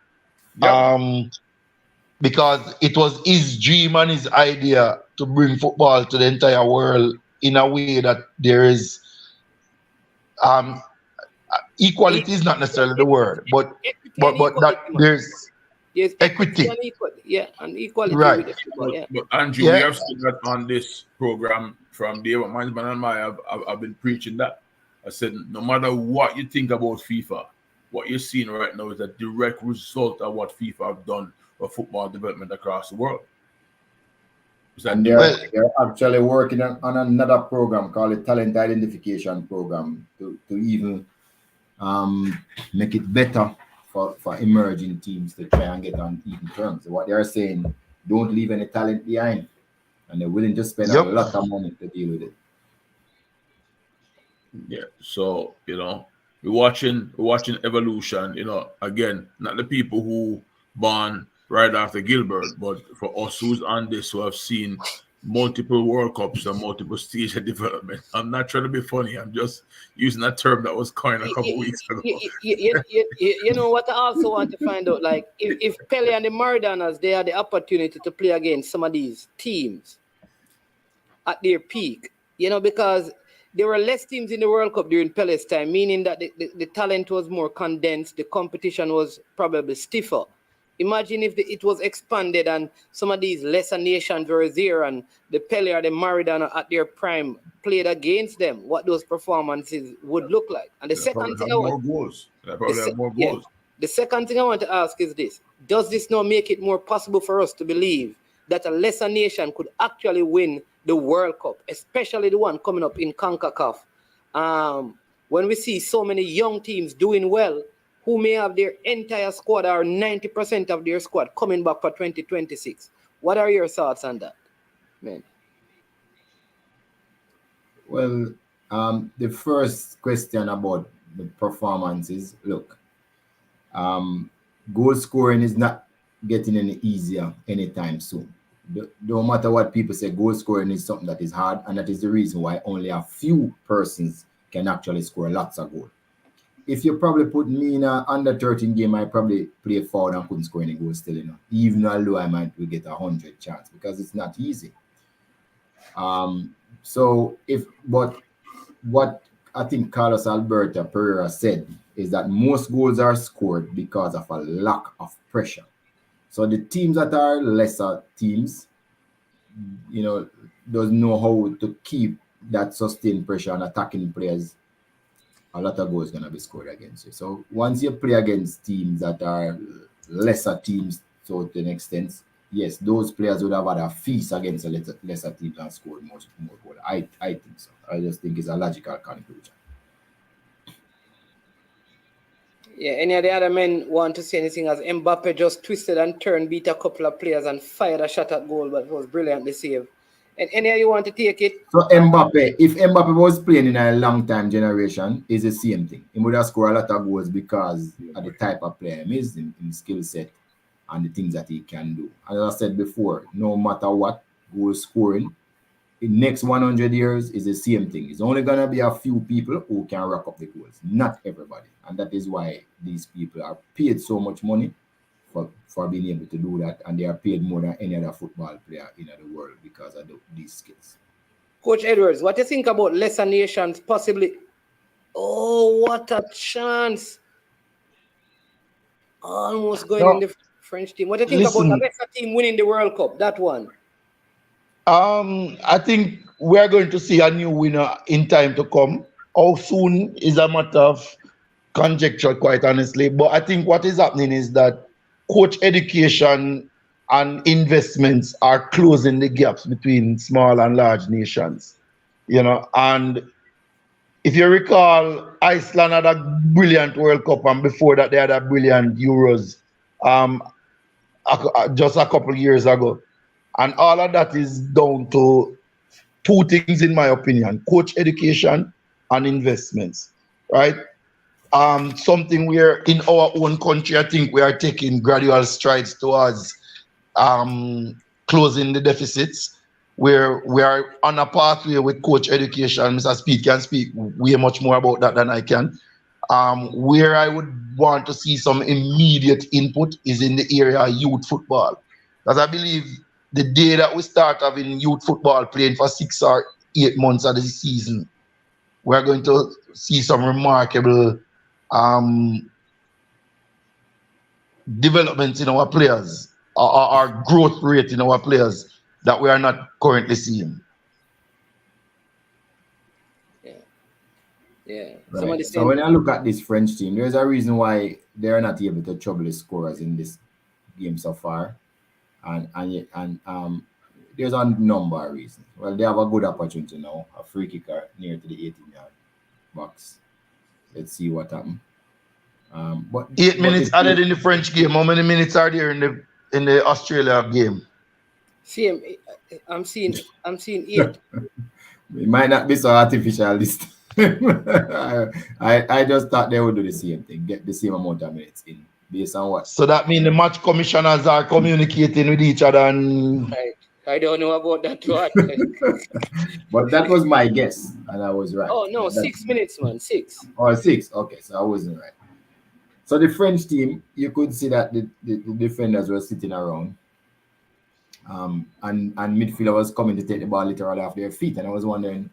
Because it was his dream and his idea to bring football to the entire world in a way that there is equality is not necessarily the word, but that there's equity. And equality right. with the football, But Andrew, we have seen that on this program from day one. Mine's and I have been preaching that. I said, no matter what you think about FIFA, what you're seeing right now is a direct result of what FIFA have done for football development across the world. And they're actually working on another program called the Talent Identification Program to even make it better for emerging teams to try and get on even terms. So what they're saying, don't leave any talent behind. And they're willing to spend a lot of money to deal with it. Yeah, so we're watching evolution. Again, not the people who born right after Gilbert, but for us who's on this, who have seen multiple World Cups and multiple stages of development. I'm not trying to be funny. I'm just using that term that was coined a couple weeks ago. You know what I also want to find out? Like, if Pele and the Maradonas, they had the opportunity to play against some of these teams at their peak, because there were less teams in the World Cup during Pele's time, meaning that the talent was more condensed, the competition was probably stiffer. Imagine if it was expanded and some of these lesser nations were there and the Pele or the Maradona at their prime played against them, what those performances would look like. And the second thing the second thing I want to ask is this: does this now make it more possible for us to believe that a lesser nation could actually win the World Cup, especially the one coming up in CONCACAF? When we see so many young teams doing well, who may have their entire squad or 90% of their squad coming back for 2026. What are your thoughts on that, man? Well, the first question about the performances, look, goal scoring is not getting any easier anytime soon. No matter what people say, goal scoring is something that is hard, and that is the reason why only a few persons can actually score lots of goals. If you probably put me in a under 13 game, I probably play forward and couldn't score any goals still, even although I might will get 100 chance because it's not easy. But what I think Carlos Alberto Pereira said is that most goals are scored because of a lack of pressure. So the teams that are lesser teams, doesn't know how to keep that sustained pressure on attacking players. A lot of goals going to be scored against you. So once you play against teams that are lesser teams, so to an extent, yes, those players would have had a feast against a lesser teams and scored more goals. I think so. I just think it's a logical conclusion. Yeah, any of the other men want to say anything as Mbappe just twisted and turned, beat a couple of players and fired a shot at goal, but it was brilliantly saved. And any of you want to take it? So Mbappe, if Mbappe was playing in a long time generation, it's the same thing. He would have scored a lot of goals because of the type of player he is in skill set and the things that he can do. As I said before, no matter what, goal scoring in next 100 years is the same thing. It's only gonna be a few people who can rack up the goals, not everybody. And that is why these people are paid so much money for being able to do that, and they are paid more than any other football player in the world because of these skills. Coach Edwards, what do you think about lesser nations possibly? Oh, what a chance! Almost going in the French team. What do you think about the lesser team winning the World Cup? That one. I think we are going to see a new winner in time to come. How soon is a matter of conjecture, quite honestly. But I think what is happening is that coach education and investments are closing the gaps between small and large nations. And if you recall, Iceland had a brilliant World Cup, and before that they had a brilliant Euros just a couple of years ago. And all of that is down to two things, in my opinion: coach education and investments, right? Something where in our own country, I think we are taking gradual strides towards closing the deficits, where we are on a pathway with coach education. Mr. Speed can speak way much more about that than I can. Where I would want to see some immediate input is in the area of youth football. Because I believe the day that we start having youth football playing for 6 or 8 months of the season, we're going to see some remarkable developments in our players, our growth rate in our players that we are not currently seeing. Yeah. Right. So when I look at this French team, there's a reason why they're not able to trouble the scorers in this game so far. And there's a number of reasons. Well, they have a good opportunity now, a free kicker near to the 18-yard box. Let's see what happens. But 8 minutes added in the French game. How many minutes are there in the Australia game? See, I'm seeing 8. It might not be so artificial this time. I just thought they would do the same thing, get the same amount of minutes in. Based on what? So that means the match commissioners are communicating with each other and... I don't know about that one. But that was my guess, and I was right. Oh, no, 6 minutes, man. 6. Oh, 6. Okay, so I wasn't right. So the French team, you could see that the defenders were sitting around. And midfielder was coming to take the ball literally off their feet. And I was wondering,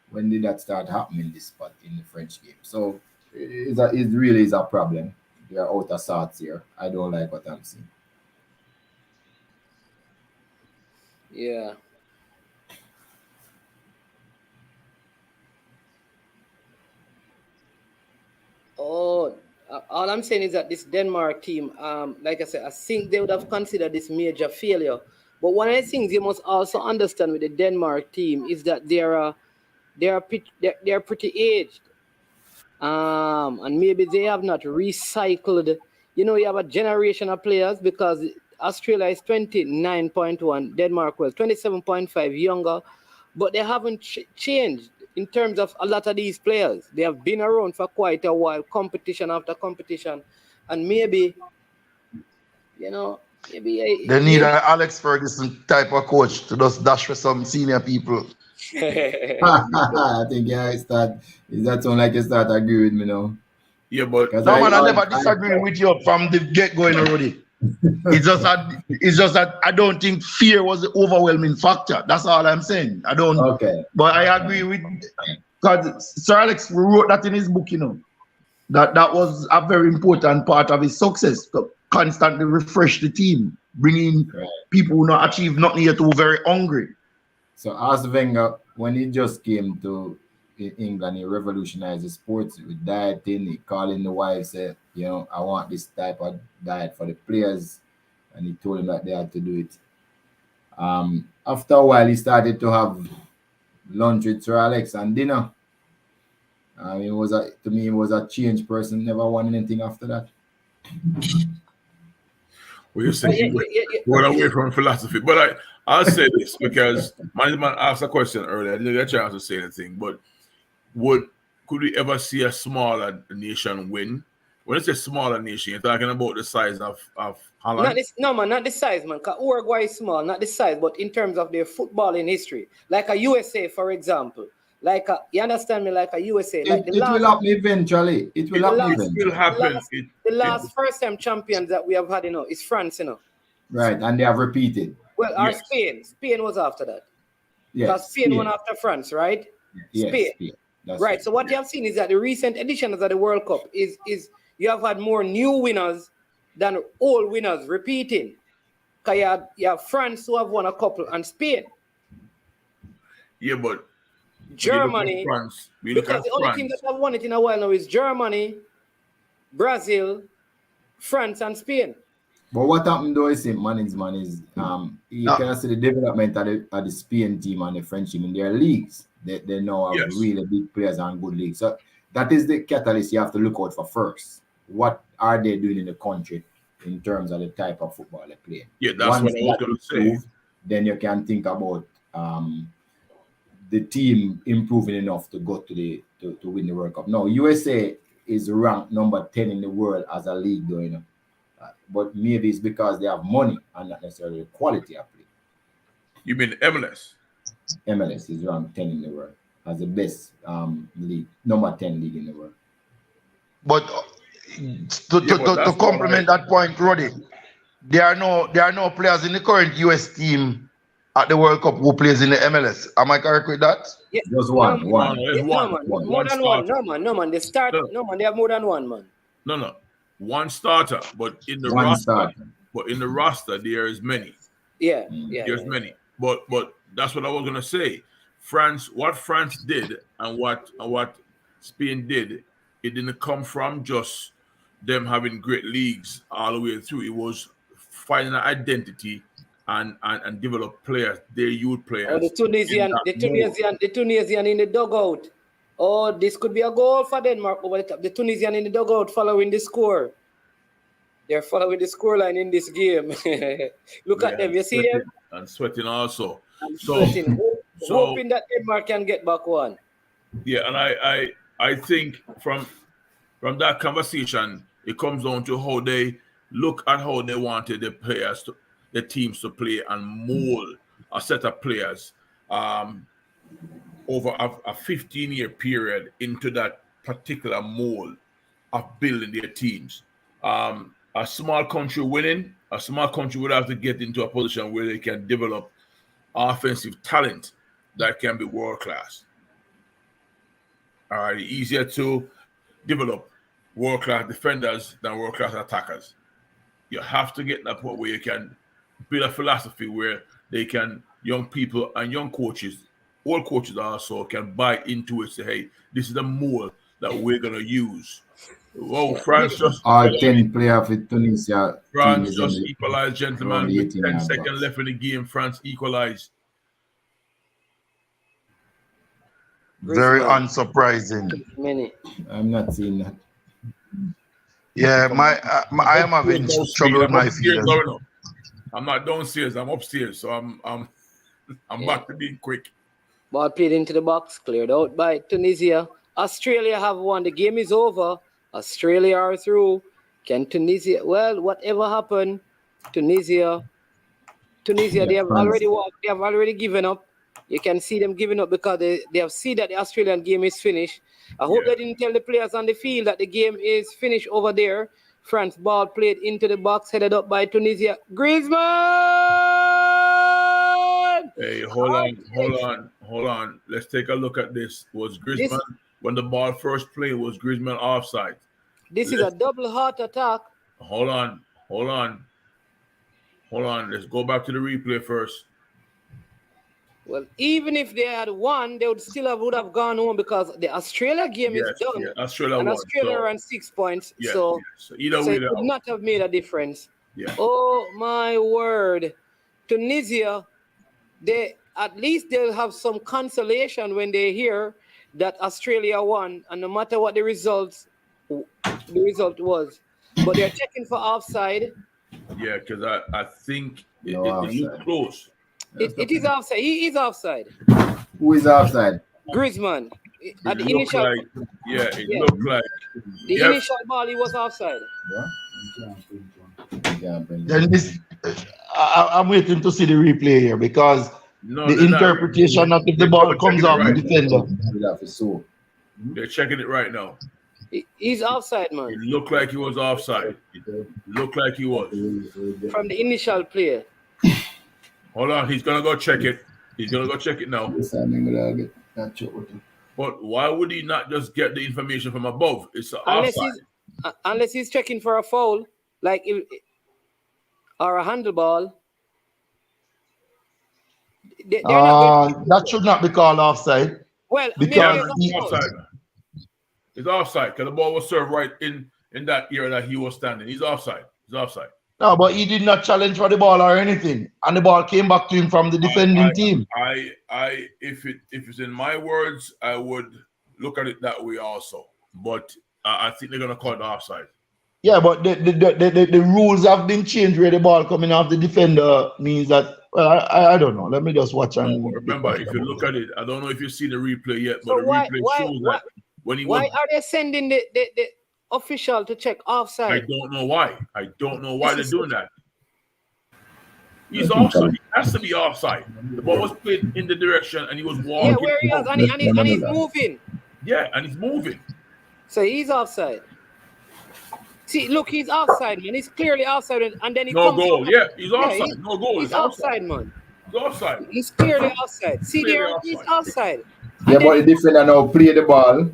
when did that start happening, this spot in the French game? So it really is a problem. They are out of sorts here. I don't like what I'm seeing. Yeah. Oh, all I'm saying is that this Denmark team, like I said, I think they would have considered this major failure. But one of the things you must also understand with the Denmark team is that they're pretty aged. And maybe they have not recycled. You have a generation of players because Australia is 29.1, Denmark was 27.5 younger, but they haven't changed in terms of a lot of these players. They have been around for quite a while, competition after competition, and maybe maybe They need an Alex Ferguson type of coach to just dash for some senior people. I think is that sound like you start agree with me now? Yeah, but No, man, I never disagree with you from the get going already. It's just that I don't think fear was the overwhelming factor. That's all I'm saying. I don't. Okay. But I agree with because Sir Alex wrote that in his book. That was a very important part of his success. To constantly refresh the team, bringing people who not achieve nothing yet, who are very hungry. So Arsene Wenger, when he just came to England, he revolutionized the sports with dieting. He calling the wives, said, I want this type of diet for the players, and he told them that they had to do it. After a while, he started to have lunch with Sir Alex and dinner. He was a changed person. Never won anything after that. Well, you say going away from philosophy, but I'll say this because my man asked a question earlier. I didn't get a chance to say anything, but could we ever see a smaller nation win? When it's a smaller nation, you're talking about the size of Holland? Not the size, man. Because Uruguay is small, not the size, but in terms of their footballing history. Like a USA, for example. You understand me? Like a USA. Like it will happen eventually. It will happen. The last first-time champions that we have had, is France, Right, and they have repeated. Well, our Spain. Spain was after that. Yes. Because Spain won after France, right? Yes, Spain. Right. So what you have seen is that the recent editions of the World Cup is you have had more new winners than old winners repeating. Because you have France who have won a couple and Spain. Yeah, but Germany. Because the only team that have won it in a while now is Germany, Brazil, France, and Spain. But what happened though is you can see the development of the Spain team and the French team in their leagues. They now have really big players and good leagues. So that is the catalyst you have to look out for first. What are they doing in the country in terms of the type of football they play? Yeah, that's what I was going to say. Then you can think about the team improving enough to go to win the World Cup. No, USA is ranked number 10 in the world as a league, though, but maybe it's because they have money and not necessarily the quality of play. You mean MLS? MLS is ranked 10 in the world as the best league, number 10 league in the world. But to complement that point, Roddy, there are no players in the current US team at the World Cup who plays in the MLS. Am I correct with that? Yes. Just one. More than one. No, man. They start. No, man. They have more than one, man. No. One starter, but in the roster, there is many. Yeah. There's many. But that's what I was gonna say. What France did and what Spain did, it didn't come from just them having great leagues all the way through. It was finding an identity and develop players, their youth players. Oh, the Tunisian in the dugout. Oh, this could be a goal for Denmark over the top. The Tunisian in the dugout following the score. They're following the scoreline in this game. Look at them. You see them? And sweating also. Hoping that Denmark can get back one. Yeah, and I think from that conversation, it comes down to how they look at how they wanted the teams to play and mold a set of players over a 15-year period into that particular mold of building their teams. A small country would have to get into a position where they can develop offensive talent that can be world-class. All right, easier to develop world-class defenders than world-class attackers. You have to get to that point where you can build a philosophy where young people and young coaches, all coaches also, can buy into it, say, hey, this is the mold that we're going to use. Well, France just... Our 10 player for Tunisia. France just equalized, gentlemen, with 10 seconds left in the game. France equalized. Very unsurprising. Many. I'm not seeing that. Yeah, I am having trouble with my feelings. I'm not downstairs. I'm upstairs, so I'm back to being quick. Ball played into the box, cleared out by Tunisia. Australia have won. The game is over. Australia are through. Can Tunisia? Well, whatever happened, Tunisia, Yeah, they have France. already given up. You can see them giving up because they have seen that the Australian game is finished. I hope they didn't tell the players on the field that the game is finished over there. France ball played into the box, headed up by Tunisia. Griezmann! Hey, hold on. Let's take a look at this. Was Griezmann, when the ball first played, was Griezmann offside? This is a double heart attack. Hold on. Let's go back to the replay first. Well, even if they had won, they would have gone home because the Australia game is done. Yeah, Australia and won. Australia ran 6 points. Yes, so either way, it would not have made a difference. Yeah. Oh my word. Tunisia, at least they'll have some consolation when they hear that Australia won, and no matter what the result was. But they're checking for offside. Yeah, because I think it looked close. It is offside. He is offside. Who is offside? Griezmann. At the It looked initial, like looked like the initial ball, he was offside. Then I'm waiting to see the replay here because the interpretation of if the ball comes off the defender. They're checking it right now. He's offside, man. It looked like he was offside. Looked like he was. From the initial play. Hold on, he's gonna go check it. He's gonna go check it now. But why would he not just get the information from above? It's offside. Unless he's checking for a foul, or a handball. That should not be called offside. Well, because it's offside because the ball was served right in that area that he was standing. He's offside. No, but he did not challenge for the ball or anything, and the ball came back to him from the defending team. If it's in my words, I would look at it that way also. But I think they're gonna call it offside. Yeah, but the rules have been changed where the ball coming off the defender means that. Well, I don't know. Let me just watch and remember. If you look at it, I don't know if you see the replay yet, but the replay shows that when he why are they sending the official to check offside? I don't know why. They're doing that. He's offside. He has to be offside. The ball was played in the direction, and he was walking. Yeah, where he is, and he's moving. Yeah, and he's moving. So he's offside. See, look, he's offside, man. He's clearly offside, and then he no comes goal. Up. Yeah, he's offside. No goal. He's offside, man. He's offside. He's clearly offside. See there, he's offside. Yeah, but the defender now play the ball.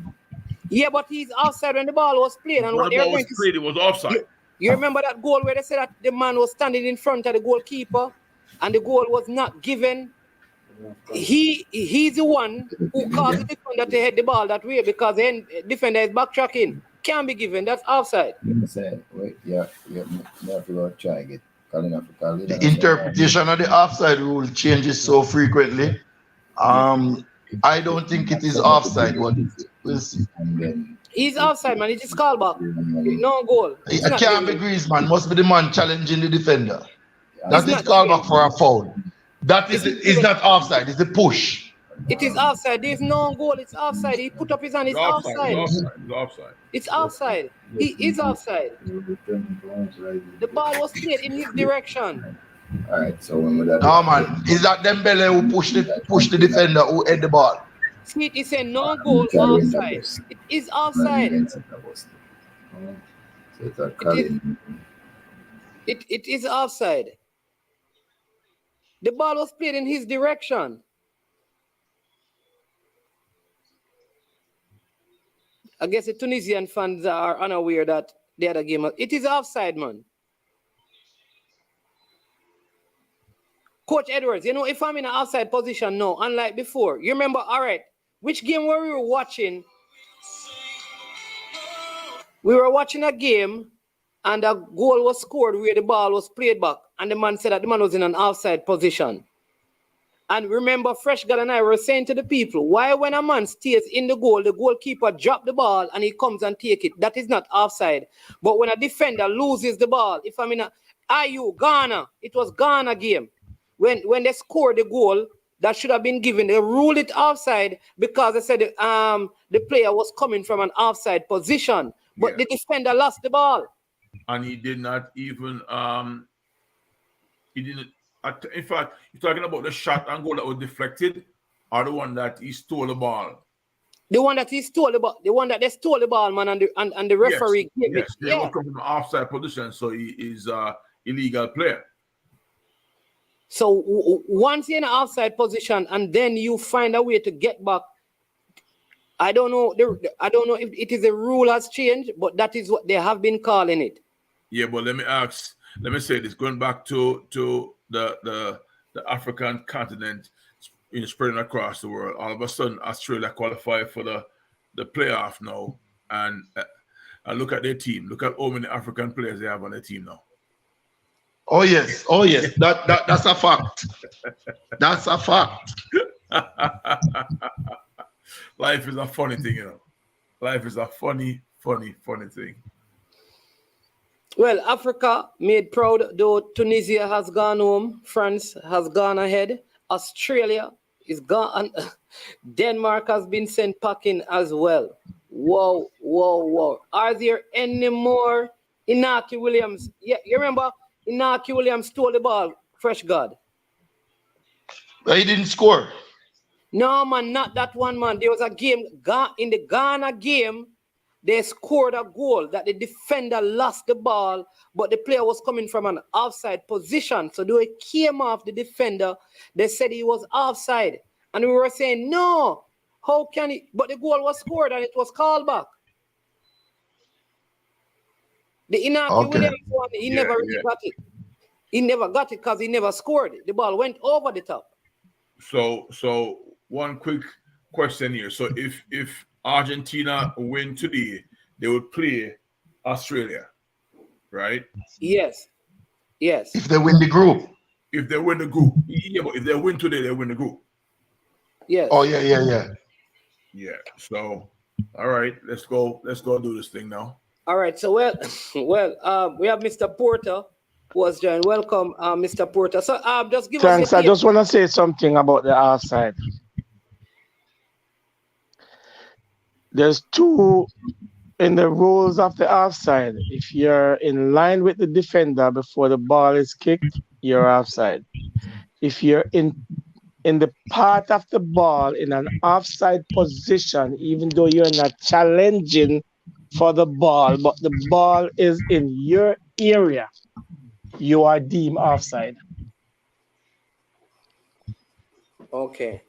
Yeah, but he's offside when the ball was played. And when the ball was played, it was offside. You remember that goal where they said that the man was standing in front of the goalkeeper and the goal was not given? He's the one who caused the defender to head the ball that way because the defender is backtracking. Can't be given. That's offside. The interpretation of the offside rule changes so frequently. I don't think it is offside. What we'll see. He's offside, man. He just called back. No goal. It can't be Griezmann. Must be the man challenging the defender. That is called back for a foul. That is not offside. It's the push. It is offside. There's no goal. It's offside. He put up his hand. It's offside. It's offside. He is offside. The ball was played in his direction. All right. So when that? No man, is that Dembele who pushed the defender who head the ball? See, he said no goal offside. It is offside. It is offside. The ball was played in his direction. I guess the Tunisian fans are unaware that the other game. It is offside, man. Coach Edwards, if I'm in an outside position now, unlike before, you remember, all right, which game were we watching? We were watching a game and a goal was scored where the ball was played back and the man said that the man was in an outside position. And remember, Fresh God and I were saying to the people, why when a man stays in the goalkeeper drop the ball and he comes and take it? That is not offside. But when a defender loses the ball, if I'm in Ghana, it was Ghana game. When they scored the goal, that should have been given. They ruled it offside because they said the player was coming from an offside position. But the defender lost the ball. And he did not even He didn't. In fact, you're talking about the shot and goal that was deflected, or the one that he stole the ball. The one that he stole the ball, the one that they stole the ball, man, and the referee gave it. They will come from an offside position, so he is illegal player. So once you're in an offside position and then you find a way to get back, I don't know. I don't know if it is a rule has changed, but that is what they have been calling it. Yeah, but let me say this. Going back to the African continent, spreading across the world. All of a sudden, Australia qualify for the playoff now, and look at their team. Look at how many African players they have on their team now. Oh yes. That's a fact. That's a fact. Life is a funny thing, you know. Life is a funny thing. Well, Africa made proud, though Tunisia has gone home, France has gone ahead, Australia is gone, Denmark has been sent packing as well. Whoa. Are there any more Inaki Williams? Yeah, you remember Inaki Williams stole the ball, fresh God. But he didn't score. No, man, not that one, man. There was a game, in the Ghana game, they scored a goal that the defender lost the ball, but the player was coming from an offside position. So they came off the defender. They said he was offside. And we were saying, no, how can he? But the goal was scored and it was called back. The Inaki Williams one, he never really got it. He never got it because he never scored. The ball went over the top. So one quick question here. So if Argentina win today, they would play Australia, right? Yes. If they win the group. Yeah, but if they win today, they win the group. Yes. Oh yeah. Yeah. So, all right, let's go do this thing now. All right. So we have Mr. Porter who has joined. Welcome, Mr. Porter. So just give us. Thanks. I just want to say something about the offside. There's two in the rules of the offside. If you're in line with the defender before the ball is kicked, you're offside. If you're in the part of the ball in an offside position, even though you're not challenging for the ball, but the ball is in your area, you are deemed offside. Okay.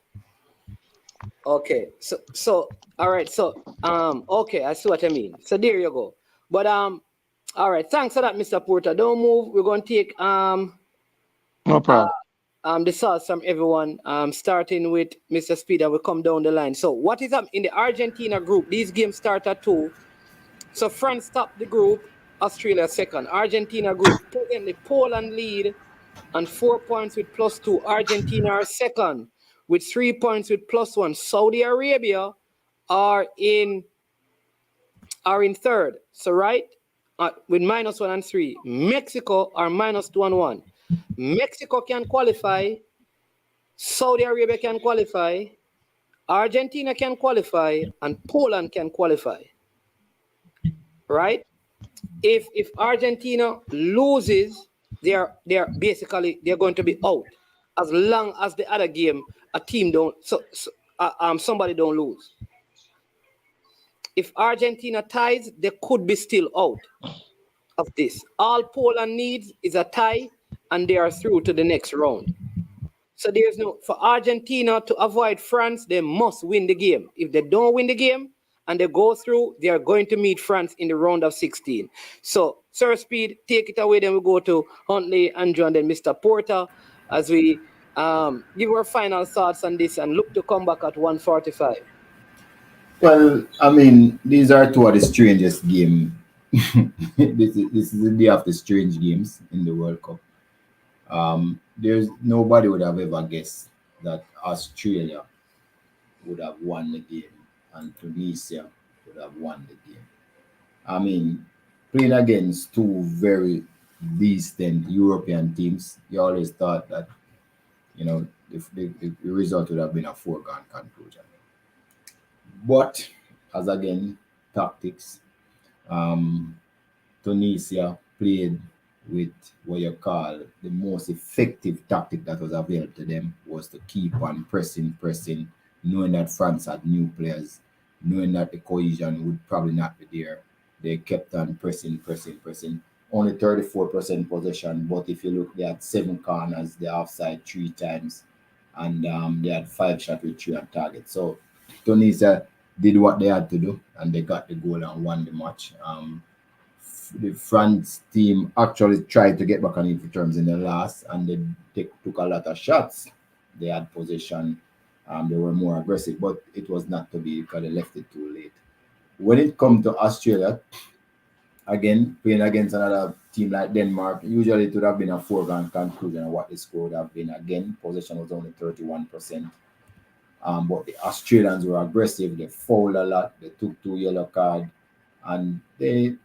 So all right. So okay, I see what I mean. So there you go. But all right. Thanks for that, Mr. Porter. Don't move. We're going to take no problem. The thoughts from everyone. Starting with Mr. Speeder, we'll come down the line. So what is up in the Argentina group? These games start at 2. So France top the group, Australia second. Argentina group presently Poland lead and 4 points with +2. Argentina are second with 3 points with +1. Saudi Arabia are in third. So right with -1 and 3. Mexico are -2 and 1. Mexico can qualify. Saudi Arabia can qualify. Argentina can qualify, and Poland can qualify. Right? If Argentina loses, they're going to be out. As long as the other game, a team somebody don't lose. If Argentina ties, they could be still out of this. All Poland needs is a tie, and they are through to the next round. So for Argentina to avoid France, they must win the game. If they don't win the game and they go through, they are going to meet France in the round of 16. So, Sir Speed, take it away. Then we go to Huntley, Andrew, and then Mr. Porter as we give our final thoughts on this and look to come back at 1:45. Well, I mean, these are two of the strangest games. This is the day of the strange games in the World Cup. There's nobody would have ever guessed that Australia would have won the game and Tunisia would have won the game. I mean, playing against two very decent European teams, you always thought that, the result would have been a foregone conclusion. But as again, tactics, Tunisia played with what you call the most effective tactic that was available to them was to keep on pressing, knowing that France had new players, knowing that the cohesion would probably not be there. They kept on pressing. Only 34% possession, but if you look, they had 7 corners, they offside 3 times, and they had 5 shots with 3 on target. So Tunisia did what they had to do, and they got the goal and won the match. The France team actually tried to get back on info terms in the last, and they took a lot of shots. They had possession, they were more aggressive, but it was not to be because they left it too late. When it comes to Australia, again, playing against another team like Denmark, usually it would have been a foregone conclusion of what the score would have been. Again, possession was only 31%. But the Australians were aggressive. They fouled a lot. They took 2 yellow cards, and they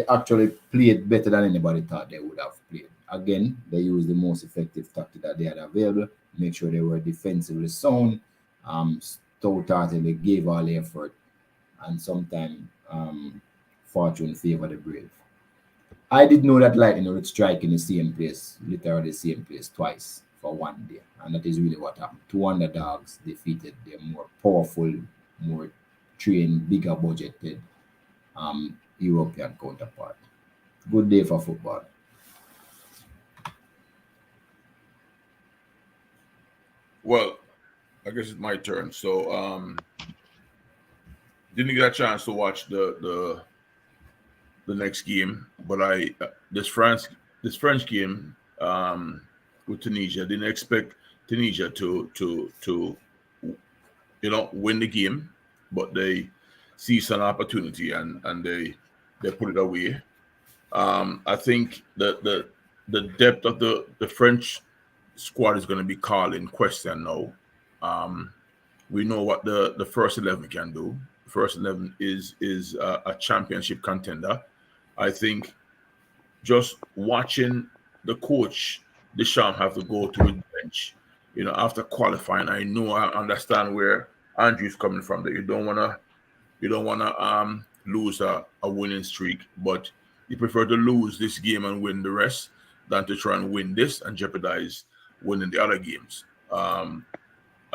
actually played better than anybody thought they would have played. Again, they used the most effective tactic that they had available. Make sure they were defensively sound. Stout-heartedly gave all the effort, and sometimes fortune favor the brave. I did know that lightning would strike in the same place, literally the same place twice for one day. And that is really what happened. 2 underdogs defeated their more powerful, more trained, bigger budgeted European counterpart. Good day for football. Well, I guess it's my turn. So didn't get a chance to watch the next game, but this French game with Tunisia, didn't expect Tunisia to win the game, but they seized an opportunity and they put it away. I think that the depth of the French squad is going to be called in question now. We know what the first 11 can do. First 11 is a championship contender. I think just watching the coach Deschamps have to go to his bench, after qualifying. I understand where Andrew's coming from. That you don't wanna lose a winning streak, but you prefer to lose this game and win the rest than to try and win this and jeopardize winning the other games. I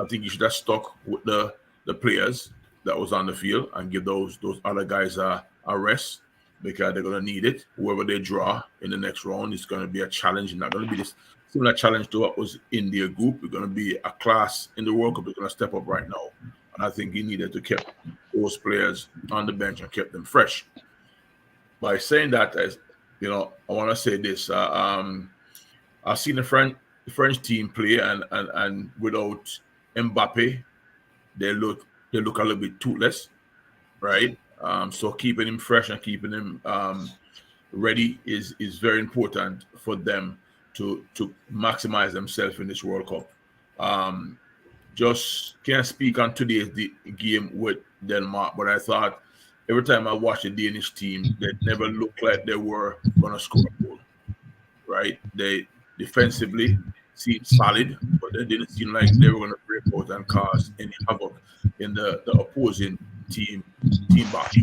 think you should have stuck with the players that was on the field and give those other guys a rest because they're going to need it. Whoever they draw in the next round is going to be a challenge. Not going to be this similar challenge to what was in their group. It's going to be a class in the World Cup. They're going to step up right now. And I think he needed to keep those players on the bench and keep them fresh. By saying that, as I want to say this. I've seen the French team play, and without Mbappe, they look a little bit toothless, right? So keeping him fresh and keeping him ready is very important for them to maximize themselves in this World Cup. Just can't speak on today's game with Denmark, but I thought every time I watched the Danish team, they never looked like they were going to score a goal, right? They defensively seemed solid, but they didn't seem like they were going to break out and cause any havoc in the opposing team box.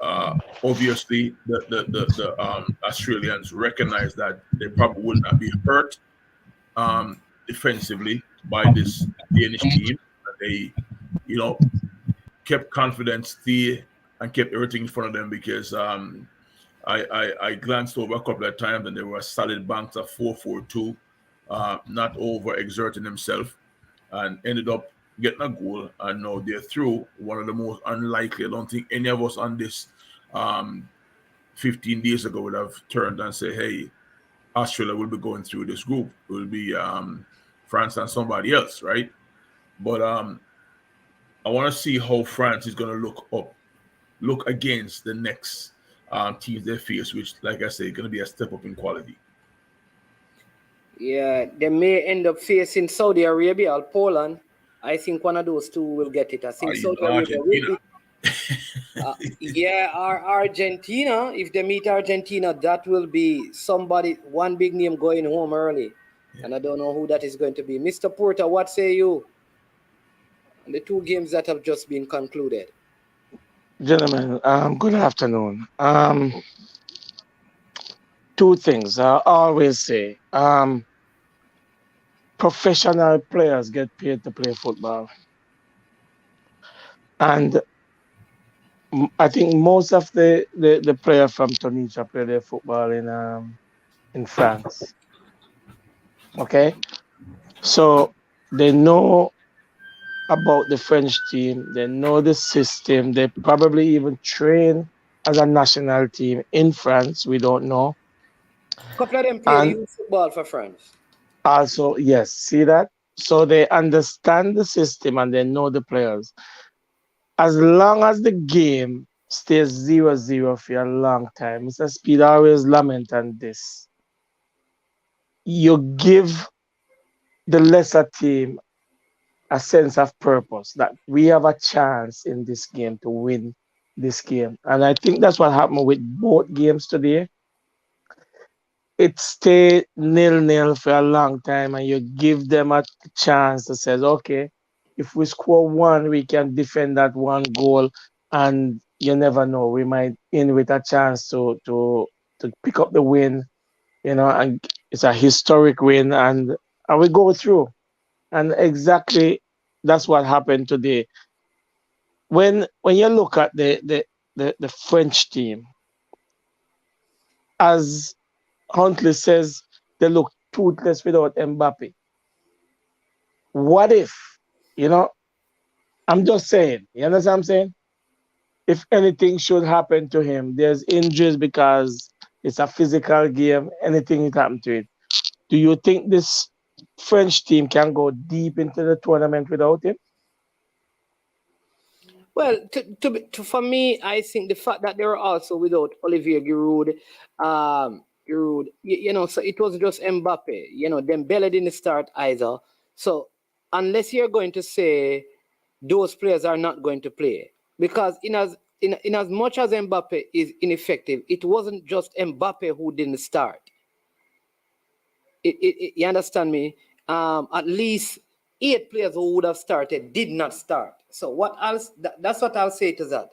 And obviously, the Australians recognize that they probably will not be hurt defensively by this Danish team. They, kept confidence there and kept everything in front of them because I glanced over a couple of times and there were solid banks of 4-4-2, not over exerting themselves, and ended up getting a goal. And now they're through. One of the most unlikely. I don't think any of us on this 15 days ago would have turned and said, hey, Australia will be going through this group. It will be France and somebody else, right? But I want to see how France is going to look against the next teams they face, which, like I say, going to be a step up in quality. Yeah, they may end up facing Saudi Arabia or Poland. I think one of those two will get it. I think Saudi Arabia will be. Or Argentina. If they meet Argentina, that will be one big name going home early. Yeah. And I don't know who that is going to be. Mr. Porter, what say you? And the two games that have just been concluded. Gentlemen, good afternoon. two things I always say. Professional players get paid to play football. And I think most of the players from Tunisia play their football in France. Okay? So they know about the French team, they know the system, they probably even train as a national team in France. We don't know. A couple of them played And youth football for France. also, yes, see that? So they understand the system and they know the players. As long as the game stays 0-0 for a long time, Mr. Speed always lament on this. You give the lesser team a sense of purpose that we have a chance in this game to win this game. And I think that's what happened with both games today. It stayed 0-0 for a long time, and you give them a chance to say, okay, if we score one, we can defend that one goal, and you never know, we might end with a chance to pick up the win, and it's a historic win, and we go through. And exactly that's what happened today. When you look at the French team, as Huntley says, they look toothless without Mbappe. What if, I'm just saying, you understand what I'm saying? If anything should happen to him, there's injuries because it's a physical game, anything can happen to it. Do you think this French team can go deep into the tournament without him? Well, for me, I think the fact that they were also without Olivier Giroud, so it was just Mbappe. Dembele didn't start either. So unless you're going to say those players are not going to play, because in as much as Mbappe is ineffective, it wasn't just Mbappe who didn't start. You understand me? At least 8 players who would have started did not start. So what else? That's what I'll say to that.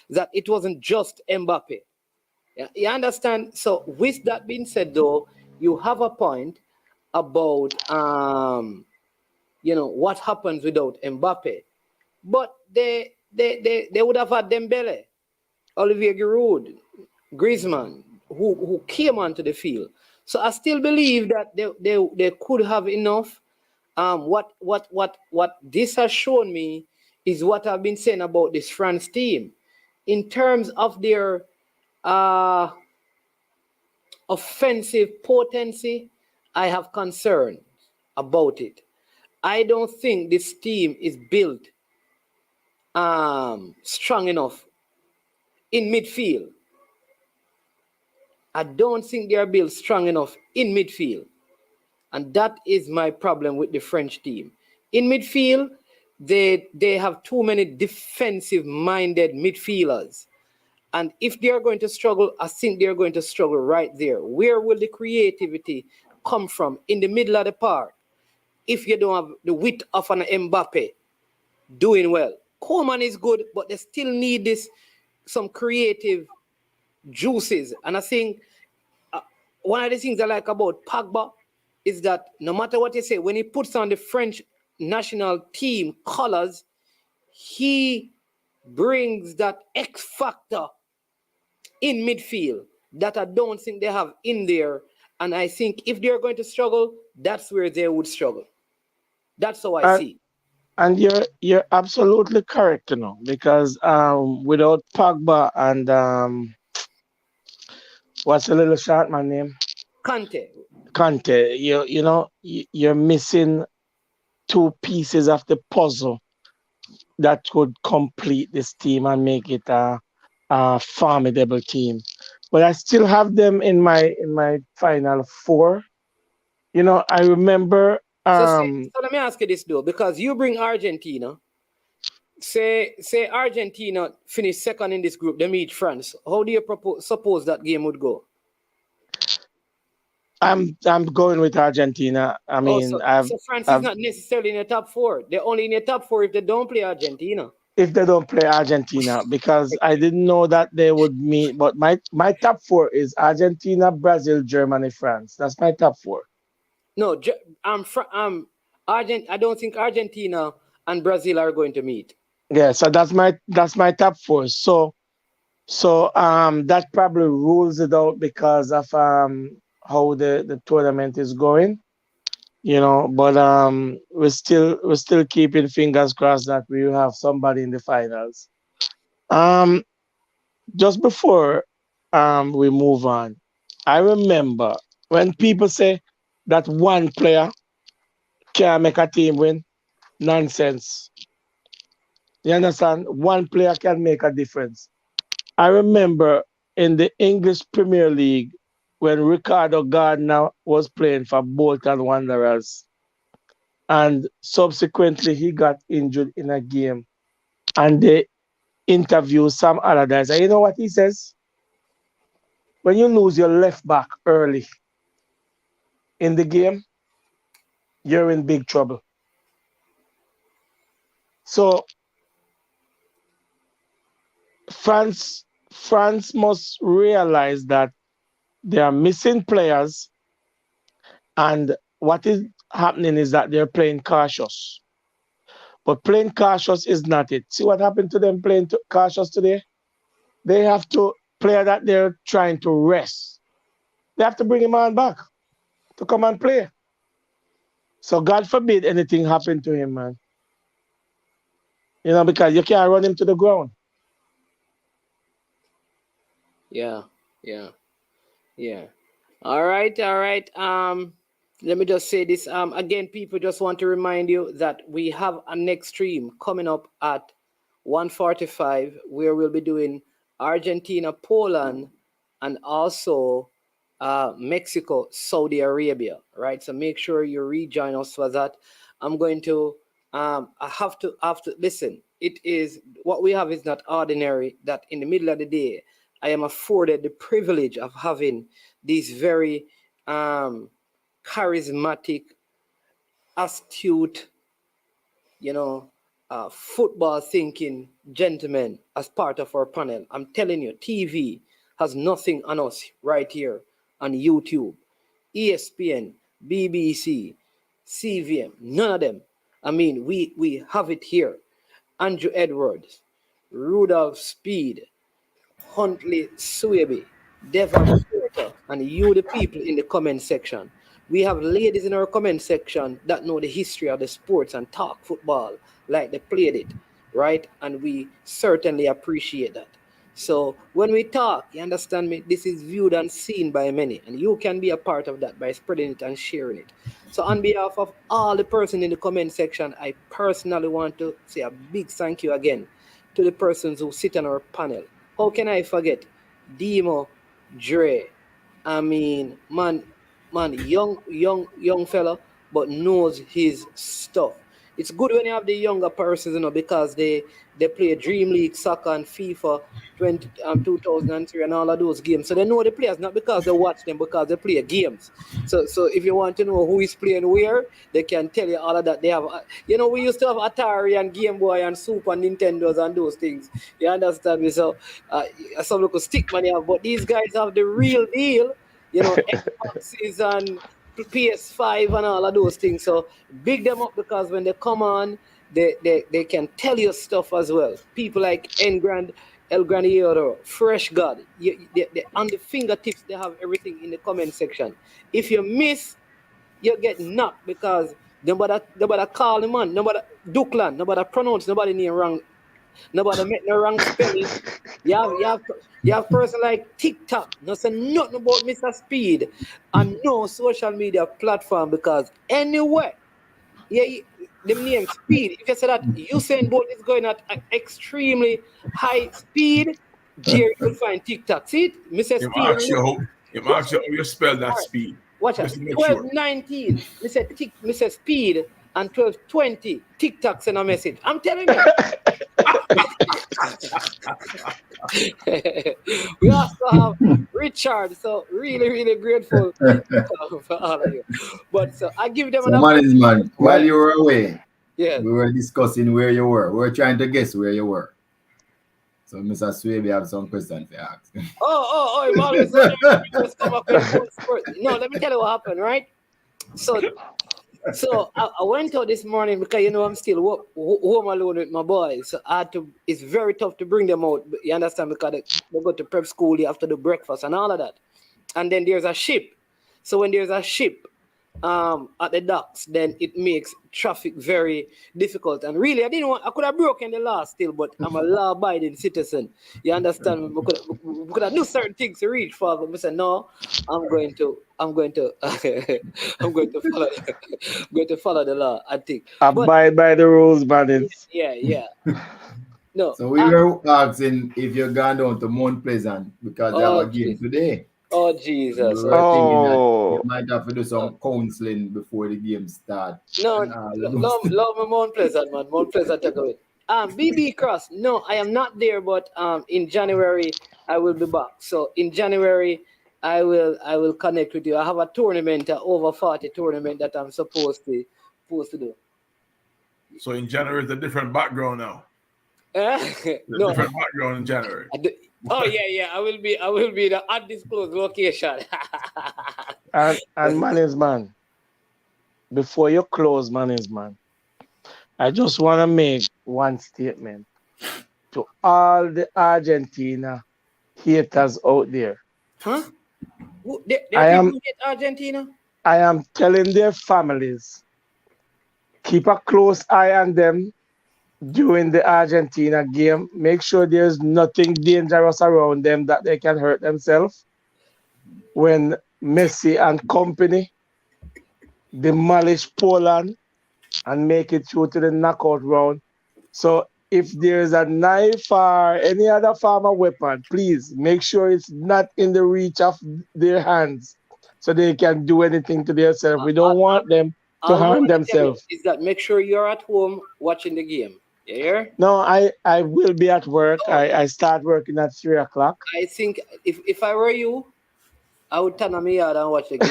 That it wasn't just Mbappe. Yeah, you understand? So with that being said, though, you have a point about what happens without Mbappe. But they would have had Dembele, Olivier Giroud, Griezmann, who came onto the field. So I still believe that they could have enough. What this has shown me is what I've been saying about this France team. In terms of their offensive potency, I have concerns about it. I don't think this team is built strong enough in midfield. I don't think they are built strong enough in midfield. And that is my problem with the French team. In midfield, they have too many defensive-minded midfielders. And if they are going to struggle, I think they are going to struggle right there. Where will the creativity come from? In the middle of the park. If you don't have the width of an Mbappe doing well. Coleman is good, but they still need some creative juices. And I think one of the things I like about Pogba is that no matter what you say, when he puts on the French national team colors, he brings that X factor in midfield that I don't think they have in there. And I think if they're going to struggle, that's where they would struggle. That's how I see. And you're absolutely correct, because without Pogba and what's the little short man name? Conte, you're missing 2 pieces of the puzzle that could complete this team and make it a formidable team. But I still have them in my final 4. I remember. So let me ask you this though, because you bring Argentina. Say Argentina finish second in this group, they meet France. How do you suppose that game would go? I'm going with Argentina. So France is not necessarily in the top 4. They're only in the top 4 if they don't play Argentina. if they don't play Argentina, because I didn't know that they would meet. But my top four is Argentina, Brazil, Germany, France. That's my top four. No, I don't think Argentina and Brazil are going to meet. Yeah, so that's my top four. So that probably rules it out because of how the tournament is going. But we're still keeping fingers crossed that we will have somebody in the finals. Um, just before we move on, I remember when people say that one player can make a team win, nonsense. You understand? One player can make a difference. I remember in the English Premier League when Ricardo Gardner was playing for Bolton Wanderers, and subsequently he got injured in a game, and they interview Sam Allardyce. And you know what he says? When you lose your left back early in the game, you're in big trouble. So France must realize that they are missing players, and what is happening is that they're playing cautious. But playing cautious is not it. See what happened to them playing cautious today? They have to player that they're trying to rest. They have to bring him on back to come and play. So God forbid anything happen to him, man. Because you can't run him to the ground. Yeah. All right. Let me just say this. Again, people, just want to remind you that we have a next stream coming up at 1:45, where we'll be doing Argentina, Poland, and also Mexico, Saudi Arabia. Right. So make sure you rejoin us for that. I'm going to. I have to listen. It is what we have is not ordinary. That in the middle of the day, I am afforded the privilege of having these very charismatic, astute, football thinking gentlemen as part of our panel. I'm telling you, TV has nothing on us right here on YouTube, ESPN, BBC, CVM, none of them. I mean, we have it here. Andrew Edwards, Rudolph Speed, Huntley Swaby, Devon Porter, and you, the people in the comment section. We have ladies in our comment section that know the history of the sports and talk football like they played it, right? And we certainly appreciate that. So when we talk, you understand me, this is viewed and seen by many, and you can be a part of that by spreading it and sharing it. So on behalf of all the person in the comment section, I personally want to say a big thank you again to the persons who sit on our panel. How can I forget Demo, Dre? I mean, man, young fella, but knows his stuff. It's good when you have the younger persons, because they play Dream League, soccer, and FIFA 2003 and all of those games. So they know the players, not because they watch them, because they play games. So if you want to know who is playing where, they can tell you all of that. They have, we used to have Atari and Game Boy and Super Nintendos and those things. You understand me? So some local stick money have, but these guys have the real deal. Xboxes and PS5 and all of those things. So big them up, because when they come on, they can tell you stuff as well. People like El Grandiero, Fresh God, on the fingertips, they have everything in the comment section. If you miss, you get knocked, because nobody call him on, nobody Duckland, nobody pronounce, nobody name wrong. Nobody make no wrong spelling. You have person like TikTok. No say nothing about Mr. Speed and no social media platform, because anyway, the name Speed. If you say that Usain Bolt is going at extremely high speed, there you'll find TikTok. See it? Mr. Speed. If I ask you how you spell that speed. Watch out. 12:19. Mr. Speed and 12:20. TikTok send a message. I'm telling you. We also have Richard, so really grateful for all of you. But so I give them man, while you were away, Yeah. We were discussing where you were. We were trying to guess where you were. So Mr. Swaby have some questions to ask. I'm always wondering if you just come up with phone sport. No, let me tell you what happened, right? So I went out this morning because I'm still home alone with my boys. So it's very tough to bring them out. You understand? Because they go to prep school, you have to do breakfast and all of that. And then there's a ship. So when there's a ship at the docks, then it makes traffic very difficult. And really, I could have broken the law still, but I'm a law-abiding citizen. You understand? We could have do certain things to reach for, but we said no. I'm going to I'm going to follow the law. I think. Abide by the rules, man. Yeah. No. So we were asking if you're going down to Mount Pleasant because they have a game today. Oh, Jesus. We were thinking that you might have to do some counseling before the game starts. No, love my Mount Pleasant, man. Mount Pleasant, take away. BB Cross. No, I am not there, but in January I will be back. So in January I will connect with you. I have a tournament, over 40 tournament that I'm supposed to do. So in January, it's a different background now. No. Different background in January. Oh yeah. I will be in an undisclosed location. and man, before you close, man, I just want to make one statement to all the Argentina haters out there. Huh? Argentina? I am telling their families, keep a close eye on them during the Argentina game. Make sure there's nothing dangerous around them that they can hurt themselves. When Messi and company demolish Poland and make it through to the knockout round. So if there's a knife or any other form of weapon, please make sure it's not in the reach of their hands so they can do anything to themselves. We don't want them to harm themselves. Is that make sure you're at home watching the game. You hear? No, I will be at work. I start working at 3 o'clock. I think if I were you, I would turn on my yard and watch the game.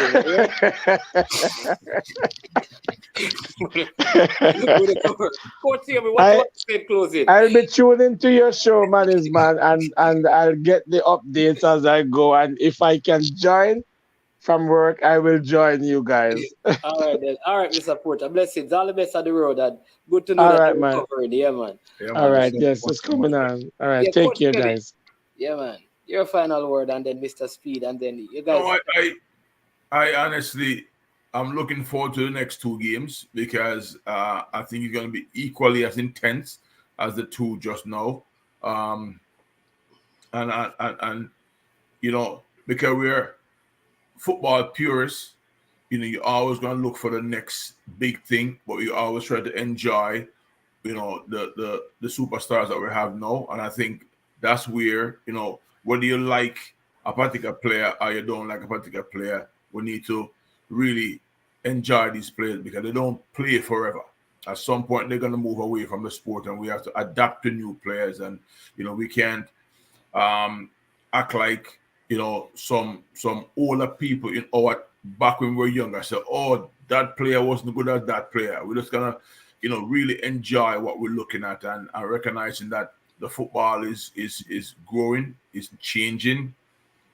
I'll be tuning to your show, man, and I'll get the updates as I go. And if I can join from work, I will join you guys. All right, then. All right, Mr. Porter. Blessings. All the best on the road. And good to know all that right, you're man. recovering. Yeah, man. All right, yes, it's coming on. All right, take care, guys. Yeah, man. Your final word, and then Mr. Speed, and then you guys. No, I honestly, I'm looking forward to the next two games because I think it's going to be equally as intense as the two just now. And because we're football purists, you're always going to look for the next big thing, but you always try to enjoy, the superstars that we have now. And I think that's where, whether you like a particular player or you don't like a particular player, we need to really enjoy these players because they don't play forever. At some point, they're going to move away from the sport, and we have to adapt to new players. And we can't act like some older people back when we were younger. So, that player wasn't good as that player. We're just gonna really enjoy what we're looking at and recognizing that the football is growing, is changing,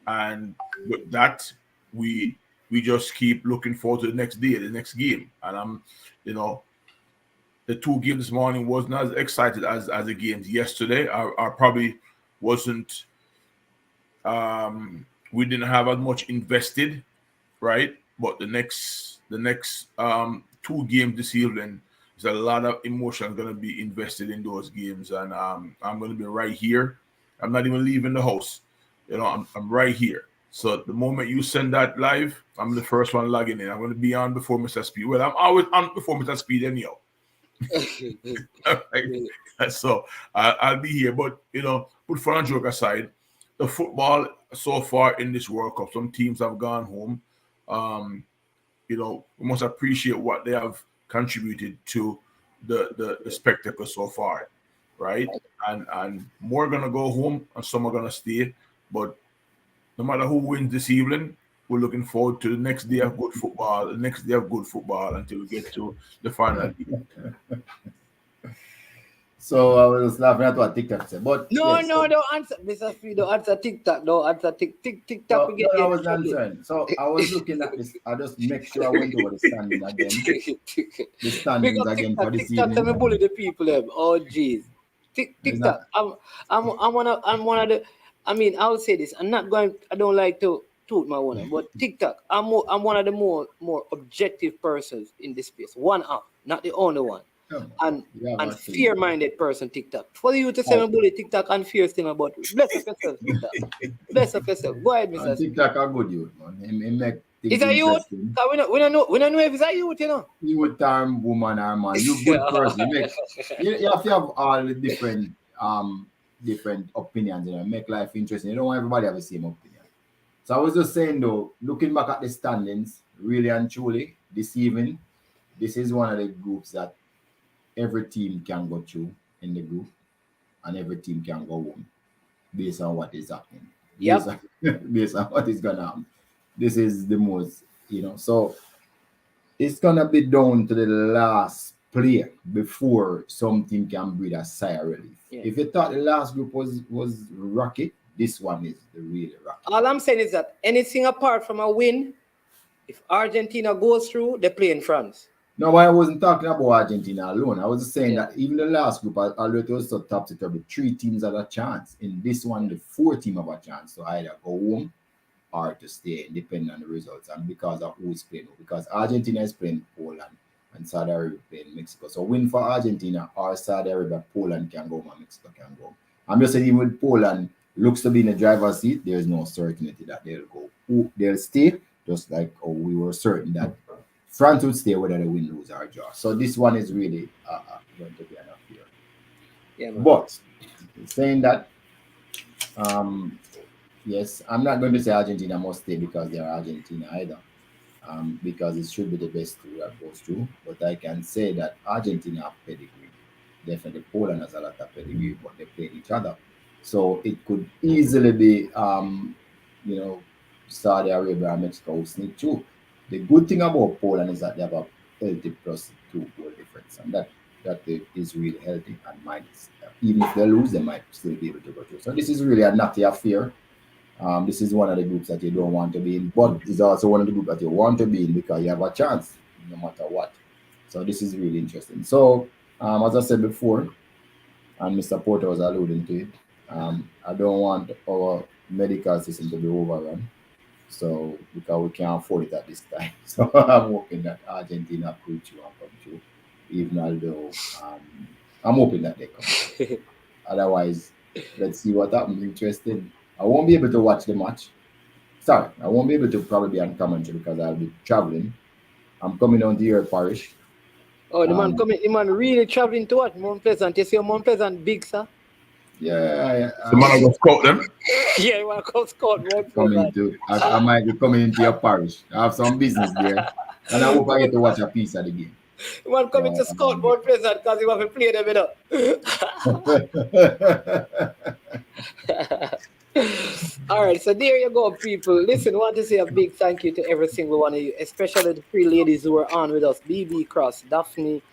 and with that we just keep looking forward to the next day, the next game. And the two games this morning wasn't as excited as the games yesterday. I probably wasn't. We didn't have as much invested, right? But the next two games this evening, there's a lot of emotion going to be invested in those games, and I'm going to be right here. I'm not even leaving the house. I'm right here. So the moment you send that live, I'm the first one logging in. I'm going to be on before Mr. Speed. Well, I'm always on before Mr. Speed anyhow. Right? So I'll be here. But put fun and joke aside, the football so far in this World Cup, some teams have gone home. We must appreciate what they have contributed to the spectacle so far, right? And more are gonna go home and some are gonna stay. But no matter who wins this evening, we're looking forward to the next day of good football, until we get to the final game. So I was laughing at what TikTok said. But No, yes, no, don't answer. Mr. Free, don't answer TikTok. Don't answer TikTok. We no, get I you in was trouble. answering. So I was looking at this. I just make sure I went over the standing again. The Big standings up again for TikTok. this TikTok, let evening. me bully the people. Them. Oh, jeez. It's not. TikTok. I'm one of the. I mean, I would say this. I'm not going. I don't like to toot my one, but TikTok. I'm one of the more objective persons in this space. One of, not the only one. Come on. And You have and actually. fear-minded person TikTok. For you to say me bully TikTok and fear thing about it. Bless up yourself, TikTok. Bless up yourself. Go ahead, And Mr. Speed. TikTok are good youth, man. He make Is things a youth? interesting. 'Cause we don't know if it's a youth, you know. You term woman or man. You good person. You have to have all the different opinions, you know, make life interesting. You don't want everybody to have the same opinion. So I was just saying though, looking back at the standings, really and truly, this evening, this is one of the groups that every team can go through in the group and every team can go home based on what is happening. Based Yep. on, based on what is gonna happen. This is the most, so it's gonna be down to the last player before something can breathe a sigh of relief. Yeah. If you thought the last group was rocky, this one is the really rocky. All I'm saying is that anything apart from a win, if Argentina goes through, they play in France. No, I wasn't talking about Argentina alone. I was just saying Yeah. that even the last group, although it was so topsy-turvy, 3 teams had a chance. In this one, the 4 team have a chance to either go home or to stay, depending on the results. And because of who is playing, because Argentina is playing Poland and Saudi Arabia playing Mexico. So win for Argentina or Saudi Arabia, Poland can go, and Mexico can go. I'm just saying, even with Poland, looks to be in the driver's seat, there's no certainty that they'll go. They'll stay, just like we were certain that France would stay whether they win, lose, or draw. So this one is really going to be an affair. Yeah, man. But saying that, yes, I'm not going to say Argentina must stay because they're Argentina either, because it should be the best two that goes through. But I can say that Argentina have pedigree. Definitely Poland has a lot of pedigree, but they play each other. So it could easily be, Saudi Arabia and Mexico will sneak through. The good thing about Poland is that they have a healthy plus 2 goal difference, and that is really healthy and might, even if they lose, they might still be able to go through. So this is really a natty affair. This is one of the groups that you don't want to be in, but it's also one of the groups that you want to be in because you have a chance no matter what. So this is really interesting. So as I said before, and Mr. Porter was alluding to it, I don't want our medical system to be overrun. So because we can't afford it at this time. So I'm hoping that Argentina pull through and come through, even although I'm hoping that they come. Otherwise, let's see what happens. Interesting. I won't be able to watch the match. Sorry, I won't be able to probably be on commentary because I'll be traveling. I'm coming down to your parish. Oh, the man really traveling to what? Mount Pleasant. You see Mount Pleasant big, sir? Yeah, The man I go scout them. Yeah, you want to come scout Mount coming Pleasant. to. I might be coming into your parish. I have some business there, and I hope I get to watch a piece of the game. You want coming to scout Mount Pleasant because you want to play them, you know. All right, so there you go, people. Listen, I want to say a big thank you to every single one of you, especially the 3 ladies who were on with us, BB Cross, Daphne,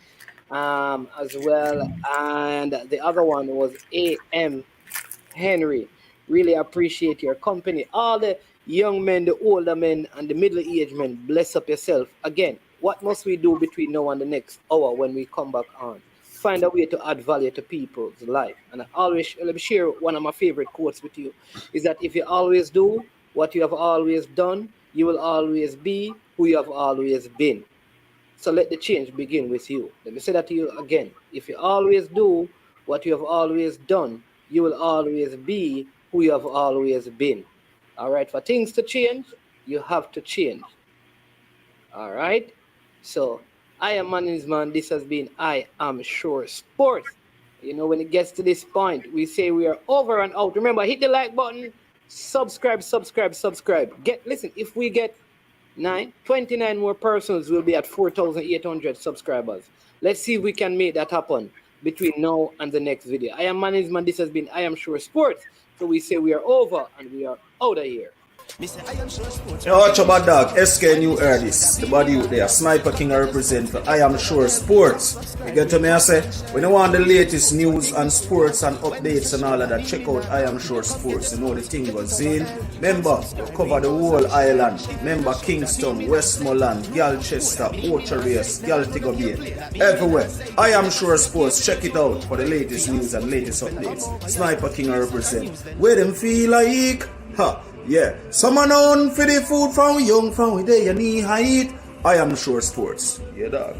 as well, and the other one was AM Henry. Really appreciate your company. All the young men, the older men, and the middle-aged men, bless up yourself. Again, what must we do between now and the next hour when we come back on? Find a way to add value to people's life. And let me share one of my favorite quotes with you, is that if you always do what you have always done, you will always be who you have always been. So let the change begin with you. Let me say that to you again. If you always do what you have always done, you will always be who you have always been. All right, for things to change, you have to change. All right, so I am Management. This has been I Am Sure Sports. You know, when it gets to this point, we say we are over and out. Remember, hit the like button, subscribe. Listen, if we get 29 more persons, we'll be at 4,800 subscribers. Let's see if we can make that happen between now and the next video. I am Management. This has been I Am Sure Sports. So we say we are over and we are out of here. Yo, watch about dog, SK New heard this. The body out there, Sniper King I represent for I Am Sure Sports. You get to me, I say, when you want the latest news and sports and updates and all of that, check out I Am Sure Sports. You know the thing was in. Remember, we cover the whole island. Remember Kingston, Westmoreland, Galchester, Ocho-Rios, Galtigo Bay. Everywhere. I Am Sure Sports. Check it out for the latest news and latest updates. Sniper King I represent. Where them feel like? Ha. Yeah, someone on for the food from young, from where they knee height. I Am Sure Sports. Yeah, dog.